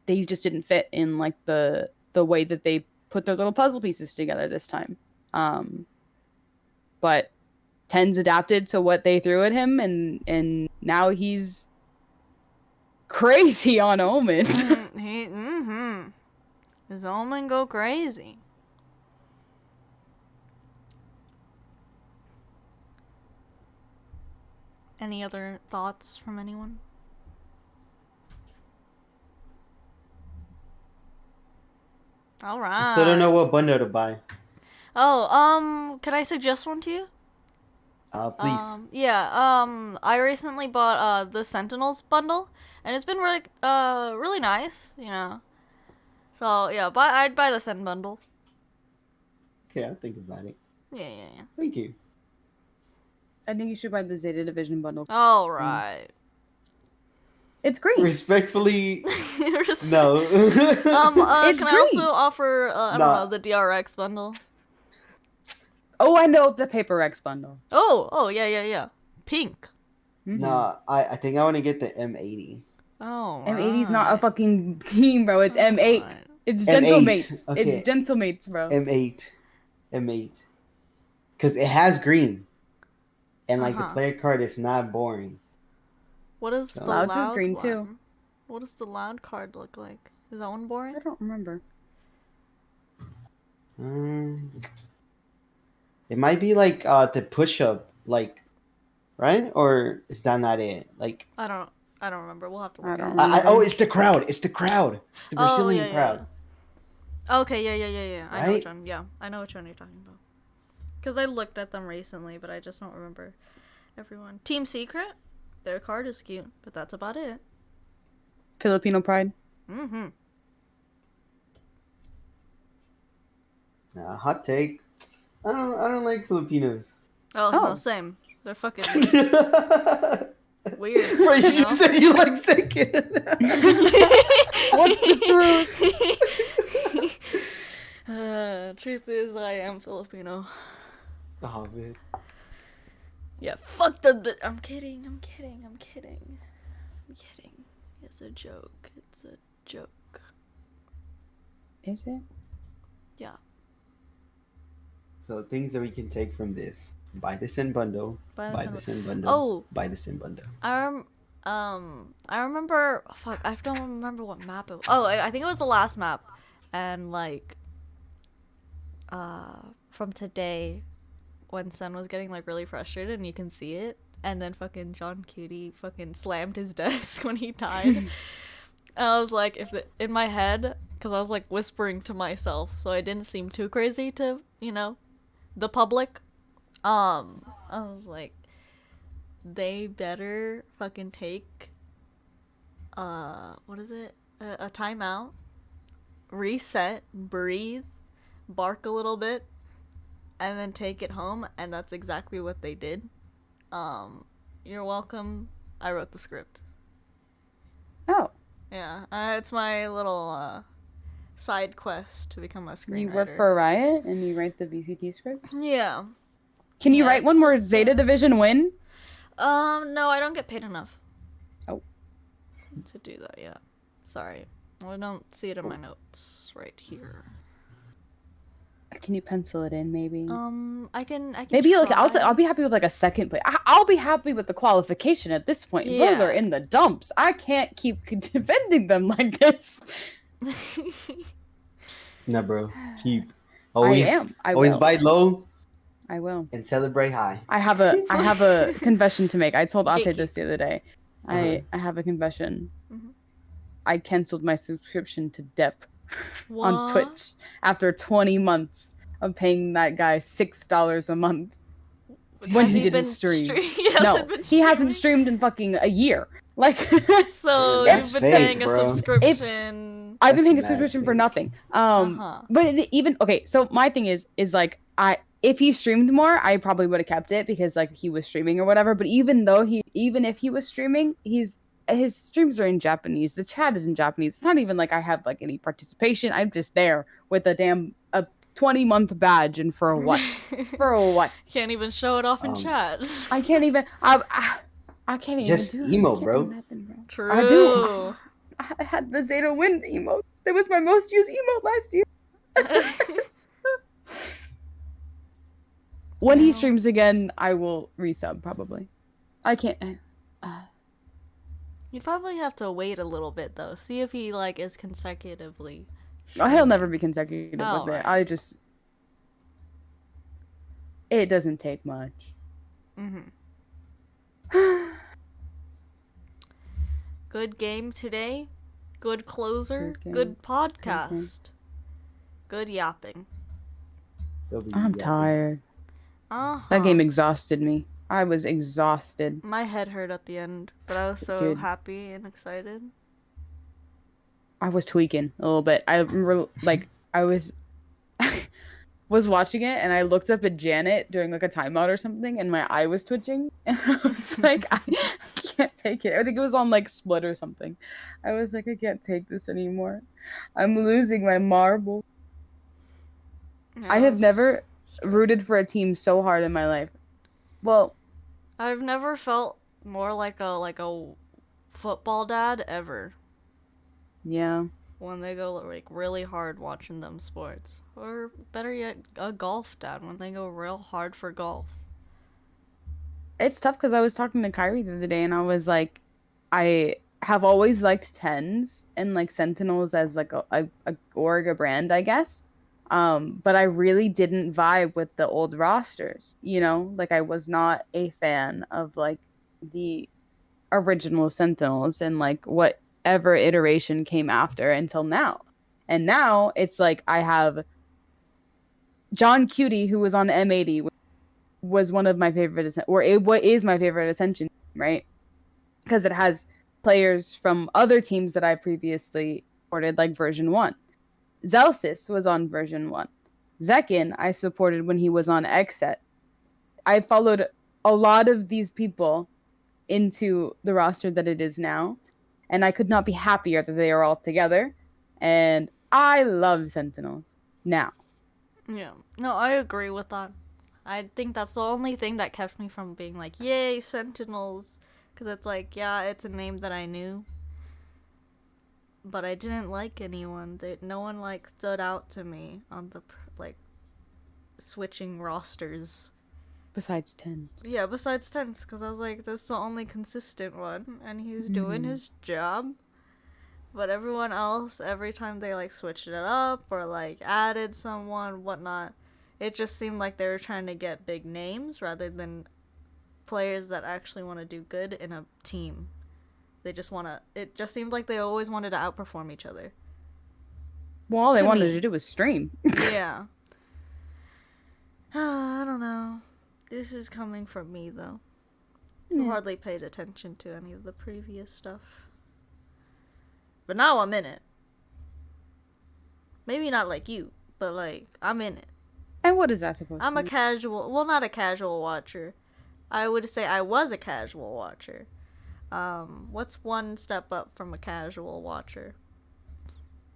they just didn't fit in like the way that they put their little puzzle pieces together this time. But Tens adapted to what they threw at him, and now he's crazy on Omen. His Omen go crazy. Any other thoughts from anyone? All right. I still don't know what bundle to buy. Oh, can I suggest one to you? Please. I recently bought the Sentinels bundle, and it's been really nice, you know. So yeah, I'd buy the Sen bundle. Okay, I'll think about it. Yeah. Thank you. I think you should buy the Zeta Division bundle. All right. It's green. Respectfully, no. Can It's I green. also offer I don't know, the DRX bundle? Oh, I know, the Paper X bundle. Oh, yeah. Pink. Nah, I think I want to get the M80. Oh, M80's not a fucking team, bro. It's M8. Right. It's M8. Gentlemates. Okay. It's Gentlemates, bro. M8. Because it has green. And, like, the player card is not boring. What is the Loud's loud is green, one? too. What does the loud card look like? Is that one boring? I don't remember. It might be, like, the push-up, like, right? Or is that not it? Like, I don't remember. We'll have to look. it's the crowd. It's the crowd. It's the Brazilian crowd. Okay, yeah. I know Right? which one. Yeah, I know which one you're talking about. Because I looked at them recently, but I just don't remember everyone. Team Secret, their card is cute, but that's about it. Filipino pride. Mm-hmm. Hot take. I don't like Filipinos. Oh, Oh. no, same. They're fucking weird. Bro, you you just know? said you like second. What's the truth? Truth is, I am Filipino. Oh man. Yeah, fuck the. I'm kidding. I'm kidding. I'm kidding. I'm kidding. It's a joke. It's a joke. Is it? Yeah. So things that we can take from this: buy the Sin bundle, buy the Sin bundle, Oh, buy the Sin bundle. I remember. Fuck, I don't remember what map it was. Oh, I think it was the last map, and like, from today, when Sen was getting like really frustrated, and you can see it, and then fucking John Cutie fucking slammed his desk when he died. And I was like, in my head, because I was like whispering to myself, so I didn't seem too crazy to the public. I was like, they better fucking take what is it? A timeout, reset, breathe, bark a little bit, and then take it home, and that's exactly what they did. You're welcome. I wrote the script. Oh. Yeah, it's my little side quest to become a screenwriter. You work for Riot and you write the VCT script? Yeah. Can you write one more Zeta Division win? No, I don't get paid enough. Oh. To do that, yeah. Sorry. I don't see it in my notes right here. Can you pencil it in, maybe? I can maybe try. like I'll be happy with like a second place. I'll be happy with the qualification at this point. Yeah. Those are in the dumps. I can't keep defending them like this. Nah, bro. Keep. Always, I am. I always will. buy low. I will. And celebrate high. I have a confession to make. I told Ate Gatekeep. this the other day. I have a confession. Mhm. I canceled my subscription to Depp on What? Twitch after 20 months of paying that guy $6 a month when Has he he didn't been stream. hasn't been he hasn't streaming? streamed in fucking a year. Like, So That's you've been fake, paying a bro. subscription. I've been That's paying a mad subscription for fake. nothing. Uh-huh. But even okay. So my thing is like if he streamed more, I probably would have kept it because like he was streaming or whatever. But even if he was streaming, his streams are in Japanese. The chat is in Japanese. It's not even like I have like any participation. I'm just there with a 20-month badge, and for what? For what? Can't even show it off in chat. I can't even. I can't even. Just do emo, I can't bro. do nothing, bro. True. I do. I had the Zeta win emote. That was my most used emote last year. When he streams again, I will resub probably. I can't. You'd probably have to wait a little bit though. See if he like is consecutively. He'll never be consecutive Oh, with it. right. It doesn't take much. Good game today. Good closer. Good game. Good podcast. Good yapping. I'm tired. Uh-huh. That game exhausted me. I was exhausted. My head hurt at the end, but I was so Dude. happy and excited. I was tweaking a little bit. I remember, like, I was watching it, and I looked up at Janet during, like, a timeout or something, and my eye was twitching, and I was like, I can't take it. I think it was on, like, Split or something. I was like, I can't take this anymore. I'm losing my marble. Yeah, I have never rooted for a team so hard in my life. Well, I've never felt more like a football dad ever. yeah. When they go like really hard watching them sports, or better yet, a golf dad when they go real hard for golf. It's tough because I was talking to Kyrie the other day, and I was like, I have always liked tens and like Sentinels as like a Orga brand, I guess. But I really didn't vibe with the old rosters, you know? Like, I was not a fan of like the original Sentinels and like whatever iteration came after until now. And now it's like I have John Cutie, who was on M80, was one of my favorite, what is my favorite Ascension, right? Because it has players from other teams that I previously supported, like version 1. Zelsis was on version 1. Zekin I supported when he was on Xset. I followed a lot of these people into the roster that it is now, and I could not be happier that they are all together. And I love Sentinels now. Yeah. No, I agree with that. I think that's the only thing that kept me from being like, yay, Sentinels. Because it's like, yeah, it's a name that I knew. But I didn't like anyone. No one, like, stood out to me on the, like, switching rosters. Besides 10. Yeah, besides Tense, because I was like, this is the only consistent one, and he's doing his job. But everyone else, every time they, like, switched it up or, like, added someone, whatnot, it just seemed like they were trying to get big names rather than players that actually want to do good in a team. They just want to... It just seemed like they always wanted to outperform each other. Well, all they To wanted me. to do was stream. Yeah. I don't know. This is coming from me, though. I hardly paid attention to any of the previous stuff. But now I'm in it. Maybe not like you, but, like, I'm in it. And what is that supposed I'm to a be? casual... Well, not a casual watcher. I would say I was a casual watcher. What's one step up from a casual watcher?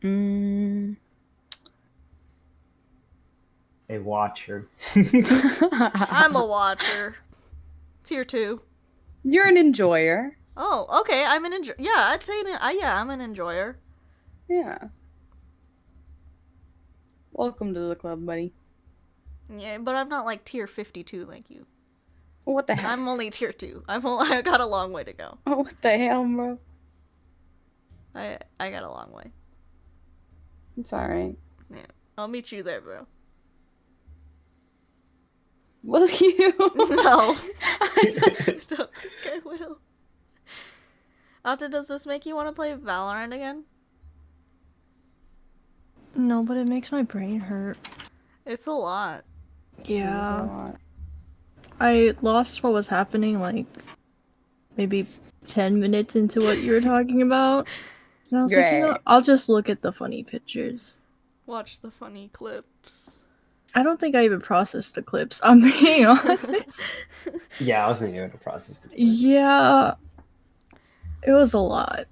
Mm. A watcher. I'm a watcher. Tier 2. You're an enjoyer. Oh, okay. I'm an enjoyer. Yeah, I'd say I'm an enjoyer. Yeah. Welcome to the club, buddy. Yeah, but I'm not like tier 52 like you. What the hell? I'm only tier 2. I got a long way to go. Oh, what the hell, bro? I got a long way. It's alright. Yeah, I'll meet you there, bro. Will you? No. I don't think I will. Alta, does this make you want to play Valorant again? No, but it makes my brain hurt. It's a lot. Yeah. I lost what was happening, like, maybe 10 minutes into what you were talking about. And I was like, you know, I'll just look at the funny pictures. Watch the funny clips. I don't think I even processed the clips, I'm being honest. Yeah, I wasn't able to process the clips. Yeah. It was a lot.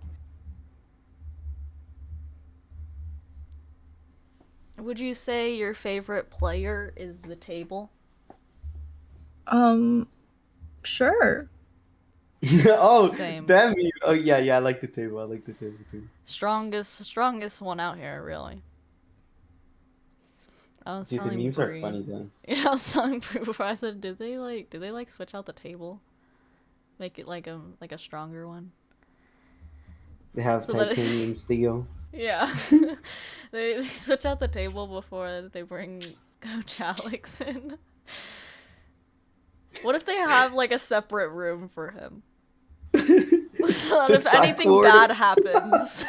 Would you say your favorite player is the table? Sure. Oh, Same. that meme. Oh yeah, I like the table. I like the table too. Strongest one out here, really. I was Dude, the telling memes Bree. are funny though. Yeah, I was telling Bree before. I said, did they switch out the table? Make it like a stronger one. They have So that titanium steel. Yeah. they switch out the table before they bring Coach Alex in. What if they have like a separate room for him? So that if anything bad happens.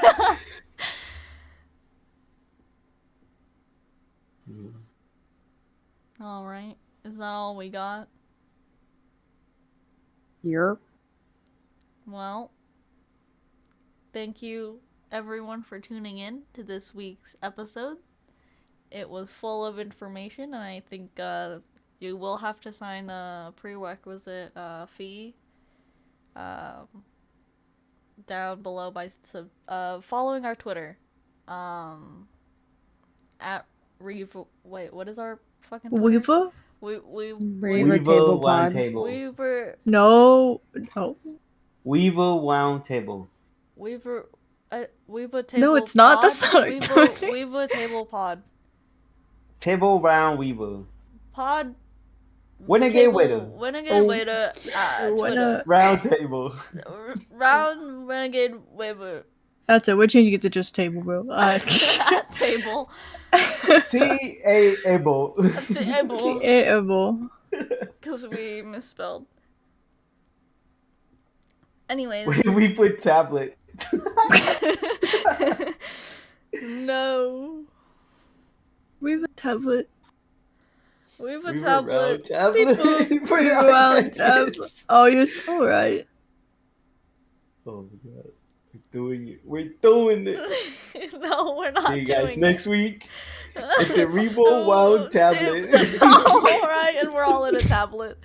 Alright. Is that all we got? Yep. Well, thank you everyone for tuning in to this week's episode. It was full of information, and I think you will have to sign a prerequisite fee down below by following our Twitter at Reaver. Wait, what is our fucking Twitter? Weaver? Reaver table pod. Weaver. No. Weaver Wound Table. Weaver table. No, it's not. Pod? That's not Weaver table pod. Table round Weaver. Pod. Renegade waiter. Renegade waiter. Twitter. Round table. Round renegade waiter. That's it. We're changing it to just table, bro. Table. T-A-able. T-able. Because we misspelled. Anyways. Where did we put tablet? No. We have a tablet. We have a tablet. Oh, you're so right. Oh my god. doing it. We're doing it. No, we're not See you guys doing next week at the Revo Wild tablet. All right, and we're all in a tablet.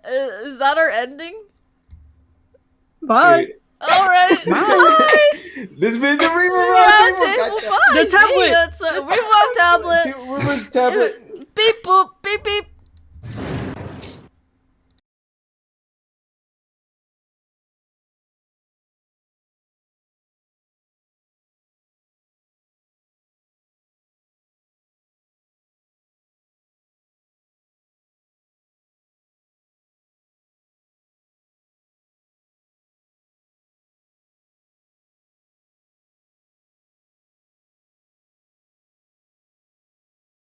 Is that our ending? Bye. All right. Bye. This has been the Reaver The tablet. It's a Revo tablet. Reaver tablet. Beep boop. Beep beep.